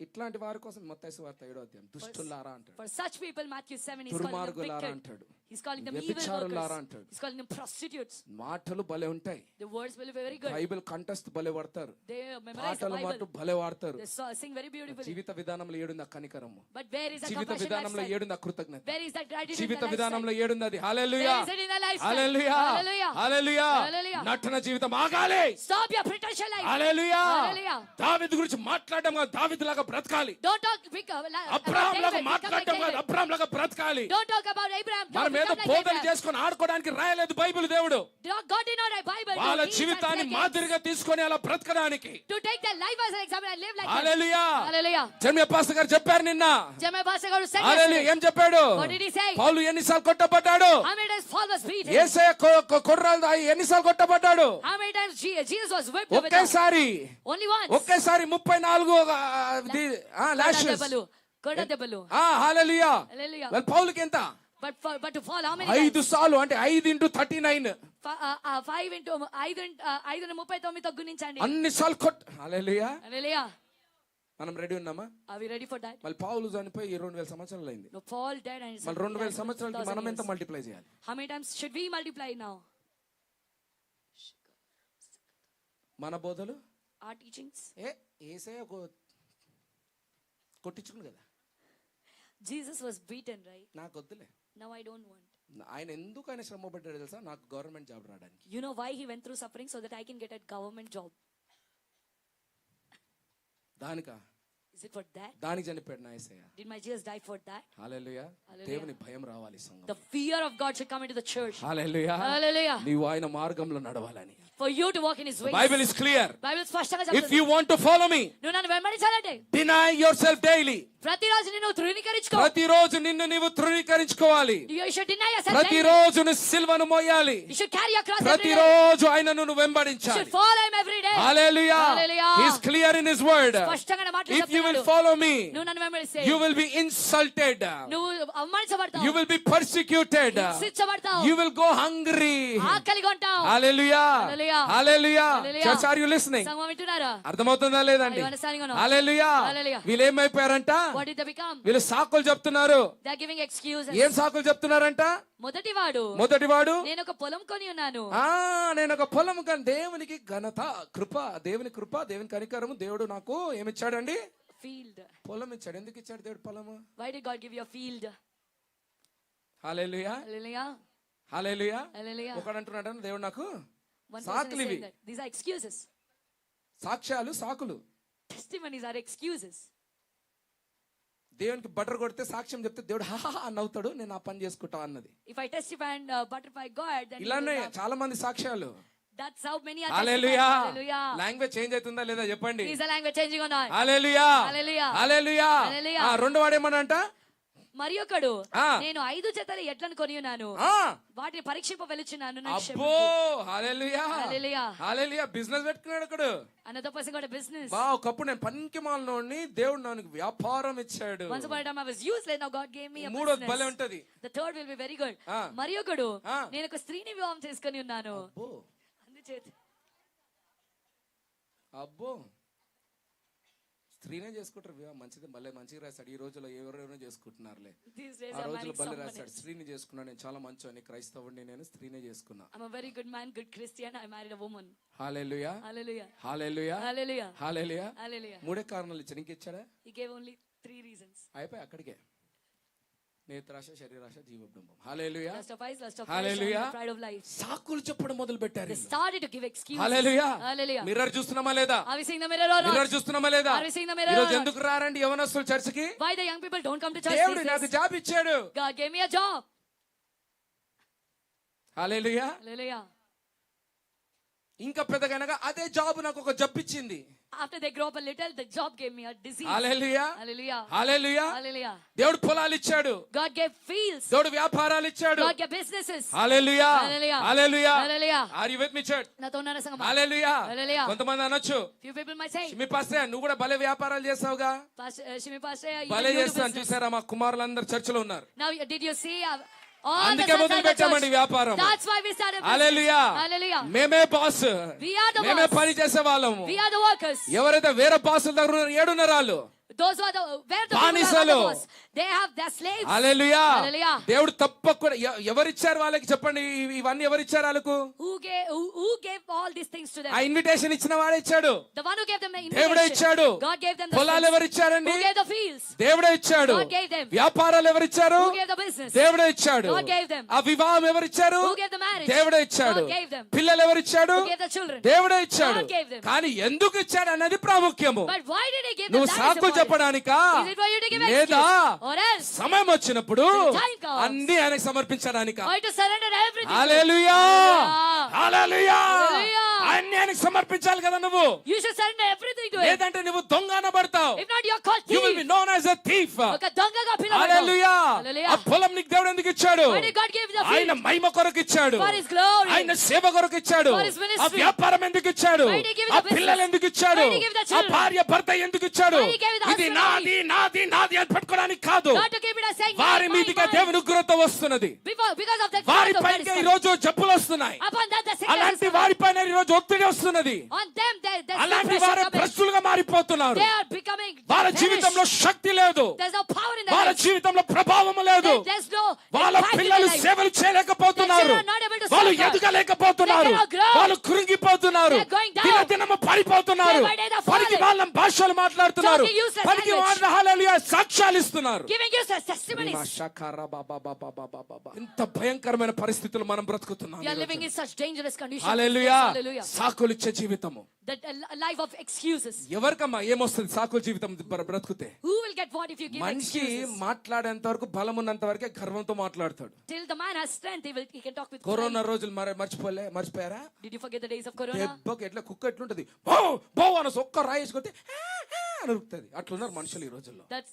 A: ఇట్లాంటి వారి కోసం మత్తయి సువార్త 7వ అధ్యాయం దుష్టులారా అంటాడు.
B: For such people, Matthew 7, he's calling them
A: దుర్మార్గులారా
B: wicked.
A: అంటాడు.
B: He's calling them evil
A: వ్యభిచారులారా
B: workers.
A: అంటాడు.
B: He's calling them prostitutes.
A: మాటలు భలే ఉంటాయి.
B: The words will be very good.
A: Bible కంఠస్థ భలే వాడతారు.
B: They memorize the
A: పాటలు మాట
B: Bible.
A: భలే వాడతారు.
B: They sing very beautifully.
A: జీవిత విధానంలో ఏడుంది ఆ కనికరము.
B: But where is that
A: Jeevitha
B: compassion
A: విధానంలో
B: lifestyle?
A: ఏడుంది ఆ కృతజ్ఞత.
B: Where is that gratitude in
A: Jeevitha
B: the lifestyle?
A: విధానంలో ఏడుంది అది. హల్లెలూయా.
B: Where is it in the lifestyle?
A: Hallelujah.
B: Hallelujah.
A: Hallelujah.
B: Hallelujah.
A: నటన జీవితం ఆగాలి.
B: Stop your pretentious life.
A: Hallelujah.
B: Hallelujah.
A: దావీదు గురించి మాట్లాడడం కాదు, దావీదు లాగా బ్రతకాలి.
B: Don't talk about
A: అబ్రహాం లాగా
B: David. Become like
A: మాట్లాడడం కాదు,
B: David.
A: అబ్రహాం లాగా బ్రతకాలి.
B: Don't talk about Abraham.
A: మన
B: Don't
A: మీద
B: become like
A: బోధలు
B: Abraham.
A: చేసుకొని ఆడుకోవడానికి రాయలేదు బైబిల్ దేవుడు.
B: God did not write Bible
A: వాళ్ళ
B: to teach and
A: జీవితాన్ని
B: take it.
A: మాదిరిగా తీసుకొని అలా బ్రతకడానికి.
B: To take their life as an example and live like them.
A: Hallelujah.
B: Hallelujah.
A: Jerami pastor గారు చెప్పారు నిన్న.
B: Jeremiah pastor God said
A: హల్లెలూయా.
B: yesterday.
A: ఏం చెప్పాడు?
B: What did he say?
A: పౌలు ఎన్నిసార్లు కొట్టబడ్డాడు?
B: How many times Paul was beaten?
A: యేసయ్య కొర్రాలు ఎన్నిసార్లు కొట్టబడ్డాడు?
B: How many times Jesus was whipped with them?
A: ఒకేసారి
B: Only once.
A: ఒకేసారి 34 లాషెస్.
B: కొడ దెబ్బలు.
A: హల్లెలూయా.
B: Hallelujah.
A: మరి పౌలుకి ఎంత?
B: But to fall how many
A: 5
B: times?
A: సార్లు అంటే 5 × 39.
B: 5 into 5 గుణించండి.
A: అన్ని సార్లు హల్లెలూయా.
B: Hallelujah.
A: మనం రెడీ ఉన్నామా?
B: Are we ready for that?
A: మళ్ళీ పౌలు చనిపోయి 2000 సంవత్సరాలు అయింది.
B: No, Paul dead and
A: మళ్ళీ 2000 సంవత్సరాలకి మనం ఎంత మల్టిప్లై చేయాలి?
B: How many times should we multiply now?
A: మన బోధలు
B: Our teachings.
A: యేసయ్య కొట్టించుకుని కదా.
B: Jesus was beaten, right?
A: నాకు వద్దులే.
B: Now I don't want.
A: ఆయన ఎందుకు ఆయన శ్రమ పడ్డాడు తెలుసా? నాకు గవర్నమెంట్ జాబ్ రావడానికి.
B: You know why he went through suffering? So that I can get a government job.
A: దానికా?
B: Is it for that?
A: దానికి చనిపోయాడు నా యేసయ్య.
B: Did my Jesus die for that?
A: హల్లెలూయా. దేవుని భయం రావాలి సంఘం.
B: The fear of God should come into the church.
A: Hallelujah.
B: Hallelujah.
A: నీవు ఆయన మార్గంలో నడవాలని.
B: For you to walk in his ways.
A: Bible is clear.
B: Bible స్పష్టంగా
A: If
B: చెప్తుంది.
A: you want to follow me,
B: నువ్వు నన్ను వెంబడించాలంటే
A: deny yourself daily.
B: ప్రతిరోజు నిన్ను తృణీకరించుకో.
A: ప్రతిరోజు నిన్ను నీవు తృణీకరించుకోవాలి.
B: You should deny yourself daily.
A: ప్రతిరోజు నువ్వు సిలువను మోయాలి.
B: You should carry your cross every day.
A: ప్రతిరోజు ఆయనను నువ్వు
B: You
A: వెంబడించాలి.
B: should follow him every day.
A: Hallelujah.
B: Hallelujah.
A: He is clear in his word.
B: స్పష్టంగా మాటలు
A: If you will
B: చెప్తున్నాడు.
A: follow me,
B: నువ్వు నన్ను వెంబడిస్తే
A: you will be insulted.
B: నువ్వు అవమానించబడతావు.
A: You will be persecuted.
B: శిక్షించబడతావు.
A: You will go hungry.
B: ఆకలిగా ఉంటావు.
A: Hallelujah.
B: Hallelujah.
A: Hallelujah.
B: Hallelujah.
A: Church, are you listening?
B: సంగమం వింటున్నారా?
A: అర్థమవుతుందా లేదండి?
B: Are you understanding or not?
A: Hallelujah.
B: Hallelujah.
A: వీళ్ళు ఏమైపోయారంట?
B: What did they become?
A: వీళ్ళు సాకులు చెప్తున్నారు.
B: They are giving excuses.
A: ఏం సాకులు చెప్తున్నారంట? మొదటివాడు
B: నేను ఒక పొలం కొని ఉన్నాను.
A: నేను ఒక పొలం కానీ దేవునికి ఘనత కృప, దేవుని కృప, దేవుని కనికరము, దేవుడు నాకు ఏమిచ్చాడండి?
B: ఫీల్డ్.
A: పొలం ఇచ్చాడు. ఎందుకు ఇచ్చాడు దేవుడు పొలము?
B: Why did God give you a field?
A: Hallelujah.
B: Hallelujah.
A: Hallelujah.
B: Hallelujah.
A: ఒకడు అంటున్నాడు దేవుడు నాకు
B: One person is
A: సాకులు ఇవి.
B: saying that. These are excuses.
A: సాక్ష్యాలు సాకులు.
B: Testimonies are excuses.
A: దేవునికి బటర్ కొడితే సాక్ష్యం చెప్తే దేవుడు హాహా అని నవ్వుతాడు, నేను ఆ పని చేసుకుంటా అన్నది.
B: If I testify and butterfly God, then he
A: ఇలానే
B: will laugh.
A: చాలా మంది సాక్ష్యాలు.
B: That's how many are
A: hallelujah.
B: testifying. Hallelujah.
A: Language change అవుతుందా లేదా చెప్పండి.
B: Is the language changing or not?
A: Hallelujah.
B: Hallelujah.
A: Hallelujah.
B: Hallelujah.
A: రెండో వాడు ఏమనంట,
B: మరి ఒకడు
A: ఆ.
B: నేను 5 జతల ఎడ్లను కొని ఉన్నాను,
A: ఆ,
B: వాటిని పరీక్షింప వెలుచున్నాను, నాకు
A: అబ్బో
B: క్షమింపు.
A: హల్లెలూయా.
B: Hallelujah.
A: హల్లెలూయా. బిజినెస్ పెట్టుకున్నాడు ఒకడు.
B: Another person got a business.
A: బా ఒకప్పుడు నేను పనికి మాలినోడిని, దేవుడు నాకు వ్యాపారం ఇచ్చాడు.
B: Once upon a time I was useless, now God gave me a
A: మూడోది భలే
B: business.
A: ఉంటది.
B: The third will be very good.
A: ఆ.
B: మరి ఒకడు
A: ఆ.
B: నేను ఒక స్త్రీని వివాహం చేసుకొని ఉన్నాను,
A: అబ్బో
B: అందుచేత
A: అబ్బో స్త్రీనే చేసుకుంటారు వివాహం, మంచిది భలే మంచిగా రాశాడు. ఈ రోజుల్లో ఎవరెవరో చేసుకుంటున్నారులే.
B: these days
A: ఆ
B: I'm
A: రోజులు
B: marrying
A: భలే
B: someone
A: రాశాడు.
B: else.
A: స్త్రీని చేసుకున్నాను, నేను చాలా మంచి క్రైస్తవుడిని, నేను స్త్రీనే చేసుకున్నా.
B: I'm a very good man, good Christian. I married a woman.
A: Hallelujah.
B: Hallelujah.
A: Hallelujah.
B: Hallelujah.
A: Hallelujah.
B: Hallelujah.
A: మూడే కారణాలు ఇచ్చాడు, ఇంకిచ్చాడా?
B: He gave only 3 reasons.
A: అయిపోయి అక్కడికే. నేత్రాశ, శరీరాశ, జీవబింబం. హల్లెలూయా.
B: Lust of eyes, lust of flesh,
A: Hallelujah.
B: and the pride of life.
A: సాకులు చెప్పడం మొదలు పెట్టారు.
B: They started to give excuses.
A: Hallelujah.
B: Hallelujah.
A: Mirror చూస్తున్నామా లేదా?
B: Are we seeing the mirror or not?
A: Mirror చూస్తున్నామా లేదా?
B: Are we seeing the mirror
A: ఈ రోజు
B: or not?
A: ఎందుకు రారండి యవనస్తులు చర్చికి?
B: Why the young people don't come to church
A: దేవుడు
B: these
A: నాకు
B: days?
A: జాబ్ ఇచ్చాడు.
B: God gave me a job.
A: Hallelujah.
B: Hallelujah.
A: ఇంకా పెద్దగానగా అదే జాబ్ నాకు ఒక జబ్బు ఇచ్చింది.
B: After they grow up a little, the job gave me a disease.
A: Hallelujah.
B: Hallelujah.
A: Hallelujah.
B: Hallelujah.
A: దేవుడు పొలాలు ఇచ్చాడు,
B: God gave fields.
A: దేవుడు వ్యాపారాలు ఇచ్చాడు.
B: God gave businesses.
A: Hallelujah.
B: Hallelujah.
A: Hallelujah.
B: Hallelujah.
A: Are you with me church?
B: నాతో ఉన్నారా సంగమా?
A: హల్లెలూయా.
B: Hallelujah.
A: కొంతమంది అనొచ్చు,
B: Few people might say,
A: మీ పాస్టర్ నువ్వు కూడా భలే వ్యాపారాలు చేస్తావుగా.
B: Shimi Pastor, you
A: భలే
B: do
A: చేస్తాను.
B: business.
A: చూసారా మా కుమారులందరూ చర్చిలో ఉన్నారు.
B: Now, did you see all the
A: అందుకే
B: sons
A: మొదలు
B: of the
A: పెట్టామండి
B: church?
A: వ్యాపారం.
B: That's why we started business.
A: Hallelujah.
B: Hallelujah.
A: మేమే బాస్,
B: We are the
A: మేమే
B: boss.
A: పని చేసే వాళ్ళము.
B: We are the workers.
A: ఎవరైతే వేరే బాసుల దగ్గర ఉన్నారో ఏడున్నరాలు
B: Those who are the where the people who are
A: బానిసలు.
B: the boss, they have their slaves.
A: Hallelujah.
B: Hallelujah.
A: దేవుడు తప్పకుండా ఎవరిచ్చారు వాళ్ళకి చెప్పండి, ఇవన్నీ ఎవరిచ్చారు వాళ్ళకు?
B: Who gave all these things to them?
A: ఆ ఇన్విటేషన్ ఇచ్చిన వాడే ఇచ్చాడు.
B: The one who gave them the
A: దేవుడే
B: invitation.
A: ఇచ్చాడు.
B: God gave them the
A: పొలాలు
B: fields.
A: ఎవరిచ్చారండి?
B: Who gave the fields?
A: దేవుడే ఇచ్చాడు.
B: God gave them.
A: వ్యాపారాలు ఎవరిచ్చారు?
B: Who gave the business?
A: దేవుడే ఇచ్చాడు.
B: God gave them.
A: ఆ వివాహం ఎవరిచ్చారు?
B: Who gave the marriage?
A: దేవుడే ఇచ్చాడు.
B: God gave them.
A: పిల్లలు ఎవరిచ్చాడు?
B: Who gave the children?
A: దేవుడే ఇచ్చాడు.
B: God gave them.
A: కానీ ఎందుకు ఇచ్చాడు అన్నది ప్రాముఖ్యము.
B: But why did he give them?
A: నువ్వు
B: That is
A: సాకులు
B: important.
A: చెప్పడానికా
B: Is it for you to give
A: లేదా
B: excuse? Or else?
A: సమయం వచ్చినప్పుడు
B: The time comes.
A: అన్ని ఆయనకు సమర్పించడానికా?
B: Or to surrender everything?
A: Hallelujah. Hallelujah.
B: Hallelujah.
A: అన్ని ఆయనకు సమర్పించాలి కదా నువ్వు.
B: You should surrender everything to him.
A: లేదంటే నువ్వు దొంగ అనబడతావు.
B: If not, you're called
A: You will be
B: thief.
A: known as a thief.
B: ఒక దొంగగా పిలవబడతావు.
A: హల్లెలూయా.
B: Hallelujah.
A: ఆ పొలం నీకు దేవుడు ఎందుకు ఇచ్చాడు?
B: Why did God give the
A: ఆయన
B: field?
A: మహిమ కొరకు ఇచ్చాడు.
B: For his glory.
A: ఆయన సేవ కొరకు ఇచ్చాడు.
B: For his ministry.
A: ఆ వ్యాపారం ఎందుకు ఇచ్చాడు?
B: Why did he give
A: ఆ
B: the business?
A: పిల్లలు ఎందుకు ఇచ్చాడు?
B: Why did he give the
A: ఆ
B: children?
A: భార్య భర్త ఎందుకు ఇచ్చాడు?
B: Why did he give the
A: ఇది
B: husband
A: నాది నాది నాది అని పెట్టుకోవడానికి కాదు.
B: Not to keep it as saying,
A: వారి
B: mine,
A: మీదిగా
B: mine,
A: దేవుని ఉగ్రత వస్తున్నది.
B: because of that
A: వారి
B: God of
A: పైకి
B: medicine.
A: ఈ రోజు జబ్బులు వస్తున్నాయి.
B: Upon that, the sickness
A: అలాంటి
B: is
A: వారి పైన ఈ రోజు ఒత్తిడి వస్తున్నది.
B: on them, there's
A: అలాంటి
B: depression
A: వారే
B: coming.
A: భ్రష్టులుగా మారిపోతున్నారు.
B: They are becoming
A: వాళ్ళ
B: vanished.
A: జీవితంలో శక్తి లేదు.
B: There's no power in their
A: వాళ్ళ
B: lives.
A: జీవితంలో ప్రభావం లేదు.
B: There's no
A: వాళ్ళ
B: impact in
A: పిల్లలు
B: their life.
A: సేవలు చేయలేకపోతున్నారు.
B: Their children are not able to
A: వాళ్ళు
B: serve God.
A: ఎదగలేకపోతున్నారు.
B: They cannot grow.
A: వాళ్ళు కృంగిపోతున్నారు.
B: They're going down.
A: దినదినము పడిపోతున్నారు.
B: Day by day they're
A: పనికి
B: falling.
A: వాళ్ళ భాషలు మాట్లాడుతున్నారు.
B: Talking useless
A: పనికి
B: language.
A: వాళ్ళ హల్లెలూయా సాక్ష్యాలు ఇస్తున్నారు.
B: Giving you testimonies.
A: ఇంత భయంకరమైన పరిస్థితులు మనం బ్రతుకుతున్నాం.
B: We are living in such dangerous conditions.
A: Hallelujah.
B: Hallelujah.
A: సాకులు ఇచ్చే జీవితము.
B: That a life of excuses.
A: ఎవరికమ్మా ఏమొస్తుంది సాకుల జీవితం బ్రతుకుతే?
B: Who will get what if you give
A: మనిషి
B: excuses?
A: మాట్లాడేంత వరకు బలం ఉన్నంత వరకే గర్వంతో మాట్లాడతాడు.
B: Till the man has strength, he can talk with
A: corona
B: pride.
A: రోజులు మర్చిపోయారా?
B: Did you forget the days of Corona?
A: దెబ్బకి ఎట్లా కుక్క ఎట్లుంటది, బో బో అని ఒక్క రాయేసుకొస్తే అని ఉరుకుతుంది. అట్లున్నారు మనుషులు ఈ రోజుల్లో.
B: That's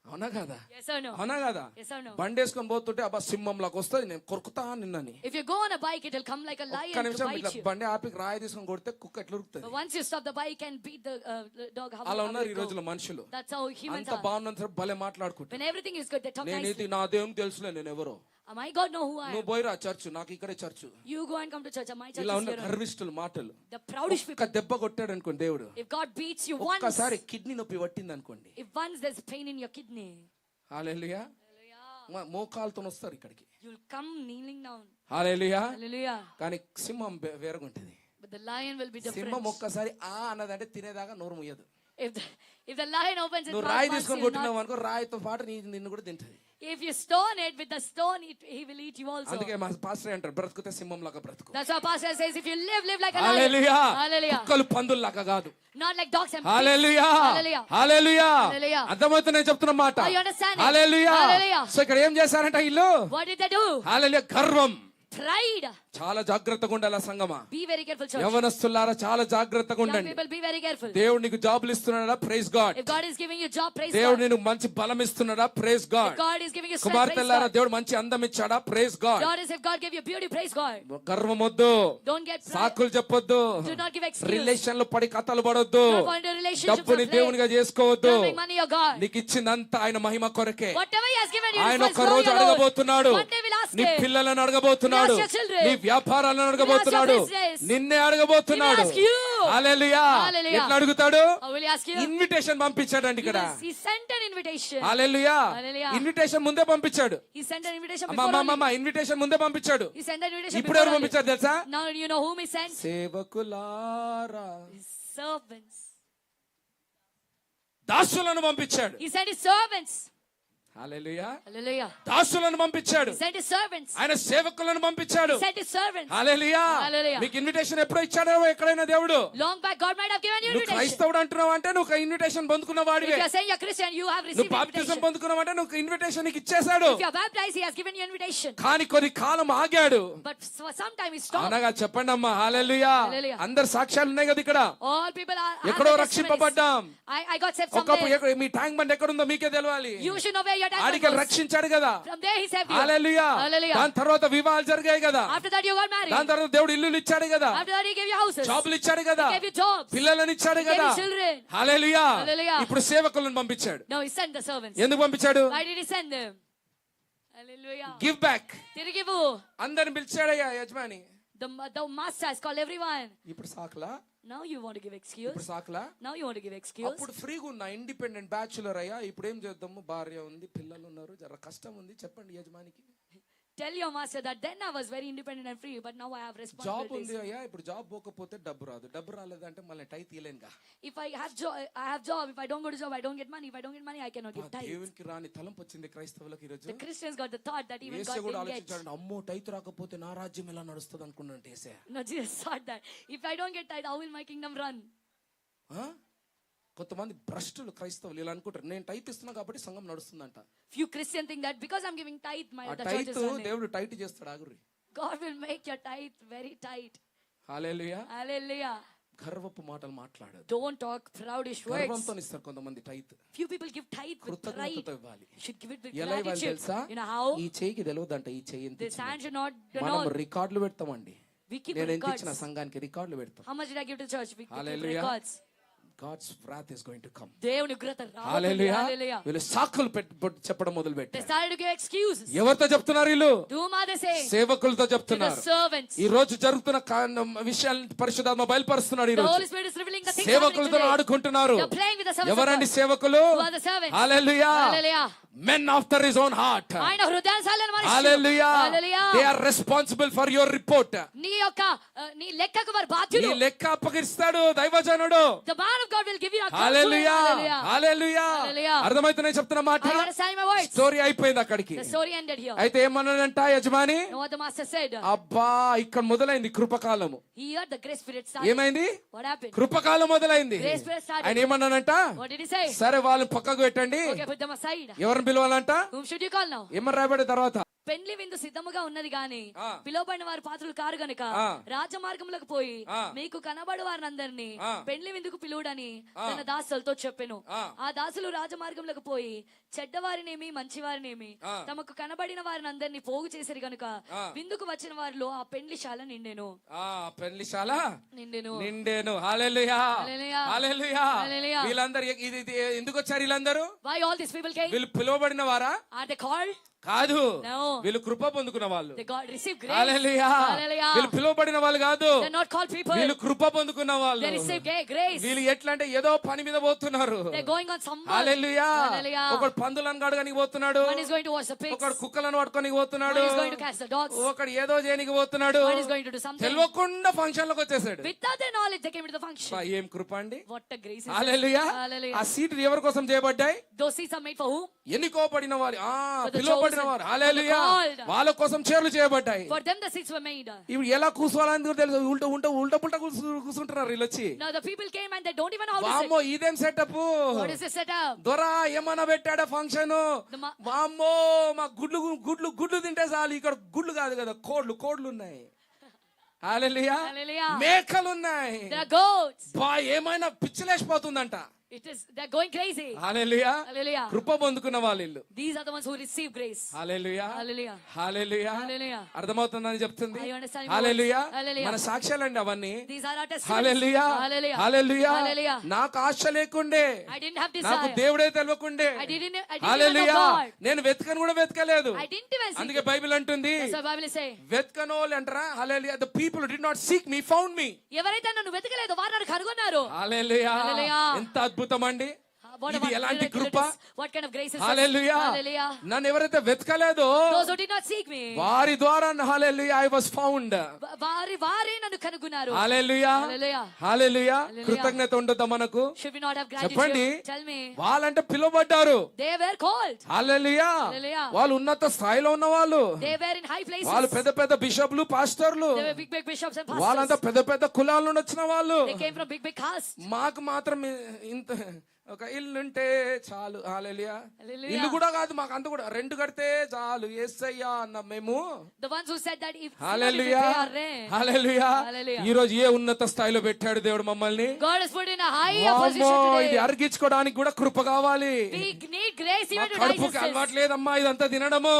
A: అవునా కదా?
B: yes or no?
A: అవునా కదా?
B: Yes or no?
A: బండి వేసుకొని పోతుంటే అబ్బా సింహంలాగా వస్తుంది, నేను కొరుకుతా నిన్నని.
B: If you go on a bike, it will come like a lion
A: ఒక్క
B: to
A: నిమిషం
B: bite
A: ఇట్లా
B: you.
A: బండి ఆపి రాయి తీసుకొని కొడితే కుక్క ఎట్లా ఉరుకుతుంది.
B: But once you stop the bike and beat the dog, how
A: అలా
B: will
A: ఉన్నారు ఈ
B: it go?
A: రోజుల్లో మనుషులు.
B: That's how humans
A: అంత
B: are.
A: బాగున్నంత భలే మాట్లాడుకుంటారు.
B: When everything is good, they talk
A: నేను
B: nicely.
A: ఇది నా దేవుని తెలుసులే, నేను ఎవరో.
B: My God know who I
A: నువ్వు
B: am.
A: పోయిరా చర్చ్, నాకు ఇక్కడే church.
B: You go and come to church. My church
A: ఇలా
B: is
A: ఉన్న
B: here.
A: గర్విష్ఠుల మాటలు.
B: The proudish
A: ఒక్క
B: people.
A: దెబ్బ కొట్టాడు అనుకోండి దేవుడు,
B: If God beats you once,
A: ఒక్కసారి కిడ్నీ నొప్పి పట్టింది అనుకోండి,
B: if once there's pain in your kidney,
A: హల్లెలూయా, మోకాలతో వస్తారు ఇక్కడికి.
B: you'll come kneeling down.
A: హల్లెలూయా.
B: Hallelujah.
A: కానీ సింహం వేరగుంటది.
B: But the lion will be different.
A: సింహం ఒక్కసారి ఆ అన్నదంటే తినేదాకా నోరు ముయ్యదు.
B: If the lion opens its
A: నువ్వు
B: mouth
A: రాయి
B: once,
A: తీసుకొని
B: you'll
A: కొట్టినావు
B: not,
A: అనుకో, రాయితో పాటు నిన్ను కూడా తింటది.
B: If you stone it with the stone, he will eat you also.
A: అందుకే మా పాస్టర్ అంటారు బ్రతుకుతే సింహం లాగా బ్రతుకు.
B: That's why pastor says, if you live like a lion.
A: Hallelujah.
B: Hallelujah.
A: కుక్కలు పందుల్లాగా కాదు.
B: Not like dogs and pigs.
A: Hallelujah.
B: Hallelujah.
A: Hallelujah.
B: Hallelujah.
A: అర్థమవుతుంది నేను చెప్తున్న మాట.
B: Are you understanding?
A: Hallelujah.
B: Hallelujah.
A: So ఇక్కడ ఏం చేశారంట ఇల్లు?
B: What did they do?
A: హల్లెలూయా. గర్వం.
B: Pride.
A: చాలా జాగ్రత్తగా ఉండాలి సంగమా.
B: Be very careful, church.
A: యవనస్తులారా చాలా జాగ్రత్తగా
B: Young
A: ఉండండి.
B: people, be very careful.
A: దేవుడు నీకు జాబులు ఇస్తున్నాడా? Praise God.
B: If God is giving you job, praise
A: దేవుడు
B: God.
A: నీకు మంచి బలం ఇస్తున్నాడా? Praise
B: If
A: God.
B: God is giving you strength, praise
A: కుమార్తెలారా
B: God.
A: దేవుడు మంచి అందం ఇచ్చాడా? Praise God.
B: Daughters, if God gave you beauty, praise God.
A: గర్వం వద్దు.
B: Don't get pride.
A: సాకులు చెప్పొద్దు.
B: Do not give excuse.
A: Relation లో పడి కథలు పడొద్దు.
B: Don't fall into relationships
A: డబ్బుని
B: of play.
A: దేవునిగా చేసుకోవద్దు.
B: Don't make money your God.
A: నీకు ఇచ్చిందంతా ఆయన మహిమ కొరకే.
B: Whatever He has given you,
A: ఆయన
B: is for
A: ఒక
B: His
A: రోజు
B: glory alone.
A: అడగబోతున్నాడు.
B: One day we'll ask
A: నీ
B: Him.
A: పిల్లలను అడగబోతున్నాడు.
B: We'll ask your children.
A: నీ వ్యాపారాలను అడగబోతున్నాడు.
B: We'll ask your business.
A: నిన్నే అడగబోతున్నాడు.
B: He will ask you.
A: Hallelujah.
B: Hallelujah.
A: ఎట్లా అడుగుతాడు?
B: How will He ask you?
A: Invitation పంపించాడండి ఇక్కడ.
B: He sent an invitation.
A: Hallelujah.
B: Hallelujah.
A: Invitation ముందే పంపించాడు.
B: He sent an invitation
A: అమ్మా
B: before
A: అమ్మా
B: only.
A: ఇన్విటేషన్ ముందే పంపించాడు.
B: He sent an invitation
A: ఇప్పుడు
B: before
A: ఎవరు
B: only.
A: పంపించారు తెలుసా?
B: Now you know whom He sent?
A: సేవకులారా.
B: His servants.
A: దాసులను పంపించాడు.
B: He sent His servants.
A: Hallelujah.
B: Hallelujah.
A: దాసులను పంపించాడు.
B: He sent His servants.
A: ఆయన సేవకులను పంపించాడు.
B: He sent His servants.
A: Hallelujah.
B: Hallelujah.
A: మీకు ఇన్విటేషన్ ఎప్పుడు ఇచ్చాడో ఎక్కడైనా దేవుడు?
B: Long back, God might have given you
A: నువ్వు
B: invitation.
A: క్రైస్తవుడు అంటున్నావు అంటే నువ్వు ఇన్విటేషన్ పొందుకున్న
B: If
A: వాడివే.
B: you are saying you're Christian, you have
A: నువ్వు
B: received
A: బాప్తిజం
B: invitation.
A: పొందుకున్నావు అంటే నువ్వు ఇన్విటేషన్ నీకు ఇచ్చేశాడు.
B: If you are baptized, He has given you invitation.
A: కానీ కొన్ని కాలం ఆగాడు.
B: But for some time He stopped.
A: అనగా చెప్పండి అమ్మా. హల్లెలూయా.
B: Hallelujah.
A: అందరు సాక్ష్యాలు ఉన్నాయి కదా ఇక్కడ.
B: All people are. have
A: ఎక్కడో
B: their
A: రక్షింపబడ్డాం.
B: testimonies. I got saved
A: ఒకప్పుడు
B: somewhere.
A: మీ ట్యాంక్ బండ్ ఎక్కడుందో మీకే తెలియాలి.
B: You should know where your tank
A: ఆడికి
B: was.
A: రక్షించాడు కదా.
B: From there He saved you.
A: Hallelujah.
B: Hallelujah.
A: దాని తర్వాత వివాహాలు జరిగాయి కదా.
B: After that you got married.
A: దాని తర్వాత దేవుడు ఇల్లులు ఇచ్చాడు కదా.
B: After that He gave you houses.
A: జాబులు ఇచ్చాడు కదా.
B: He gave you jobs.
A: పిల్లలను ఇచ్చాడు
B: He gave
A: కదా.
B: you children.
A: హల్లెలూయా.
B: Hallelujah.
A: ఇప్పుడు సేవకులను పంపించాడు.
B: No, He sent the servants.
A: ఎందుకు పంపించాడు?
B: Why did He send them? Hallelujah.
A: Give back.
B: తిరిగివ్వు.
A: అందరిని పిలిచాడయ్యా యజమాని.
B: The master has called everyone.
A: ఇప్పుడు సాకులా?
B: Now you want to give excuse.
A: ఇప్పుడు సాకులా?
B: Now you want to give excuse.
A: అప్పుడు ఫ్రీగా ఉన్నా ఇండిపెండెంట్ బ్యాచులర్ అయ్యా. ఇప్పుడు ఏం చేద్దాము? భార్య ఉంది, పిల్లలు ఉన్నారు, జర కష్టం ఉంది. చెప్పండి యజమానికి.
B: Tell your master that then I was very independent and free, but now I have
A: job ఉంది
B: responsibilities.
A: అయ్యా. ఇప్పుడు జాబ్ పోకపోతే డబ్బు రాదు. డబ్బు రాలేదంటే మళ్ళీ టై తీయలేనుగా.
B: If I have job, If I don't go to job, I don't get money. If I don't get money, I cannot give tithes.
A: దేవునికి రాని తలంపు వచ్చింది క్రైస్తవులకు ఈ రోజు.
B: The Christians got the thought that even
A: Yesu
B: God
A: కూడా
B: didn't get.
A: ఆలోచించాడు. అమ్మో టైతు రాకపోతే నా రాజ్యం ఎలా నడుస్తుంది అనుకున్నాడు యేసే.
B: No, Jesus thought that if I don't get tithe, how will my kingdom run?
A: కొంతమంది భ్రష్టులు క్రైస్తవులు ఇలా అనుకుంటారు. నేను టైట్ ఇస్తున్నా కాబట్టి సంఘం నడుస్తుందంట.
B: Few Christians think that because I'm giving tithe,
A: ఆ
B: the church
A: tight
B: is running.
A: దేవుడు టైట్ చేస్తాడు. ఆగురి.
B: God will make your tithe very tight.
A: Hallelujah.
B: Hallelujah.
A: గర్వపు మాటలు మాట్లాడదు.
B: Don't talk proudish words.
A: గర్వంతో ఇస్తారు కొంతమంది tight.
B: Few people give tithe with pride.
A: కృతజ్ఞతతో ఇవ్వాలి.
B: You should give it with
A: ఎలా ఇవ్వాలి
B: gratitude.
A: తెలుసా?
B: You know how?
A: ఈ చేయికి తెలియదంట. ఈ చేయి ఎంత
B: This hand should not
A: మనం
B: know.
A: రికార్డులు పెడతామండి.
B: We keep
A: నేను ఎంత
B: records.
A: ఇచ్చిన సంఘానికి రికార్డులు పెడతాం.
B: How much did I give to the church? We keep
A: Hallelujah.
B: records.
A: God's wrath is going to come.
B: దేవుని ఉగ్రత రాబోతుంది.
A: హల్లెలూయా.
B: Hallelujah.
A: వీళ్ళు సాకులు చెప్పడం మొదలు
B: They
A: పెట్టారు.
B: started to give excuses.
A: ఎవరితో చెప్తున్నారు వీళ్ళు?
B: To whom are they saying?
A: సేవకులతో
B: To the
A: చెప్తున్నారు.
B: servants.
A: ఈ రోజు జరుగుతున్న విషయాలను పరిశుద్ధాత్మ బయలుపరుస్తున్నాడు. ఈ
B: The
A: రోజు
B: Holy Spirit is revealing the things happening
A: సేవకులతో
B: today.
A: ఆడుకుంటున్నారు.
B: They're playing with the servants of
A: ఎవరండి
B: God.
A: సేవకులు?
B: Who are the servants?
A: Hallelujah.
B: Hallelujah.
A: Men after his own heart.
B: ఆయన హృదయానుసారులైన మనుషులు.
A: హల్లెలూయా.
B: Hallelujah.
A: They are responsible for your report.
B: నీ యొక్క నీ లెక్కకు వారు బాధ్యులు.
A: నీ లెక్క అప్పగిస్తాడు దైవజనుడు.
B: The man of God will give you a
A: hallelujah.
B: Hallelujah.
A: Hallelujah.
B: Hallelujah.
A: అర్థమైతేనే చెప్తున్న మాట.
B: Are you understanding my words?
A: Story అయిపోయింది అక్కడికి.
B: The story ended here.
A: అయితే ఏమన్నాడంట యజమాని?
B: Know what the master said?
A: అబ్బా ఇక్కడ మొదలైంది కృపకాలము.
B: Here the grace period started.
A: ఏమైంది?
B: What happened?
A: కృపకాలం మొదలైంది.
B: Grace period started.
A: ఆయన ఏమన్నాడంట?
B: What did he say?
A: సరే వాళ్ళని పక్కకు పెట్టండి.
B: Okay, put them aside.
A: ఎవరిని పిలవాలంట?
B: Whom should you call now?
A: ఏమని రాయబడే తర్వాత?
B: పెండ్లి విందు సిద్ధముగా ఉన్నది గాని
A: ఆ.
B: పిలువబడిన వారి పాత్రలు కారు గనుక
A: ఆ.
B: రాజమార్గములకు పోయి
A: ఆ.
B: మీకు కనబడు వారినందరినీ
A: ఆ.
B: పెండ్లి విందుకు పిలువుడని
A: ఆ.
B: తన దాసులతో చెప్పెను.
A: ఆ.
B: ఆ దాసులు రాజమార్గములకు పోయి చెడ్డవారినేమి మంచివారినేమి
A: ఆ.
B: తమకు కనబడిన వారినందరినీ పోగు చేసిరి గనుక
A: ఆ.
B: విందుకు వచ్చిన వారిలో ఆ పెండ్లిశాల నిండెను.
A: పెళ్లిశాల
B: నిండెను.
A: నిండేను. హల్లెలూయా.
B: హల్లెలూయా.
A: హల్లెలూయా.
B: హల్లెలూయా.
A: వీళ్ళందరూ ఇది ఎందుకు వచ్చారు? వీళ్ళందరూ
B: Why all these people came?
A: వీళ్ళు పిలువబడిన వారా?
B: Are they called?
A: కాదు,
B: No.
A: వీళ్ళు కృప పొందుకున్న వాళ్ళు.
B: They got received grace.
A: Hallelujah.
B: Hallelujah.
A: వీళ్ళు పిలువబడిన వాళ్ళు కాదు,
B: They're not called people.
A: వీళ్ళు కృప పొందుకున్న వాళ్ళు.
B: They receive grace.
A: వీళ్ళు ఎట్లా అంటే ఏదో పని మీద పోతున్నారు.
B: They're going on some work.
A: Hallelujah.
B: Hallelujah.
A: ఒకడు పందులను కడగనికి పోతున్నాడు,
B: One is going to wash the pigs.
A: ఒకడు కుక్కలను పట్టుకొని పోతున్నాడు,
B: One is going to catch the dogs.
A: ఒకడు ఏదో చేయనికి పోతున్నాడు.
B: One is going to do something.
A: తెలియకుండా ఫంక్షన్ లోకి వచ్చేసాడు.
B: Without their knowledge, they came into the function.
A: ఏం కృప అండి.
B: What a grace is
A: hallelujah.
B: that? Hallelujah.
A: ఆ సీట్లు ఎవరి కోసం చేయబడ్డాయి?
B: Those seats are made for whom?
A: ఎన్నుకోబడిన వారు,
B: For the
A: పిలువబడిన
B: chosen,
A: వారు.
B: for
A: hallelujah.
B: the called.
A: వాళ్ళ కోసం చీరలు చేయబడ్డాయి.
B: For them the seats were made.
A: ఇప్పుడు ఎలా కూర్చోవాలని కూడా తెలుసు. ఉల్టా పుల్టా కూర్చుంటున్నారు వీళ్ళు వచ్చి.
B: Now the people came and they don't even know how to
A: వామ్మో ఇదేం setup.
B: sit. What is this setup?
A: దొరా ఏమన్నా పెట్టాడా ఫంక్షన్.
B: The ma-
A: వామ్మో మా గుడ్లు తింటే చాలు. ఇక్కడ గుడ్లు కాదు కదా, కోడ్లు ఉన్నాయి. హల్లెలూయా.
B: Hallelujah.
A: మేకలు ఉన్నాయి.
B: There are goats.
A: బా ఏమైనా పిచ్చిలేసిపోతుందంట.
B: They're going crazy.
A: హల్లెలూయా.
B: Hallelujah.
A: కృప పొందుకున్న వాళ్ళు వీళ్ళు.
B: These are the ones who receive grace.
A: Hallelujah.
B: Hallelujah.
A: Hallelujah.
B: Hallelujah.
A: అర్థమవుతుందని చెప్తుంది.
B: Are you understanding?
A: Hallelujah.
B: Hallelujah.
A: మన సాక్ష్యాలండి అవన్నీ.
B: These are our testimonies.
A: Hallelujah.
B: Hallelujah.
A: Hallelujah.
B: Hallelujah.
A: నాకు ఆశ లేకుండే,
B: I didn't have
A: నాకు
B: desire.
A: దేవుడే తెలియకుండే.
B: I didn't even know
A: hallelujah.
B: God.
A: నేను వెతకను కూడా వెతకలేదు.
B: I didn't even seek.
A: అందుకే బైబిల్ అంటుంది,
B: That's what Bible is saying.
A: వెతకనోళ్ళు అంటారా. హల్లెలూయా. the people did not seek me found me.
B: ఎవరైతే నన్ను వెతకలేదు వారు నన్ను కనుగొన్నారు.
A: హల్లెలూయా.
B: హల్లెలూయా.
A: ఎంత అద్భుతం అండి.
B: What
A: ఇది
B: about
A: ఎలాంటి
B: miracle
A: Krupa.
B: it is? What kind of grace is this?
A: Hallelujah.
B: Hallelujah.
A: నన్ను ఎవరైతే వెతకలేదో
B: Those who did not seek me.
A: వారి ద్వారా హల్లెలూయా ఐ వాస్ ఫౌండ్.
B: వారే నన్ను కనుగొన్నారు.
A: హల్లెలూయా.
B: Hallelujah.
A: హల్లెలూయా.
B: Hallelujah.
A: కృతజ్ఞత ఉండదా మనకు?
B: Should we not have
A: చెప్పండి.
B: gratitude? Tell me.
A: వాళ్ళంటే పిలువబడ్డారు.
B: They were called.
A: Hallelujah.
B: Hallelujah.
A: వాళ్ళు ఉన్నత స్థాయిలో ఉన్న వాళ్ళు.
B: They were in high places.
A: వాళ్ళు పెద్ద పెద్ద బిషప్లు, పాస్టర్లు.
B: They were big bishops and
A: వాళ్ళంతా
B: pastors.
A: పెద్ద పెద్ద కులాల నుండి వచ్చిన వాళ్ళు.
B: They came from big castes.
A: మాకు మాత్రం ఇంత ఒక ఇల్లుంటే చాలు. హల్లెలూయా.
B: Hallelujah.
A: ఇల్లు కూడా కాదు, మాకు అంత కూడా రెంట్ కడితే చాలు యేసయ్యా అన్న మేము.
B: The ones who said that if
A: hallelujah.
B: they are rent.
A: Hallelujah.
B: Hallelujah.
A: ఈ రోజు ఏ ఉన్నత స్థాయిలో పెట్టాడు దేవుడు మమ్మల్ని.
B: God has put in a higher
A: వామ్మో,
B: position
A: ఇది
B: today.
A: అరిగించుకోవడానికి కూడా కృప కావాలి.
B: We need grace
A: మా
B: even to
A: కడుపుకి
B: digest this.
A: అలవాట్లేదమ్మా ఇదంతా తినడము.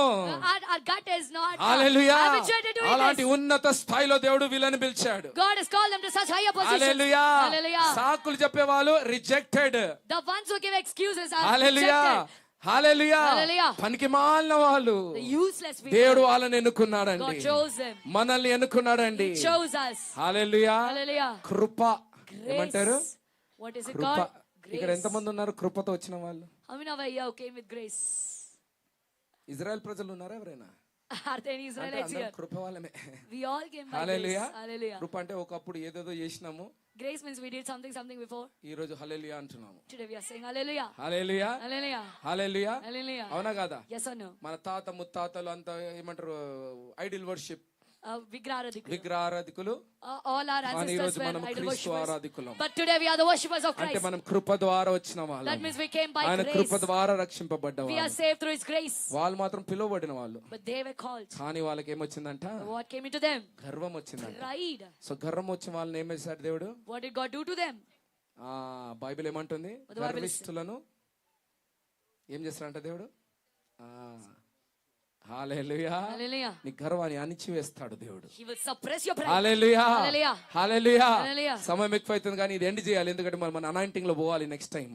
B: Our gut is not
A: hallelujah.
B: habituated to eat
A: అలాంటి
B: this.
A: ఉన్నత స్థాయిలో దేవుడు వీళ్ళని పిలిచాడు.
B: God has called them to such higher positions.
A: Hallelujah.
B: Hallelujah.
A: సాకులు చెప్పేవాళ్ళు rejected.
B: The ones who give excuses are
A: hallelujah.
B: rejected.
A: Hallelujah.
B: Hallelujah.
A: పనికి మాలిన వాళ్ళు.
B: The useless
A: దేవుడు
B: people.
A: వాళ్ళని ఎన్నుకున్నాడండి.
B: God chose them.
A: మనల్ని ఎన్నుకున్నాడండి.
B: He chose us.
A: Hallelujah.
B: Hallelujah.
A: Krupa
B: Grace.
A: ఏమంటారు?
B: What is it
A: Krupa.
B: called?
A: ఇక్కడ
B: Grace.
A: ఎంతమంది ఉన్నారు కృపతో వచ్చిన వాళ్ళు?
B: How many of you came with grace?
A: Israel ప్రజలు ఉన్నారా ఎవరైనా?
B: Are there any
A: అంటే
B: Israelites
A: అందరం
B: here?
A: కృప వాళ్ళమే.
B: We all came by grace.
A: Hallelujah.
B: Hallelujah.
A: కృప అంటే ఒకప్పుడు ఏదేదో చేసినాము,
B: Grace means we did something before.
A: ఈ రోజు హల్లెలూయా అంటున్నాము.
B: Today we are saying hallelujah.
A: Hallelujah.
B: Hallelujah.
A: Hallelujah.
B: Hallelujah.
A: అవునా కాదా?
B: Yes or no?
A: మన తాత ముత్తాతలు అంతా ఏమంటారు ఐడిల్ వర్షిప్,
B: Vigraradikulu.
A: విగ్రహారాధికులు.
B: All our
A: కానీ ఈ
B: ancestors
A: రోజు
B: were
A: మనం
B: idol
A: క్రీస్తు
B: worshippers.
A: ఆరాధికులం.
B: But today we are the worshippers of
A: అంటే
B: Christ.
A: మనం కృప ద్వారా వచ్చిన
B: That
A: వాళ్ళం.
B: means we came by
A: ఆయన
B: grace.
A: కృప ద్వారా రక్షింపబడ్డ
B: We are
A: వాళ్ళు.
B: saved through His grace.
A: వాళ్ళు మాత్రం పిలువబడిన వాళ్ళు.
B: But they were called.
A: కానీ వాళ్ళకి ఏమొచ్చిందంట?
B: What came into them?
A: గర్వం వచ్చిందంట.
B: Pride.
A: సో గర్వం వచ్చిన వాళ్ళని ఏం చేశాడు దేవుడు?
B: What did God do to them?
A: Bible ఏమంటుంది?
B: What the Bible is-
A: గర్విష్ఠులను ఏం చేస్తాడంట దేవుడు? హల్లెలూయా.
B: Hallelujah.
A: నీ గర్వాన్ని అణిచివేస్తాడు దేవుడు.
B: He will suppress your pride.
A: Hallelujah.
B: Hallelujah.
A: Hallelujah.
B: Hallelujah.
A: సమయం ఎక్కువైతుంది కానీ ఇది ఎండ్ చేయాలి, ఎందుకంటే మన అనాయింటింగ్ లో పోవాలి next time.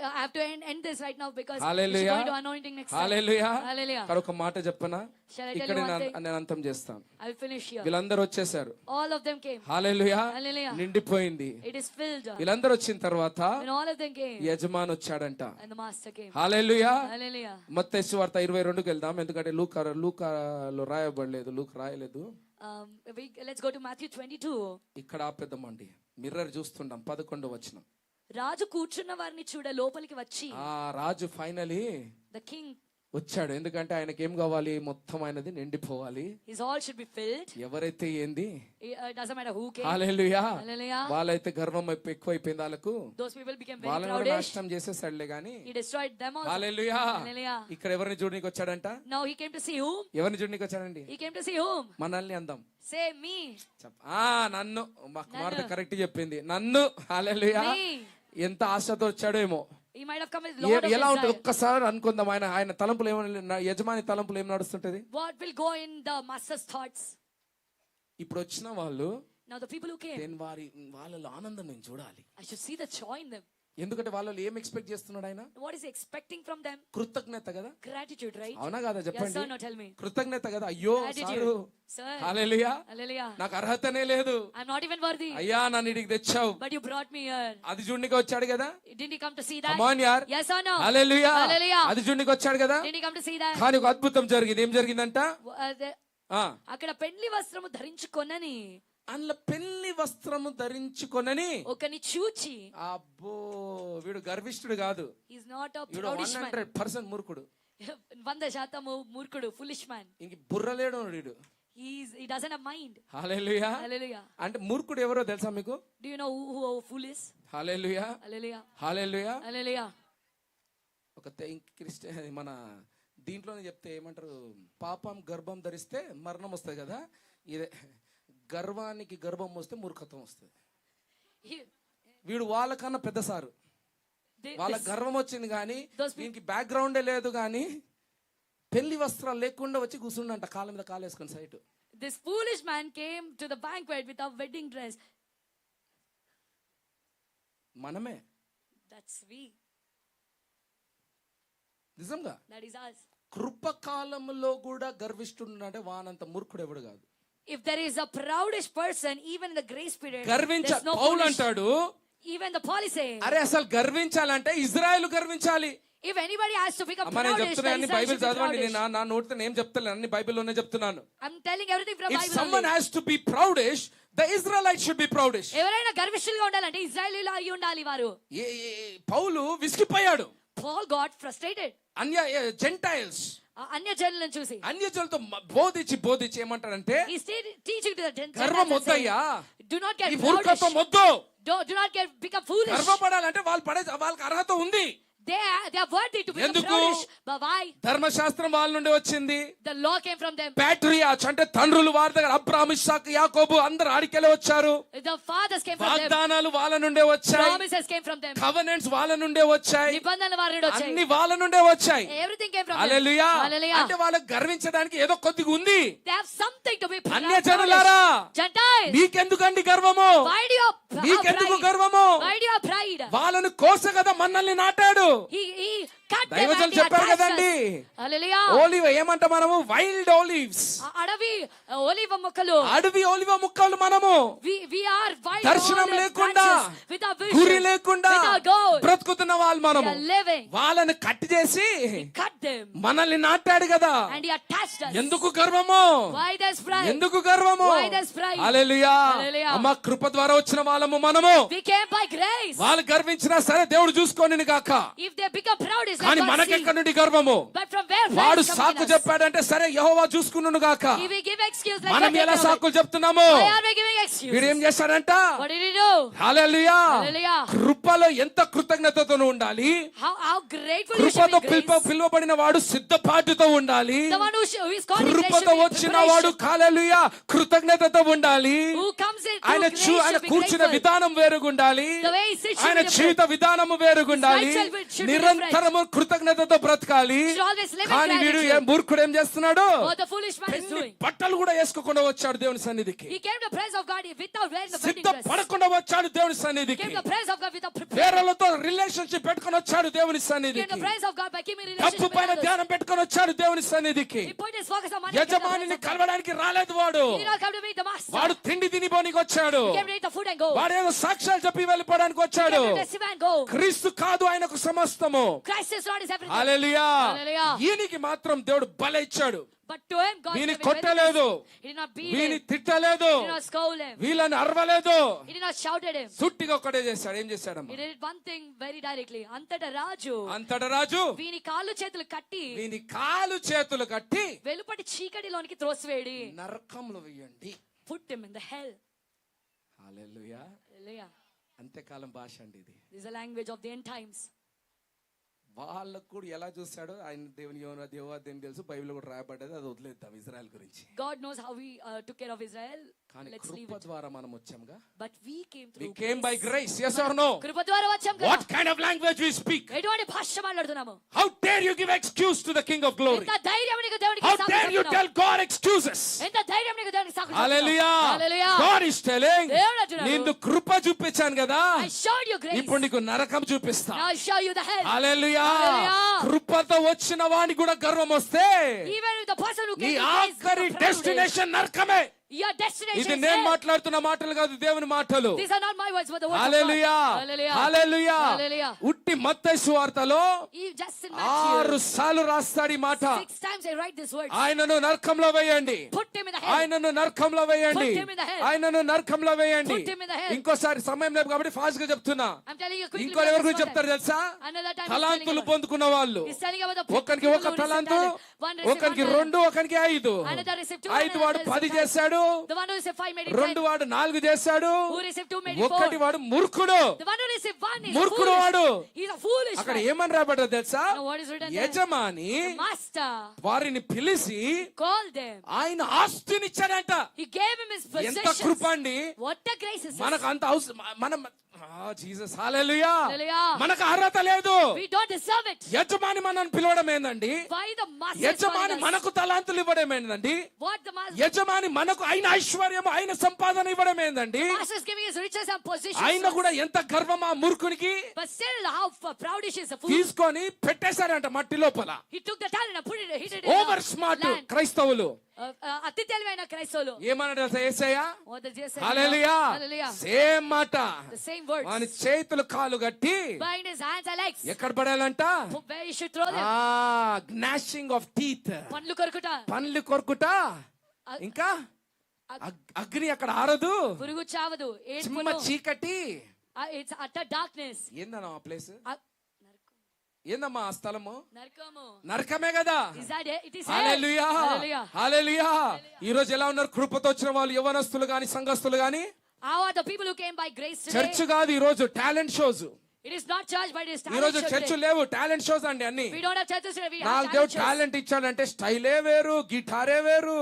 B: I have to end this right now because we should
A: hallelujah.
B: go into anointing next time.
A: Hallelujah.
B: Hallelujah.
A: ఇక్కడ ఒక మాట చెప్పనా?
B: Shall I tell
A: ఇక్కడ
B: you one thing?
A: నేను అంతం చేస్తాను.
B: I will finish here.
A: వీళ్ళందరూ వచ్చేసారు.
B: All of them came.
A: Hallelujah.
B: Hallelujah.
A: నిండిపోయింది.
B: It is filled.
A: వీళ్ళందరూ వచ్చిన తర్వాత
B: When all of them came
A: యజమాని వచ్చాడంట.
B: and the master came.
A: Hallelujah.
B: Hallelujah.
A: మత్తయి సువార్త 22కి వెళ్దాం, ఎందుకంటే లూకాలో రాయబడలేదు, లూకా రాయలేదు.
B: Let's go to Matthew 22.
A: ఇక్కడ ఆపేద్దామండి. మిర్రర్ చూస్తుండం 11వ వచనం.
B: రాజు కూర్చున్న వారిని చూడ లోపలికి వచ్చి
A: ఆ రాజు ఫైనలీ
B: the king,
A: వచ్చాడు. ఎందుకంటే ఆయనకి ఏం కావాలి? మొత్తం ఆయనది నిండిపోవాలి.
B: his all should be filled.
A: ఎవరైతే ఏంది?
B: It doesn't matter who came.
A: Hallelujah.
B: Hallelujah.
A: వాళ్ళైతే గర్వం ఎక్కువైపోయింది వాళ్ళకు.
B: Those people became very
A: వాళ్ళని కూడా
B: crowdish.
A: నాశనం చేసేసాడులే గాని.
B: He destroyed them also.
A: Hallelujah.
B: Hallelujah.
A: ఇక్కడ ఎవరిని చూడడానికి వచ్చాడంట?
B: Now he came to see whom?
A: ఎవరిని చూడడానికి వచ్చాడండి?
B: He came to see whom?
A: మనల్ని అందాం.
B: Say me.
A: నన్ను. మా కుమార్తె కరెక్ట్ చెప్పింది, నన్ను. హల్లెలూయా.
B: Me.
A: ఎంత ఆశతో వచ్చాడేమో.
B: He might have come with Lord of
A: ఎలా ఉంటుంది
B: Israel.
A: ఒక్కసారి అనుకుందాం. ఆయన తలంపులు యజమాని తలంపులు ఏం నడుస్తుంటది?
B: What will go in the master's thoughts?
A: ఇప్పుడు వచ్చిన వాళ్ళు
B: Now the people who came,
A: వాళ్ళలో ఆనందం నేను చూడాలి.
B: I should see the joy in them.
A: ఎందుకంటే వాళ్ళు ఏం ఎక్స్పెక్ట్ చేస్తున్నాడు ఆయన?
B: What is he expecting from them?
A: కృతజ్ఞత కదా.
B: Gratitude, right?
A: అవునా కదా
B: Yes sir,
A: చెప్పండి.
B: no, tell me.
A: కృతజ్ఞత కదా. అయ్యో
B: Gratitude.
A: Sir,
B: Sir.
A: హల్లెలూయా,
B: Hallelujah.
A: నాకు అర్హతనే లేదు,
B: I'm not even worthy.
A: అయ్యా నన్ను ఇడికి తెచ్చావు,
B: But you brought me here.
A: అది చూడనికి వచ్చాడు కదా.
B: Didn't he come to see that?
A: Come on యార్.
B: Yes or no?
A: Hallelujah,
B: Hallelujah.
A: అది చూడనికి వచ్చాడు కదా.
B: Didn't he come to see that?
A: కానీ ఒక అద్భుతం జరిగింది. ఏం జరిగిందంట? ఆ
B: అక్కడ పెండ్లి వస్త్రము ధరించుకొనని
A: అందులో పెళ్లి వస్త్రము ధరించుకొనని
B: ఒకని చూచి.
A: అబ్బో, వీడు గర్విష్ఠుడు కాదు,
B: He's not a
A: వీడు
B: proudish man.
A: 100% మూర్ఖుడు.
B: 100% మూర్ఖుడు, foolish man.
A: ఇంక బుర్రలేడు వీడు.
B: He doesn't have mind.
A: Hallelujah.
B: Hallelujah.
A: అంటే మూర్ఖుడు ఎవరో తెలుసా మీకు?
B: Do you know who a fool is?
A: Hallelujah,
B: Hallelujah.
A: Hallelujah.
B: Hallelujah.
A: ఒక క్రిస్టియన్ మన దీంట్లోనే చెప్తే ఏమంటారు, పాపం గర్భం ధరిస్తే మరణం వస్తుంది కదా. ఇదే గర్వానికి గర్భం వస్తే మూర్ఖత్వం వస్తుంది.
B: He-
A: వీడు వాళ్ళకన్నా పెద్ద సారు. వాళ్ళ
B: this-
A: గర్వం వచ్చింది కానీ
B: those
A: దీనికి బ్యాక్గ్రౌండే లేదు కానీ పెళ్లి వస్త్రాలు లేకుండా వచ్చి కూర్చుండంట, కాళ్ళ మీద కాలు వేసుకొని site.
B: This foolish man came to the banquet with a wedding dress.
A: మనమే
B: That's we.
A: నిజంగా
B: That is us.
A: కృపకాలంలో కూడా గర్విష్ఠుడు వానంత మూర్ఖుడు ఎవడు కాదు.
B: If there is a proudish person, even in the grace period,
A: గర్వించ
B: there's no
A: Paul
B: foolish.
A: అంటాడు,
B: Even the Paul is saying,
A: అరే అసలు గర్వించాలంటే Israel గర్వించాలి.
B: if anybody has to become
A: అమ్మా నేను
B: proudish,
A: చెప్తున్నా
B: then
A: అన్ని
B: Israel
A: బైబిల్
B: should be
A: చదవండి.
B: proudish.
A: నేను నా నోటితో ఏం చెప్తలేను, అన్ని బైబిల్లోనే చెప్తున్నాను.
B: I'm telling everything from
A: If
B: Bible.
A: someone
B: only.
A: has to be proudish, the Israelites should be proudish.
B: ఎవరైనా గర్విష్ఠులుగా ఉండాలంటే ఇజ్రాయేలీలు అయి ఉండాలి వారు.
A: పౌలు విసిగిపోయాడు.
B: Paul got frustrated.
A: జెంటైల్స్
B: అన్య జనులను చూసి
A: అన్యజనులతో బోధించి ఏమంటాడంటే,
B: he's teaching to the
A: గర్వం
B: Gentiles and saying,
A: వద్దయ్యా,
B: do not get
A: ఈ
B: proudish.
A: మూర్ఖత్వం వద్దు.
B: Do not become foolish.
A: గర్వపడాలంటే వాళ్ళకి అర్హత ఉంది.
B: They are worthy to become
A: ఎందుకు?
B: proudish. But why?
A: ధర్మశాస్త్రం వాళ్ళ నుండి వచ్చింది.
B: The law came from them.
A: ప్యాట్రియార్చ్ అంటే తండ్రులు వారి దగ్గర అబ్రాహాము, ఇస్సాకు, యాకోబు అందరూ ఆడికెళ్ళి వచ్చారు.
B: The fathers came from them.
A: వాగ్దానాలు వాళ్ళ నుండే వచ్చాయి.
B: Promises came from them.
A: కవెనెంట్స్ వాళ్ళ నుండే వచ్చాయి.
B: నిబంధనలు వారి నుండి వచ్చాయి.
A: అన్ని వాళ్ళ నుండే వచ్చాయి.
B: Everything came from them.
A: Hallelujah.
B: Hallelujah.
A: అంటే వాళ్ళకి గర్వించడానికి ఏదో కొద్దిగా ఉంది.
B: They have something to be proud.
A: అన్యజనులారా,
B: Gentiles,
A: మీకెందుకండి గర్వము?
B: why do you have
A: మీకెందుకు
B: pride?
A: గర్వము?
B: Why do you have pride?
A: వాళ్ళను కోస కదా మనల్ని నాటాడు.
B: He cut them
A: దైవజనులు
B: and he
A: చెప్పారు
B: attached
A: కదండి,
B: us. Hallelujah.
A: ఓలివ్ ఏమంట మనము, వైల్డ్ ఓలివ్స్,
B: అడవి ఒలివ మొక్కలు.
A: అడవి ఓలివ ముక్కలు మనము.
B: We are wild
A: దర్శనం
B: olive
A: లేకుండా,
B: branches without vision,
A: గురి లేకుండా
B: without goal.
A: బ్రతుకుతున్న వాళ్ళు
B: We
A: మనము.
B: are living.
A: వాళ్ళని కట్ చేసి
B: Cut them
A: మనల్ని నాటాడు కదా.
B: and he attached us.
A: ఎందుకు గర్వము?
B: Why there's pride?
A: ఎందుకు గర్వము?
B: Why there's pride?
A: Hallelujah.
B: Hallelujah.
A: అమ్మ కృప ద్వారా వచ్చిన వాళ్ళము మనము.
B: We came by grace.
A: వాళ్ళు గర్వించినా సరే దేవుడు చూసుకోని గాక.
B: If they become proud, is
A: కానీ మనకెక్కడి నుండి గర్వము?
B: But from where
A: వాడు
B: pride is
A: సాకు
B: coming in us?
A: చెప్పాడంటే సరే యెహోవా చూసుకున్నాను గాక.
B: If we give excuse like
A: మనం
B: that,
A: ఎలా
B: take it away.
A: సాకులు చెప్తున్నాము?
B: Why are we giving excuse?
A: వీడు ఏం చేశాడంట?
B: What did he do?
A: Hallelujah.
B: Hallelujah.
A: కృపలో ఎంత కృతజ్ఞతతో ఉండాలి.
B: How grateful you should
A: కృపతో
B: be. Grace.
A: పిలువబడిన వాడు సిద్ధపాటుతో ఉండాలి.
B: The one who is called in grace
A: కృపతో
B: should be
A: వచ్చిన వాడు
B: preparation.
A: హల్లెలూయా కృతజ్ఞతతో ఉండాలి.
B: Who comes in
A: ఆయన
B: through grace
A: ఆయన
B: should be
A: కూర్చున్న
B: grateful.
A: విధానం వేరుగుండాలి.
B: The way he sits should
A: ఆయన
B: be different.
A: జీవిత విధానము వేరుగుండాలి.
B: His lifestyle should be
A: నిరంతరము కృతజ్ఞతతో బ్రతకాలి.
B: Should always live in
A: కానీ వీడు
B: gratitude.
A: మూర్ఖుడు ఏం చేస్తున్నాడు?
B: What the foolish man is
A: పెళ్లి
B: doing.
A: బట్టలు కూడా వేసుకోకుండా వచ్చాడు దేవుని సన్నిధికి.
B: He came to the presence of God without wearing the wedding
A: సిద్ధ
B: dress.
A: పడకుండా వచ్చాడు దేవుని
B: He
A: సన్నిధికి.
B: came to the presence of God without preparing.
A: వేరేలతో రిలేషన్షిప్ పెట్టుకొని వచ్చాడు దేవుని
B: He came to
A: సన్నిధికి.
B: the presence of God by keeping
A: డబ్బు
B: relationship with
A: పైన
B: others.
A: ధ్యానం పెట్టుకొని వచ్చాడు దేవుని సన్నిధికి.
B: He put his focus on money.
A: యజమానిని కలవడానికి రాలేదు వాడు.
B: He did not come to meet the master.
A: వాడు తిండి తినిపోనికి వచ్చాడు.
B: He came to eat the food and go.
A: వాడు ఏదో సాక్ష్యాలు చెప్పి వెళ్ళిపోవడానికి
B: He
A: వచ్చాడు.
B: came to testify and go.
A: క్రీస్తు కాదు ఆయనకు సమస్తము.
B: Christ is not his everything.
A: Hallelujah.
B: Hallelujah.
A: ఈయనకి మాత్రం దేవుడు బల ఇచ్చాడు.
B: But to him God
A: వీని
B: gave him
A: కొట్టలేదు,
B: wedding dress. He did not beat
A: వీని
B: him.
A: తిట్టలేదు,
B: He did not scold him.
A: వీళ్ళని అరవలేదు.
B: He did not shout at him.
A: సుట్టిగా ఒకటే చేశాడు. ఏం
B: He
A: చేశాడమ్మా?
B: did one thing very directly. అంతటా రాజు
A: అంతట రాజు
B: వీని కాళ్ళు చేతులు కట్టి
A: వీని కాలు చేతులు కట్టి
B: వెలుపటి చీకటిలోనికి త్రోసివేడి.
A: నరకంలో వేయండి.
B: Put him in the hell.
A: Hallelujah.
B: Hallelujah.
A: అంత్యకాలం భాష అండి ఇది.
B: This is the language of the end times.
A: వాళ్ళకు కూడా ఎలా చూస్తాడో ఆయన దేవుని దేవాదేవుని తెలుసు, బైబిల్ కూడా రాయబడ్డది, అది వదిలేద్దాం ఇజ్రాయెల్ గురించి.
B: God knows how we took care of Israel.
A: కానీ
B: Let's leave
A: కృప
B: it.
A: ద్వారా మనం వచ్చాంగా.
B: But we came
A: We
B: through
A: came by
B: grace.
A: grace, yes or no?
B: కృప ద్వారా వచ్చాం కదా.
A: What kind of language we speak?
B: ఎటువంటి భాష మాట్లాడుతున్నాము?
A: How dare you give excuse to the King of Glory?
B: ఎంత ధైర్యం నీకు దేవునికి
A: How
B: సాకు
A: dare you
B: చెప్తున్నావు?
A: tell God excuses?
B: ఎంత ధైర్యం నీకు దేవునికి సాకు చెప్తున్నావు?
A: Hallelujah.
B: Hallelujah.
A: God is telling,
B: దేవుడు అంటున్నాడు,
A: నిన్ను కృప చూపించాను కదా,
B: I showed you grace.
A: ఇప్పుడు నీకు నరకం చూపిస్తా.
B: Now I show you the hell.
A: Hallelujah.
B: Hallelujah.
A: కృపతో వచ్చిన వానికి కూడా గర్వం వస్తే
B: Even with the person who
A: నీ
B: came to grace,
A: ఆఖరి డెస్టినేషన్ నరకమే.
B: your destination
A: ఇది
B: is
A: నేను
B: hell.
A: మాట్లాడుతున్న మాటలు కాదు, దేవుని మాటలు.
B: These are not my words, but the words of God.
A: Hallelujah.
B: Hallelujah.
A: Hallelujah.
B: Hallelujah.
A: ఉట్టి మత్తయి సువార్తలో
B: He just in Matthew
A: 6 సార్లు రాస్తాడు ఈ మాట.
B: 6 times I write this words.
A: ఆయనను నరకంలో వేయండి,
B: Put him in the hell.
A: ఆయనను నరకంలో వేయండి,
B: Put him in the hell.
A: ఆయనను నరకంలో వేయండి.
B: Put him in the hell.
A: ఇంకోసారి సమయం లేదు కాబట్టి ఫాస్ట్ గా చెప్తున్నా.
B: I'm telling you quickly.
A: ఇంకో
B: because
A: ఎవరి
B: it's
A: గురించి
B: not
A: చెప్తారు తెలుసా?
B: there. Another time he's telling
A: తలాంతులు
B: about-
A: పొందుకున్న వాళ్ళు.
B: he's telling about the
A: ఒకరికి
B: people
A: ఒక
B: who received
A: తలాంతు,
B: talent. One received
A: ఒకరికి
B: 1 talent.
A: 2, ఒకరికి 5.
B: Another received 2.
A: 5 వాడు 10 చేశాడు,
B: The one who received 5 made it
A: 2
B: 10.
A: వాడు 4 చేశాడు,
B: Who received 2 made it 4.
A: ఒక్కటి వాడు మూర్ఖుడు.
B: The one who received 1 is
A: మూర్ఖుడు
B: foolish.
A: వాడు.
B: He's a foolish
A: అక్కడ
B: man.
A: ఏమని రాబడ్డది తెలుసా?
B: Now what is written there?
A: యజమాని
B: The master
A: వారిని పిలిచి
B: called them.
A: ఆయన ఆస్తినిచ్చాడంట.
B: He gave him his
A: ఎంత
B: possessions.
A: కృప అండి.
B: What a grace is this?
A: మనకు అంత అవసరం, మనం జీసస్ హల్లెలూయా.
B: Hallelujah.
A: మనకు అర్హత లేదు.
B: We don't deserve it.
A: యజమాని మనల్ని పిలవడం ఏందండి?
B: Why the master is
A: యజమాని
B: calling us?
A: మనకు తలాంతులు ఇవ్వడం ఏందండి?
B: What the master
A: యజమాని మనకు అయిన ఐశ్వర్యం, అయిన సంపాదన ఇవ్వడం ఏందండి?
B: master is giving us riches and positions.
A: ఆయన కూడా ఎంత గర్వం ఆ మూర్ఖునికి.
B: But still, how proudish is the fool?
A: తీసుకొని పెట్టేశారంట మట్టి లోపల.
B: He took the talent and put it, hid it in
A: over
B: the
A: smart
B: land.
A: క్రైస్తవులు
B: అతి తెలివైన క్రైస్తవులు.
A: ఏమన్నాడు యేసయ్య?
B: What did Jesus say?
A: Hallelujah.
B: Hallelujah.
A: Same మాట.
B: The same words.
A: వాని చేతులు కాలు గట్టి
B: Bind his hands and legs.
A: ఎక్కడ పడాలంట?
B: Where you should throw them.
A: Gnashing of teeth,
B: పండ్లు కొరుకుట.
A: పండ్లు కొరుకుట. ఇంకా అగ్ని అక్కడ ఆరదు,
B: పురుగు చావదు.
A: చిమ్మ చీకటి.
B: It's utter darkness.
A: ఏందన్నా ఆ ప్లేస్?
B: నరకము.
A: ఏందమ్మా ఆ స్థలము?
B: నరకము.
A: నరకమే కదా.
B: Is that it? It is hell.
A: Hallelujah.
B: Hallelujah.
A: హల్లెలూయా. ఈ రోజు ఎలా ఉన్నారు కృపతో వచ్చిన వాళ్ళు? యవనస్తులు గాని, సంఘస్థులు గాని.
B: How are the people who came by grace today?
A: Church కాదు ఈ రోజు, talent shows.
B: It is not church, but it is
A: ఈ
B: talent
A: రోజు
B: show
A: చర్చ్
B: today.
A: లేవు, టాలెంట్ షోస్ అండి అన్ని.
B: We don't have churches today. We
A: నాకు
B: have
A: దేవుడు
B: talent shows.
A: టాలెంట్ ఇచ్చాడంటే స్టైలే వేరు, గిటారే వేరు.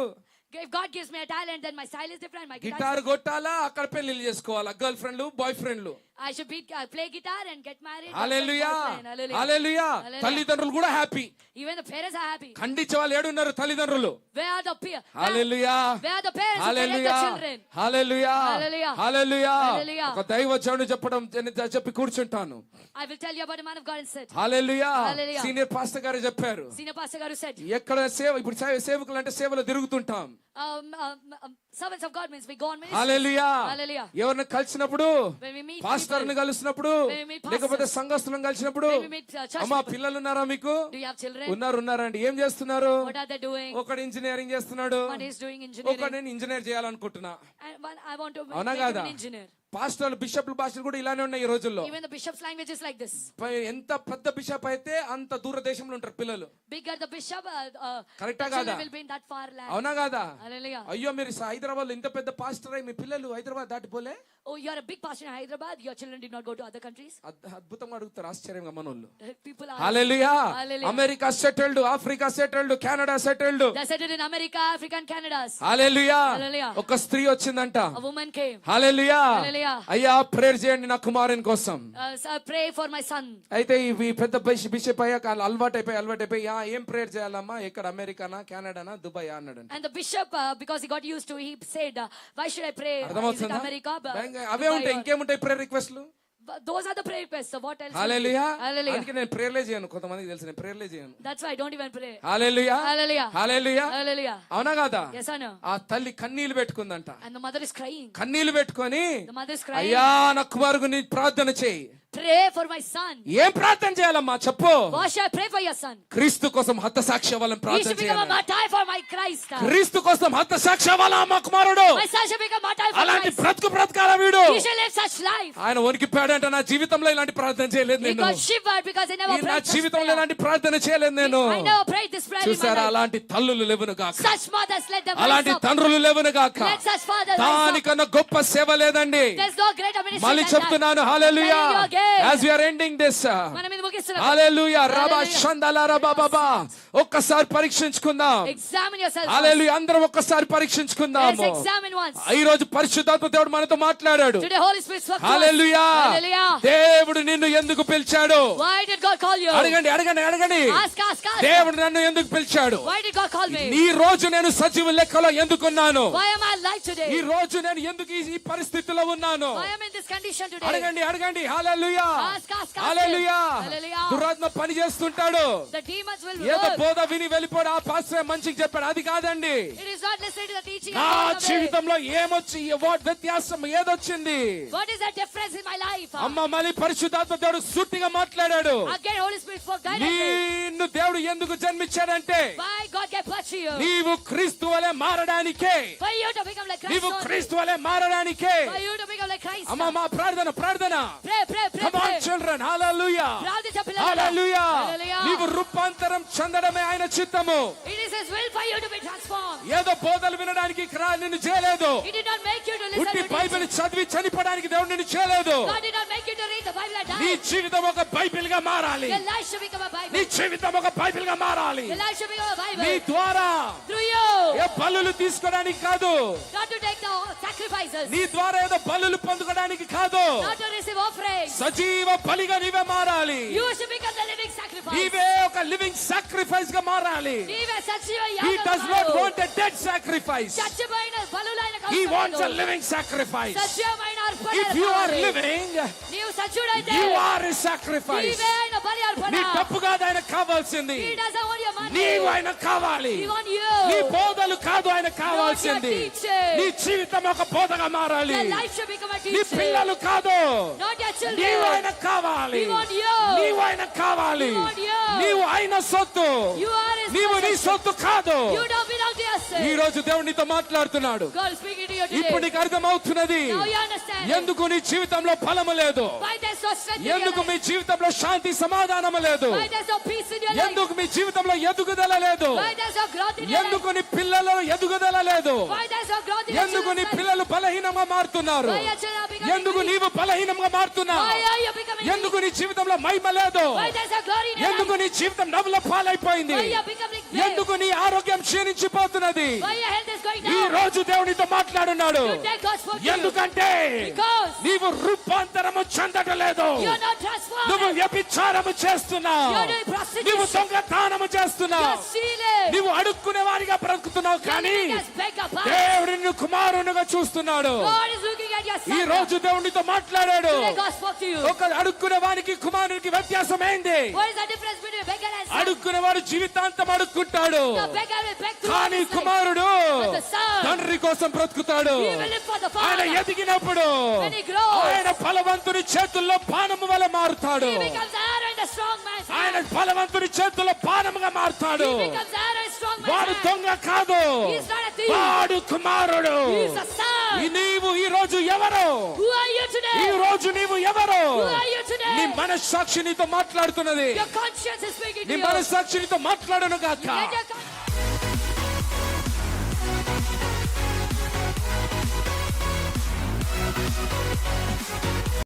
B: If God gives me a talent, then my style is different. My guitar.
A: Guitar కొట్టాలా, అక్కడ పెళ్లిళ్ళు చేసుకోవాలా, girl ఫ్రెండ్లు, bye ఫ్రెండ్లు.
B: I should play guitar and get married.
A: Hallelujah.
B: Hallelujah.
A: Hallelujah.
B: Hallelujah.
A: తల్లిదండ్రులు కూడా happy.
B: Even the parents are happy.
A: ఖండించే వాళ్ళు ఏడున్నారు తల్లిదండ్రులు?
B: Where are the peers?
A: Hallelujah.
B: Where are the parents who correct the
A: hallelujah.
B: children?
A: Hallelujah.
B: Hallelujah.
A: Hallelujah.
B: Hallelujah.
A: ఒక దైవజనుడు చెప్పి కూర్చుంటాను.
B: I will tell you about a man of God and said.
A: Hallelujah.
B: Hallelujah.
A: Senior pastor గారు చెప్పారు.
B: Senior pastor garu said.
A: ఎక్కడ సేవ, ఇప్పుడు సేవకులు అంటే సేవలో తిరుగుతుంటాం.
B: Servants of God means we go on ministry.
A: Hallelujah.
B: Hallelujah.
A: ఎవరిని కలిసినప్పుడు,
B: When we meet
A: పాస్టర్ ని
B: people,
A: కలిసినప్పుడు,
B: when we meet
A: లేకపోతే
B: pastors,
A: సంఘస్థులను కలిసినప్పుడు,
B: when we meet church
A: అమ్మా
B: people,
A: పిల్లలు ఉన్నారా మీకు?
B: do you have children?
A: ఉన్నారండి. ఏం చేస్తున్నారు?
B: What are they doing?
A: ఒకడు ఇంజనీరింగ్ చేస్తున్నాడు,
B: One is doing engineering.
A: ఒకడు నేను ఇంజనీర్ చేయాలనుకుంటున్నా.
B: And one, I want to
A: అవునా
B: make
A: కాదా?
B: an engineer.
A: పాస్టర్లు, బిషప్లు భాషలు కూడా ఇలానే ఉన్నాయి ఈ రోజుల్లో.
B: Even the bishop's language is like this.
A: ఎంత పెద్ద బిషప్ అయితే అంత దూర దేశంలో ఉంటారు పిల్లలు.
B: Bigger the bishop,
A: కరెక్టా
B: the
A: కాదా?
B: children will be in that far land.
A: అవునా కాదా?
B: Hallelujah.
A: అయ్యో మీరు హైదరాబాద్ లో ఇంత పెద్ద పాస్టర్ అయి మీ పిల్లలు Hyderabad దాటిపోలే?
B: Oh, you are a big pastor in Hyderabad. Your children did not go to other countries.
A: అద్భుతంగా అడుగుతారు, ఆశ్చర్యంగా మనోళ్ళు.
B: People are.
A: Hallelujah.
B: Hallelujah.
A: America settled, Africa settled, Canada settled.
B: They settled in America, Africa, and Canada.
A: Hallelujah.
B: Hallelujah.
A: ఒక స్త్రీ వచ్చిందంట.
B: A woman came.
A: Hallelujah.
B: Hallelujah.
A: అయ్యా ప్రేయర్ చేయండి నా కుమారుని కోసం.
B: So pray for my son.
A: అయితే ఈ పెద్ద బిషప్ అయ్యాక అలవాటైపోయి ఏం ప్రేయర్ చేయాలమ్మా, ఎక్కడ అమెరికానా, కెనడానా, దుబాయ్ అన్నాడు.
B: And the bishop, because he got used to, he said, why should I pray? Is it
A: అర్థమవుతుందా?
B: America?
A: అవే ఉంటాయి, ఇంకేముంటాయి ప్రేయర్ రిక్వెస్ట్లు?
B: Those are the prayer requests. So what else?
A: Hallelujah.
B: Hallelujah.
A: అందుకే నేను ప్రేయర్లే చేయను, కొంతమందికి తెలుసు నేను ప్రేయర్లే చేయను.
B: That's why I don't even pray.
A: Hallelujah.
B: Hallelujah.
A: Hallelujah.
B: Hallelujah.
A: అవునా కాదా?
B: Yes or no?
A: ఆ తల్లి కన్నీళ్లు పెట్టుకుందంట.
B: And the mother is crying.
A: కన్నీళ్లు పెట్టుకొని,
B: The mother is crying.
A: అయ్యా నా కుమారుని ప్రార్థన చేయి.
B: Pray for my son.
A: ఏం ప్రార్థన చేయాలమ్మా చెప్పు?
B: What should I pray for your son?
A: క్రీస్తు కోసం హతసాక్షి అవ్వాలని
B: He
A: ప్రార్థన
B: should become a
A: చేయాలి.
B: martyr for my Christ.
A: క్రీస్తు కోసం హతసాక్షి అవ్వాలా మా కుమారుడు?
B: My son should become a martyr for
A: అలాంటి
B: Christ.
A: బ్రతకాల వీడు.
B: He should live such life.
A: ఆయన వణికిపోయాడంట, నా జీవితంలో ఇలాంటి ప్రార్థన చేయలేదు
B: He
A: నేను.
B: got shivered because he never
A: నా
B: prayed such
A: జీవితంలో
B: prayer.
A: ఇలాంటి ప్రార్థన చేయలేదు నేను.
B: I never prayed this prayer in my
A: చూసారా,
B: life.
A: అలాంటి తల్లులు లేవును గాక,
B: Such mothers, let them rise
A: అలాంటి
B: up.
A: తండ్రులు లేవును గాక.
B: Let such fathers rise up.
A: దానికన్నా గొప్ప సేవ లేదండి.
B: There's no greater ministry
A: మళ్ళీ
B: than
A: చెప్తున్నాను,
B: that.
A: Hallelujah.
B: I'm telling you again.
A: As we are ending this,
B: మనం ఇది తగ్గిస్తున్నావు.
A: హల్లెలూయా. రబా
B: Hallelujah.
A: షందల రబాబా. ఒక్కసారి పరీక్షించుకుందాం.
B: Examine yourself.
A: హల్లెలూయా. అందరం ఒక్కసారి పరీక్షించుకుందాం.
B: Let's examine once.
A: ఈ రోజు పరిశుద్ధాత్మ దేవుడు మనతో మాట్లాడాడు.
B: Today Holy Spirit spoke to us.
A: Hallelujah.
B: Hallelujah.
A: దేవుడు నిన్ను ఎందుకు పిలిచాడు?
B: Why did God call you?
A: అడగండి అడగండి అడగండి.
B: Ask, ask, ask.
A: దేవుడు నన్ను ఎందుకు పిలిచాడు?
B: Why did God call me?
A: ఈ రోజు నేను సజీవ లెక్కలో ఎందుకున్నాను?
B: Why am I alive
A: ఈ
B: today?
A: రోజు నేను ఎందుకు ఈ పరిస్థితిలో ఉన్నాను?
B: Why am I in this condition today?
A: అడగండి అడగండి. హల్లెలూయా.
B: Ask, ask, ask.
A: హల్లెలూయా.
B: Hallelujah.
A: దురాత్మ పని చేస్తుంటాడు.
B: The demons will
A: ఏదో
B: work.
A: బోధ విని వెళ్ళిపోడు, ఆ పాస్టర్ మంచిగా చెప్పాడు, అది కాదండి.
B: It is not listening to the teaching.
A: నా
B: and going away.
A: జీవితంలో ఏమొచ్చి వ్యత్యాసం ఏదొచ్చింది?
B: What is the difference in my life?
A: అమ్మ మళ్ళీ పరిశుద్ధాత్మ దేవుడు సూటిగా మాట్లాడాడు.
B: Again, Holy Spirit spoke directly.
A: నిన్ను దేవుడు ఎందుకు జన్మించాడంటే
B: Why God gave birth to you?
A: నీవు క్రీస్తు వలె మారడానికే.
B: For you to become like Christ.
A: నీవు
B: only.
A: క్రీస్తు వలె మారడానికే.
B: For you to become like Christ.
A: అమ్మ మా ప్రార్థన ప్రార్థన.
B: Pray, pray, pray,
A: Come on
B: pray.
A: children. Hallelujah.
B: ప్రార్థించు పిల్లలు.
A: Hallelujah.
B: Hallelujah.
A: నీవు రూపాంతరం చెందడమే ఆయన చిత్తము.
B: It is His will for you to be transformed.
A: ఏదో బోధలు వినడానికి నిన్ను చేయలేదు.
B: He did not make you to listen
A: ఉట్టి
B: to
A: బైబిల్
B: teaching.
A: చదివి చనిపోవడానికి దేవుడు నిన్ను చేయలేదు.
B: God did not make you to read the Bible and
A: నీ
B: die.
A: జీవితం ఒక బైబిల్ గా మారాలి.
B: Your life should become a Bible.
A: నీ జీవితం ఒక బైబిల్ గా మారాలి.
B: Your life should become a
A: నీ
B: Bible.
A: ద్వారా
B: Through you.
A: ఏ బలులు తీసుకోవడానికి కాదు.
B: Not to take the sacrifices.
A: నీ ద్వారా ఏదో బలులు పొందుకోవడానికి కాదు.
B: Not to receive offerings.
A: సజీవ బలిగా నీవే మారాలి.
B: You should become the living sacrifice.
A: నీవే ఒక లివింగ్ సాక్రిఫైస్ గా మారాలి.
B: నీవే సజీవ
A: He does not
B: యాగము.
A: want a dead sacrifice.
B: చచ్చిపోయిన బలులైన
A: He
B: కౌసల్యలు.
A: wants a living sacrifice.
B: సజీవమైన అర్పణ
A: If you are
B: కావాలి.
A: living,
B: నీవు సజీవుడైతే
A: you are a sacrifice.
B: నీవే ఆయన బలి అర్పణ.
A: నీ తప్పు కాదు ఆయన కావాల్సింది.
B: He doesn't want your money.
A: నీవు ఆయన కావాలి.
B: He want you.
A: నీ బోధలు కాదు ఆయన కావాల్సింది.
B: Not your teaching.
A: నీ జీవితం ఒక బోధగా మారాలి.
B: Your life should become a
A: నీ
B: teaching.
A: పిల్లలు కాదు.
B: Not your
A: నీవు
B: children.
A: ఆయన కావాలి.
B: We want you.
A: నీవు ఆయన కావాలి.
B: We want you.
A: నీవు ఆయన సొత్తు.
B: You are His
A: నీవు నీ
B: possession.
A: సొత్తు కాదు.
B: You don't belong to yourself.
A: ఈ రోజు దేవుడు నీతో మాట్లాడుతున్నాడు.
B: God is speaking to you today.
A: ఇప్పుడు నీకు అర్థమవుతున్నది
B: Now you understand.
A: ఎందుకు నీ జీవితంలో ఫలము లేదు.
B: Why there's no strength in your
A: ఎందుకు
B: life?
A: మీ జీవితంలో శాంతి సమాధానము లేదు.
B: Why there's no peace in your life?
A: ఎందుకు మీ జీవితంలో ఎదుగుదల లేదు.
B: Why there's no growth in your life?
A: ఎందుకు నీ పిల్లలలో ఎదుగుదల లేదు.
B: Why there's no growth in your
A: ఎందుకు నీ
B: children's life?
A: పిల్లలు బలహీనంగా మారుతున్నారు.
B: Why your children are becoming
A: ఎందుకు
B: weak?
A: నీవు బలహీనంగా మారుతున్నావు.
B: Why are you becoming
A: ఎందుకు
B: weak?
A: నీ జీవితంలో మహిమ లేదు.
B: Why there's no glory in your
A: ఎందుకు
B: life?
A: నీ జీవితం నవ్వుల పాలైపోయింది.
B: Why you are becoming vain?
A: ఎందుకు నీ ఆరోగ్యం క్షీణించిపోతున్నది.
B: Why your health is going
A: ఈ
B: down?
A: రోజు దేవునితో మాట్లాడున్నాడు.
B: Today God spoke to you.
A: ఎందుకంటే
B: Because
A: నీవు రూపాంతరము చెందటలేదు.
B: you're not transformed.
A: నువ్వు వ్యభిచారము చేస్తున్నావు.
B: You're doing
A: నువ్వు
B: prostitution.
A: దొంగతనము చేస్తున్నావు.
B: You're stealing.
A: నువ్వు అడుక్కునే వారిగా బ్రతుకుతున్నావు.
B: You're
A: కానీ
B: living as beggar pies.
A: దేవుడు నిన్ను కుమారునిగా చూస్తున్నాడు.
B: God is looking at your
A: ఈ
B: son.
A: రోజు దేవునితో మాట్లాడాడు.
B: Today God spoke to you.
A: ఒక అడుక్కునే వానికి కుమారునికి వ్యత్యాసం ఏంది?
B: What is the difference between a beggar and son?
A: అడుక్కునేవాడు జీవితాంతం అడుక్కుంటాడు.
B: The beggar will beg through
A: కానీ
B: his life.
A: కుమారుడు
B: But the son,
A: తండ్రి కోసం బ్రతుకుతాడు.
B: he will live for the
A: ఆయన
B: father.
A: ఎదిగినప్పుడు
B: When he grows,
A: ఆయన బలవంతుని చేతుల్లో పానము వలె మారుతాడు.
B: he becomes arrow in the strong man's
A: ఆయన
B: hand.
A: బలవంతుని చేతుల్లో పానముగా మారుతాడు.
B: He becomes arrow in strong man's
A: వాడు
B: hand.
A: దొంగ కాదు.
B: He's not a thief.
A: వాడు కుమారుడు.
B: He's a son.
A: నీవు ఈ రోజు ఎవరు?
B: Who are you
A: ఈ
B: today?
A: రోజు నీవు ఎవరు?
B: Who are you today?
A: నీ మనస్సాక్షి నీతో మాట్లాడుతున్నది.
B: Your conscience is speaking
A: నీ
B: to you.
A: మనస్సాక్షి నీతో మాట్లాడను గాక.
B: Let your